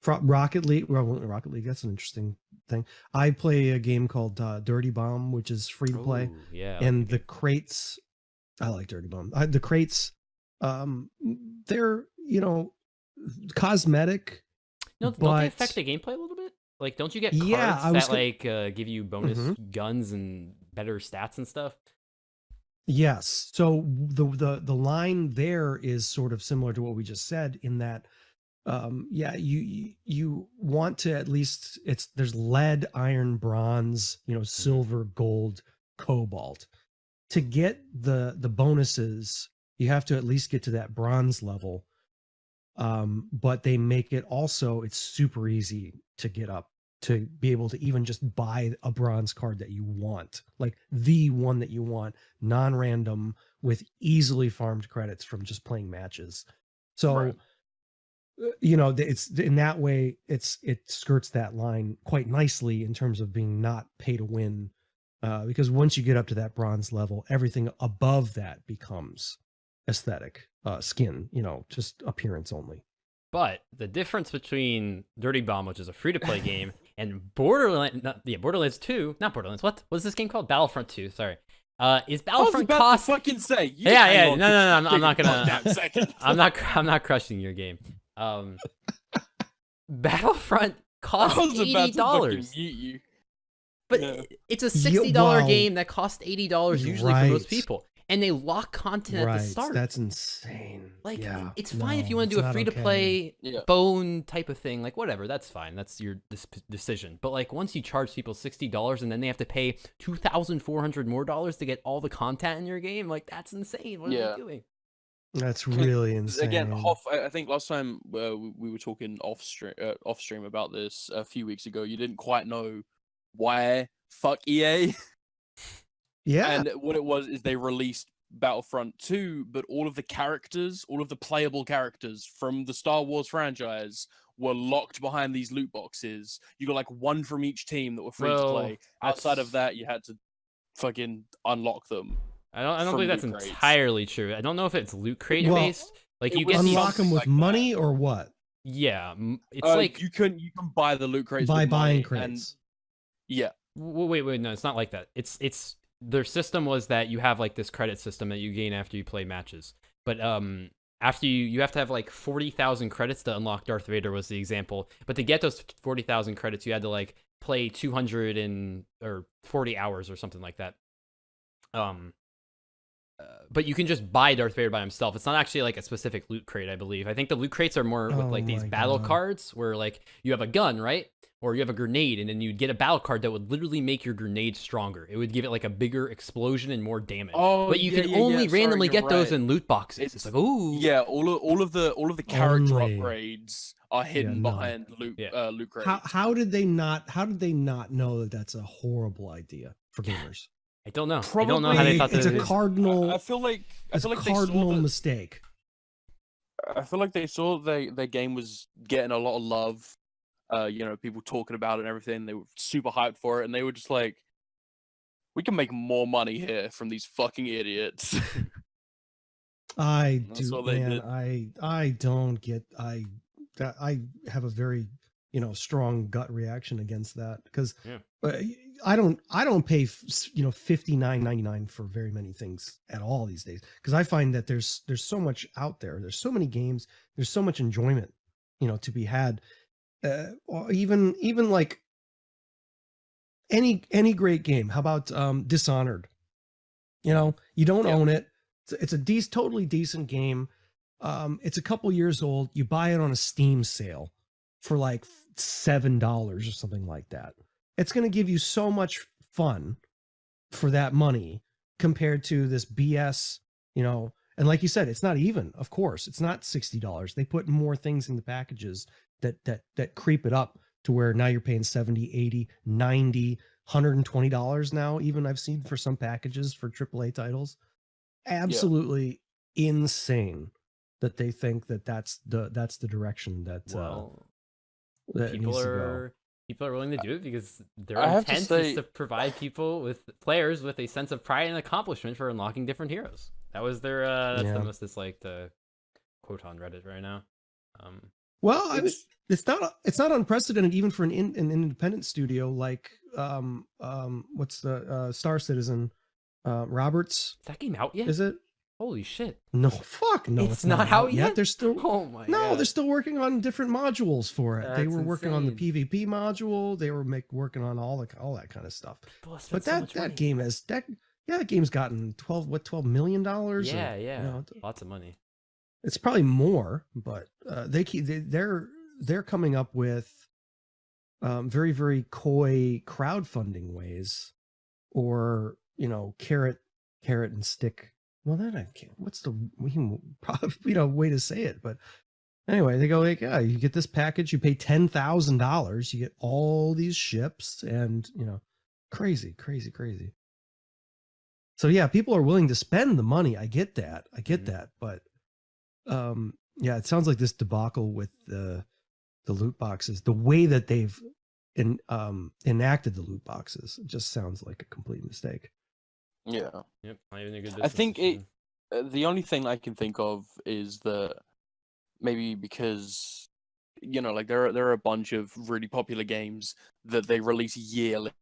A: Rocket League. Well, Rocket League. That's an interesting thing. I play a game called Dirty Bomb, which is free to play,
B: Ooh, yeah.
A: and the crates. I like Dirty Bomb. The crates. They're cosmetic.
B: don't they
A: but-
B: affect the gameplay a little bit? Like, don't you get
A: Yeah,
B: cards
A: I was
B: that like give you bonus guns and better stats and stuff?
A: Yes. So the line there is sort of similar to what we just said in that you want to at least there's lead, iron, bronze, silver, gold, cobalt. To get the bonuses, you have to at least get to that bronze level. But they make it also it's super easy to get up to be able to even just buy a bronze card that you want, like the one that you want, non-random with easily farmed credits from just playing matches. So,
C: Right.
A: It's in that way, it skirts that line quite nicely in terms of being not pay to win, because once you get up to that bronze level, everything above that becomes aesthetic, skin, just appearance only.
B: But the difference between Dirty Bomb, which is a free-to-play game, and Borderlands 2, not Borderlands, what was this game called? Battlefront 2, sorry. Is
C: I was
B: Battlefront
C: about
B: cost...
C: to fucking say. you
B: Yeah,
C: hang
B: yeah,
C: on
B: no,
C: for
B: no, no, I'm not
C: a
B: gonna...
C: goddamn second.
B: I'm not crushing your game. Battlefront
C: I
B: costs
C: was about to fucking
B: $80.
C: mute you.
B: But
C: Yeah.
B: it's a
A: Yeah,
B: $60
A: wow.
B: game that costs $80 usually for most
A: Right.
B: people. And they lock content at the start.
A: That's insane.
B: Like,
A: yeah,
B: it's fine if you
A: no,
B: want to do
A: it's
B: a
A: not
B: free to
A: okay.
B: play
C: Yeah.
B: phone type of thing, like whatever, that's fine. That's your decision. But like once you charge people $60 and then they have to pay $2,400 more to get all the content in your game, like that's insane. What are
C: Yeah.
B: they doing?
A: That's really insane.
C: Again, Hoff, I think last time we were talking off stream about this a few weeks ago. You didn't quite know why fuck EA,
A: Yeah,
C: and what it was is they released Battlefront 2, but all of the characters, all of the playable characters from the Star Wars franchise were locked behind these loot boxes. You got like one from each team that were free to
B: Well,
C: play. Outside
B: that's-
C: of that, you had to fucking unlock them.
B: I don't
C: from
B: believe that's
C: loot crates.
B: entirely true. I don't know if it's loot crate
A: Well,
B: based. Like
C: it
B: you
C: was
B: get these,
A: unlock them with
C: like that.
A: money or what?
B: yeah, it's like
C: you can buy the loot crates
A: By
C: with
A: buying
C: money,
A: crates.
C: And yeah,
B: wait, no, it's not like that. It's their system was that you have like this credit system that you gain after you play matches. But after you have to have like 40,000 credits to unlock Darth Vader was the example. But to get those 40,000 credits, you had to like play 240 hours or something like that. But you can just buy Darth Vader by himself. It's not actually like a specific loot crate, I believe. I think the loot crates are more with
A: Oh
B: like these
A: my
B: battle
A: God.
B: cards where like you have a gun, right? or you have a grenade, and then you'd get a battle card that would literally make your grenade stronger. It would give it like a bigger explosion and more damage.
C: Oh,
B: but you
C: yeah,
B: can
C: yeah,
B: only
C: yeah. Sorry,
B: randomly
C: you're
B: get those
C: right.
B: in loot boxes. It's like, ooh.
C: Yeah, all of the character
A: Only.
C: upgrades are hidden
A: no.
C: behind loot
B: Yeah.
C: loot crates.
A: How did they not know that that's a horrible idea for gamers?
B: I don't know. I don't know how they thought
A: It's
B: that.
A: a cardinal.
C: I feel like
A: It's a
C: they saw
A: cardinal
C: that.
A: mistake.
C: I feel like they saw their game was getting a lot of love. People talking about it and everything. They were super hyped for it, and they were just like, "We can make more money here from these fucking idiots."
A: I
C: That's
A: do,
C: what they
A: man.
C: did.
A: I don't get. I have a very strong gut reaction against that because
B: Yeah.
A: I don't pay $59.99 for very many things at all these days because I find that there's so much out there. There's so many games. There's so much enjoyment, to be had. Or even like any great game. How about Dishonored? You don't own it. It's a totally decent game. It's a couple years old. You buy it on a Steam sale for like $7 or something like that. It's going to give you so much fun for that money compared to this BS, and like you said, it's not even, of course, it's not $60. They put more things in the packages that creep it up to where now you're paying 70, 80, 90, $120 now. Even I've seen for some packages for AAA titles. Absolutely insane that they think that's the direction that that
B: people
A: needs to go.
B: are willing to do it because their
C: I have to
B: intent
C: say-
B: is to provide players with a sense of pride and accomplishment for unlocking different heroes. That was their that's the most disliked quote on Reddit right now.
A: Well, it's not unprecedented even for an independent studio like what's the Star Citizen Roberts.
B: Is that game out yet?
A: Is it?
B: Holy shit.
A: No, fuck no.
B: It's not out yet?
A: They're still
B: Oh my
A: No,
B: god.
A: they're still working on different modules for it. They
B: That's
A: were working on the
B: insane.
A: PvP module. They were working on all that kind of stuff.
B: People have
A: But
B: spent so much money.
A: that game has that game's gotten $12 million.
B: Yeah. Lots of money.
A: It's probably more, but they're coming up with very, very coy crowdfunding ways, or carrot and stick. Well, then I can't. What's the way to say it? But anyway, they go like, yeah, you get this package, you pay $10,000, you get all these ships, and crazy. So yeah, people are willing to spend the money. I get that. But it sounds like this debacle with the loot boxes, the way that they've enacted the loot boxes, it just sounds like a complete mistake.
C: Yeah.
B: Yep. Not even a good
C: I think
B: business decision.
C: the only thing I can think of is that maybe because like there are a bunch of really popular games that they release yearly,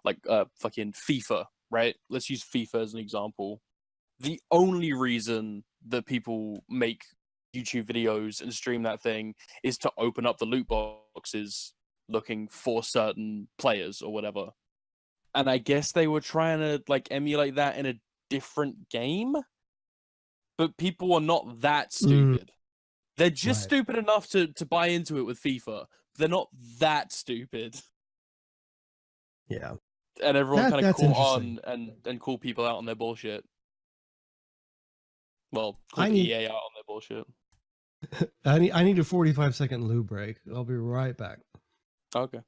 C: like fucking FIFA, right? Let's use FIFA as an example. The only reason that people make YouTube videos and stream that thing is to open up the loot boxes looking for certain players or whatever. And I guess they were trying to like emulate that in a different game, but people are not that stupid. They're just stupid enough to buy into it with FIFA. They're not that stupid.
A: Yeah.
C: And everyone kind of
A: that's
C: caught
A: interesting.
C: on and call people out on their bullshit. Well,
A: I
C: call
A: need-
C: EA out on their bullshit.
A: I need a 45-second loo break. I'll be right back.
C: Okay.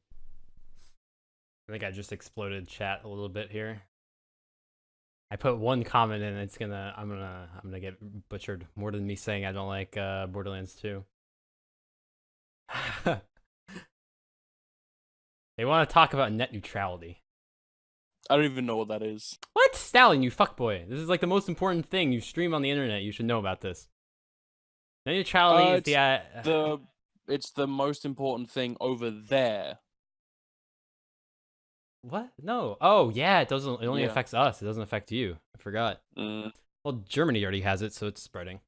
B: I think I just exploded chat a little bit here. I put one comment in. I'm gonna get butchered more than me saying I don't like Borderlands 2. They want to talk about net neutrality.
C: I don't even know what that is.
B: What? Stallion, you fuckboy. This is like the most important thing. You stream on the internet. You should know about this. Net neutrality is
C: It's the most important thing over there.
B: What? No. Oh, yeah, it doesn't. It only
C: Yeah.
B: affects us. It doesn't affect you. I forgot.
C: Mm.
B: Well, Germany already has it, so it's spreading.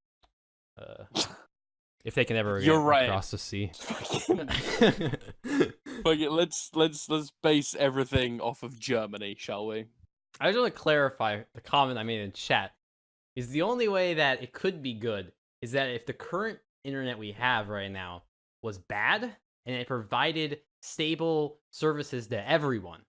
B: If they can ever
C: You're
B: get
C: right.
B: across the sea.
C: But let's base everything off of Germany, shall we?
B: I just want to clarify the comment I made in chat. Is the only way that it could be good is that if the current internet we have right now was bad and it provided stable services to everyone.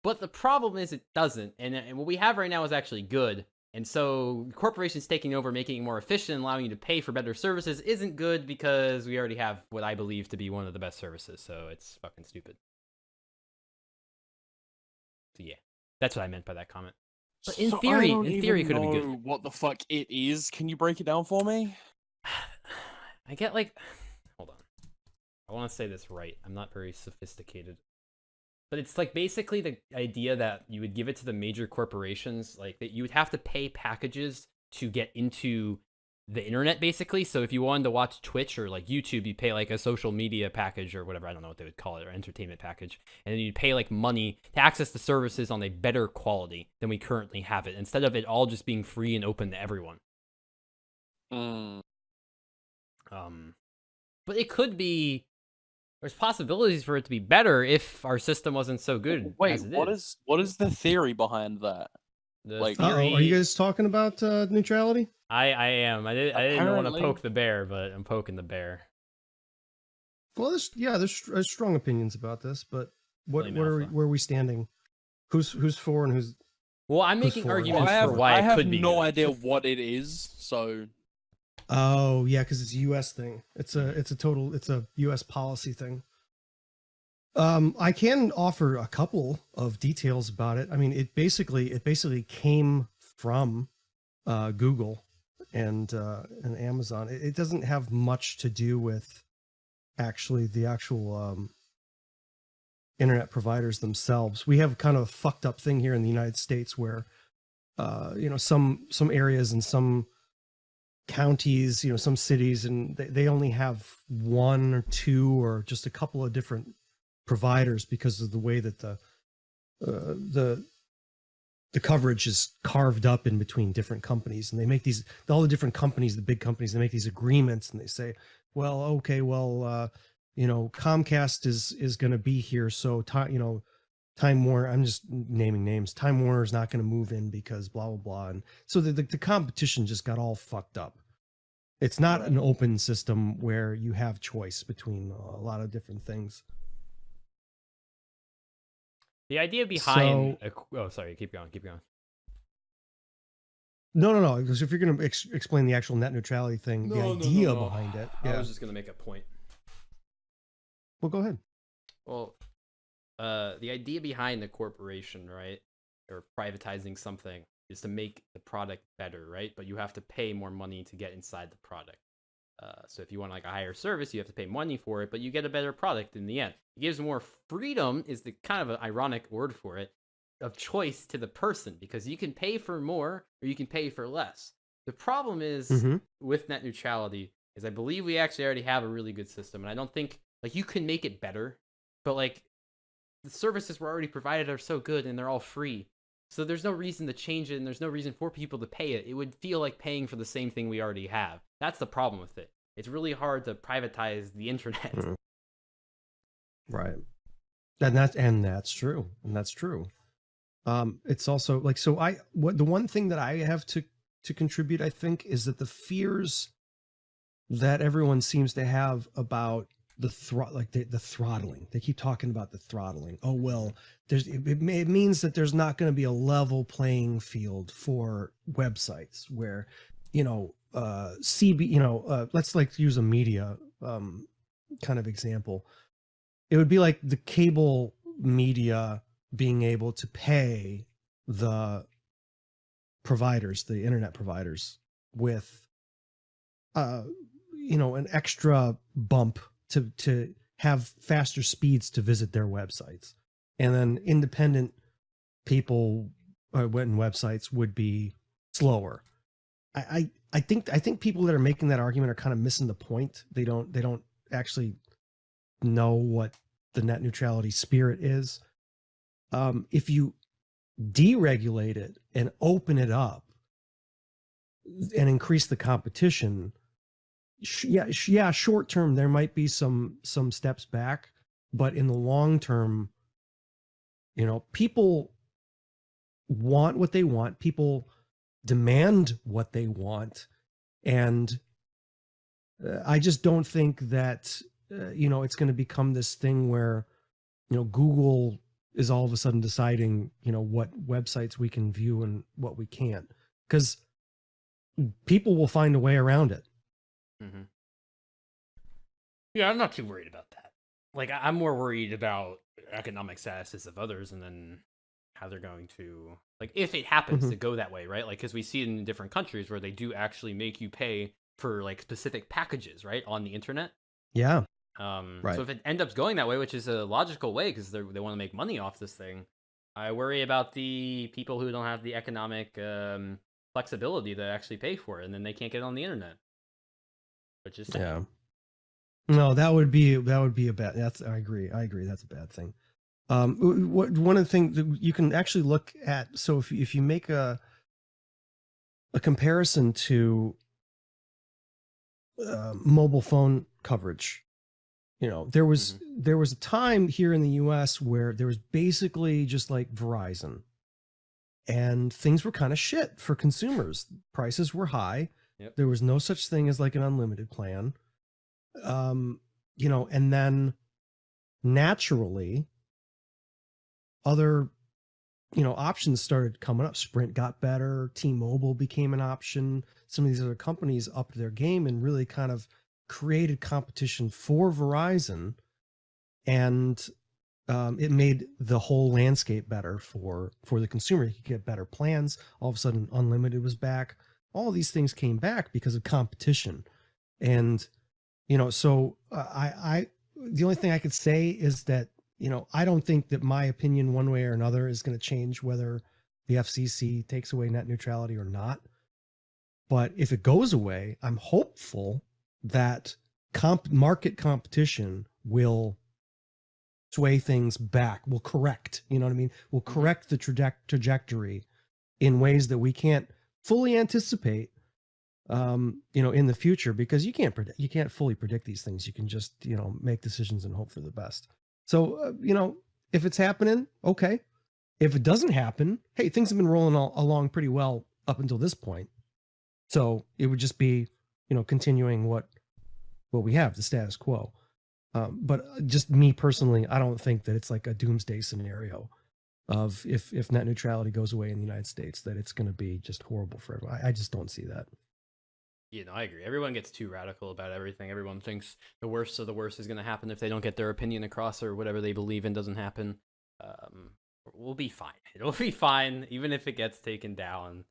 B: But the problem is it doesn't. And what we have right now is actually good. And so corporations taking over, making it more efficient, allowing you to pay for better services isn't good because we already have what I believe to be one of the best services. So it's fucking stupid. So yeah, that's what I meant by that comment. But in theory, it could have been good.
C: What the fuck it is? Can you break it down for me?
B: I get like, hold on. I want to say this right. I'm not very sophisticated. But it's like basically the idea that you would give it to the major corporations, like that you would have to pay packages to get into the internet, basically. So if you wanted to watch Twitch or like YouTube, you pay like a social media package or whatever. I don't know what they would call it, or entertainment package. And then you'd pay like money to access the services on a better quality than we currently have it, instead of it all just being free and open to everyone. But it could be, there's possibilities for it to be better if our system wasn't so good.
C: Wait,
B: as it
C: what is the theory behind that?
B: The
C: like-
B: theory,
A: Are you guys talking about neutrality?
B: I am. I didn't want to
C: Apparently-
B: poke the bear, but I'm poking the bear.
A: Well, there's strong opinions about this, but
B: Blame
A: where
B: Alpha.
A: are we standing? Who's for and who's?
B: Well, I'm
A: Who's
B: making
A: for it?
B: arguments
C: I
B: for why it
C: have
B: could be
C: no
B: good.
C: idea what it is, so
A: Oh yeah, because it's a U.S. thing. It's a U.S. policy thing. I can offer a couple of details about it. I mean, it basically came from Google and Amazon. It doesn't have much to do with the actual internet providers themselves. We have kind of a fucked up thing here in the United States where some areas and some counties, some cities, and they only have one or two or just a couple of different providers because of the way that the coverage is carved up in between different companies. And they make all the different companies, the big companies, they make these agreements and they say, well, okay, well, Comcast is going to be here. So, Time Warner, I'm just naming names. Time Warner is not going to move in because blah, blah, blah. And so the competition just got all fucked up. It's not an open system where you have choice between a lot of different things.
B: The idea behind... oh, sorry. Keep going.
A: No. Because if you're going to explain the actual net neutrality thing, the idea behind it.
B: I
A: Yeah.
B: was just going to make a point.
A: Well, go ahead.
B: Well, the idea behind the corporation, right, or privatizing something, is to make the product better, right? But you have to pay more money to get inside the product. So if you want like a higher service, you have to pay money for it, but you get a better product in the end. It gives more freedom, is the kind of an ironic word for it, of choice to the person, because you can pay for more or you can pay for less. The problem is with net neutrality is I believe we actually already have a really good system, and I don't think like you can make it better, but like the services were already provided are so good and they're all free. So there's no reason to change it, and there's no reason for people to pay it. It would feel like paying for the same thing we already have. That's the problem with it. It's really hard to privatize the internet.
A: Right. And that's true. It's also like, so the one thing that I have to contribute, I think, is that the fears that everyone seems to have about the throttling. They keep talking about the throttling. Oh, well, it means that there's not going to be a level playing field for websites where, let's like use a media kind of example. It would be like the cable media being able to pay the providers, the internet providers, with an extra bump to have faster speeds to visit their websites. And then independent people and websites would be slower. I think people that are making that argument are kind of missing the point. They don't actually know what the net neutrality spirit is. If you deregulate it and open it up and increase the competition, short term there might be some steps back, but in the long term, people want what they want. People demand what they want, and I just don't think that it's going to become this thing where Google is all of a sudden deciding, what websites we can view and what we can't, because people will find a way around it.
B: Mm-hmm. Yeah, I'm not too worried about that. Like, I'm more worried about economic statuses of others, and then how they're going to, like, if it happens to go that way, right? Like, because we see it in different countries where they do actually make you pay for like specific packages, right, on the internet.
A: Yeah.
B: Right. So if it ends up going that way, which is a logical way because they want to make money off this thing, I worry about the people who don't have the economic flexibility to actually pay for it, and then they can't get it on the internet, which is sad.
A: Yeah. No, that would be a bad. I agree. That's a bad thing. One of the things that you can actually look at. So if you make a comparison to mobile phone coverage, there was a time here in the U.S. where there was basically just like Verizon, and things were kind of shit for consumers. Prices were high.
B: Yep.
A: There was no such thing as like an unlimited plan. And then naturally other, options started coming up. Sprint got better. T-Mobile became an option. Some of these other companies upped their game and really kind of created competition for Verizon. And it made the whole landscape better for the consumer. You could get better plans. All of a sudden, unlimited was back. All these things came back because of competition. And so I the only thing I could say is that, I don't think that my opinion one way or another is going to change whether the FCC takes away net neutrality or not. But if it goes away, I'm hopeful that market competition will sway things back, will correct, you know what I mean? Will correct the trajectory in ways that we can't fully anticipate. In the future, because you can't fully predict these things. You can just, make decisions and hope for the best. So, if it's happening, okay. If it doesn't happen, hey, things have been rolling along pretty well up until this point. So it would just be, continuing what we have, the status quo. But just me personally, I don't think that it's like a doomsday scenario of if net neutrality goes away in the United States, that it's going to be just horrible for everyone. I just don't see that.
B: I agree. Everyone gets too radical about everything. Everyone thinks the worst of the worst is going to happen if they don't get their opinion across, or whatever they believe in doesn't happen. We'll be fine. It'll be fine, even if it gets taken down.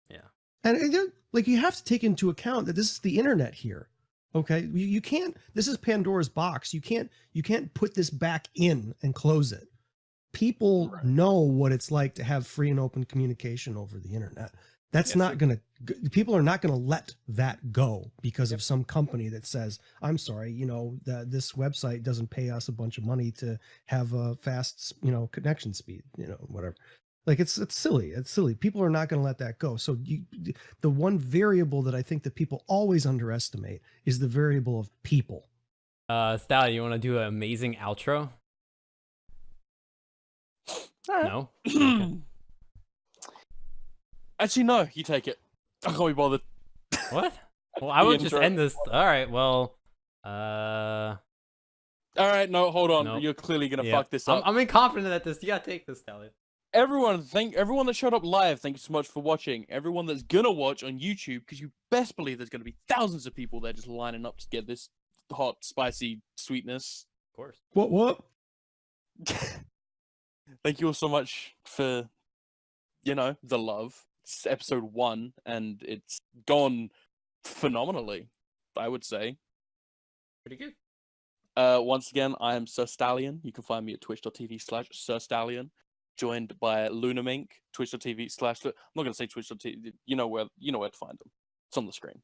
B: Yeah.
A: And like, you have to take into account that this is the internet here. Okay, you can't. This is Pandora's box. You can't put this back in and close it. People know what it's like to have free and open communication over the internet. That's not going to, people are not going to let that go because of some company that says, I'm sorry, this website doesn't pay us a bunch of money to have a fast, connection speed, whatever. Like, it's silly. It's silly. People are not going to let that go. So the one variable that I think that people always underestimate is the variable of people.
B: Stallion, you want to do an amazing outro? No? Okay.
C: Actually, no, you take it. I can't be bothered.
B: What? Well, I would just end this. All right, well,
C: all right, no, hold on.
B: Nope.
C: You're clearly gonna fuck this up.
B: I'm confident at this. You gotta take this, Stallion.
C: Everyone that showed up live, thank you so much for watching. Everyone that's gonna watch on YouTube, because you best believe there's gonna be thousands of people there just lining up to get this hot, spicy sweetness.
B: Of course.
A: What?
C: Thank you all so much for, the love. It's episode 1, and it's gone phenomenally, I would say.
B: Pretty good.
C: Once again, I am Sir Stallion. You can find me at twitch.tv/Sir Stallion. Joined by Lunamink, twitch.tv/ I'm not gonna say twitch.tv. You know where to find them. It's on the screen.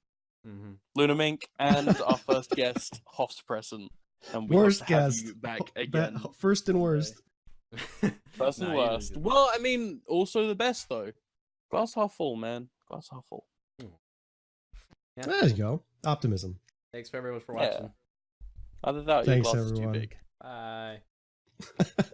C: Lunamink and our first guest, Hofspressen. And we
A: worst
C: hope to have
A: guest.
C: you back again.
A: First and worst.
C: First and worst. Well, I mean, also the best though. Glass half full, man. Glass half full.
B: Yeah.
A: There you go. Optimism.
B: Thanks for everyone for watching.
C: Either that or your
A: Thanks,
C: glass is too
A: everyone.
C: big.
B: Bye.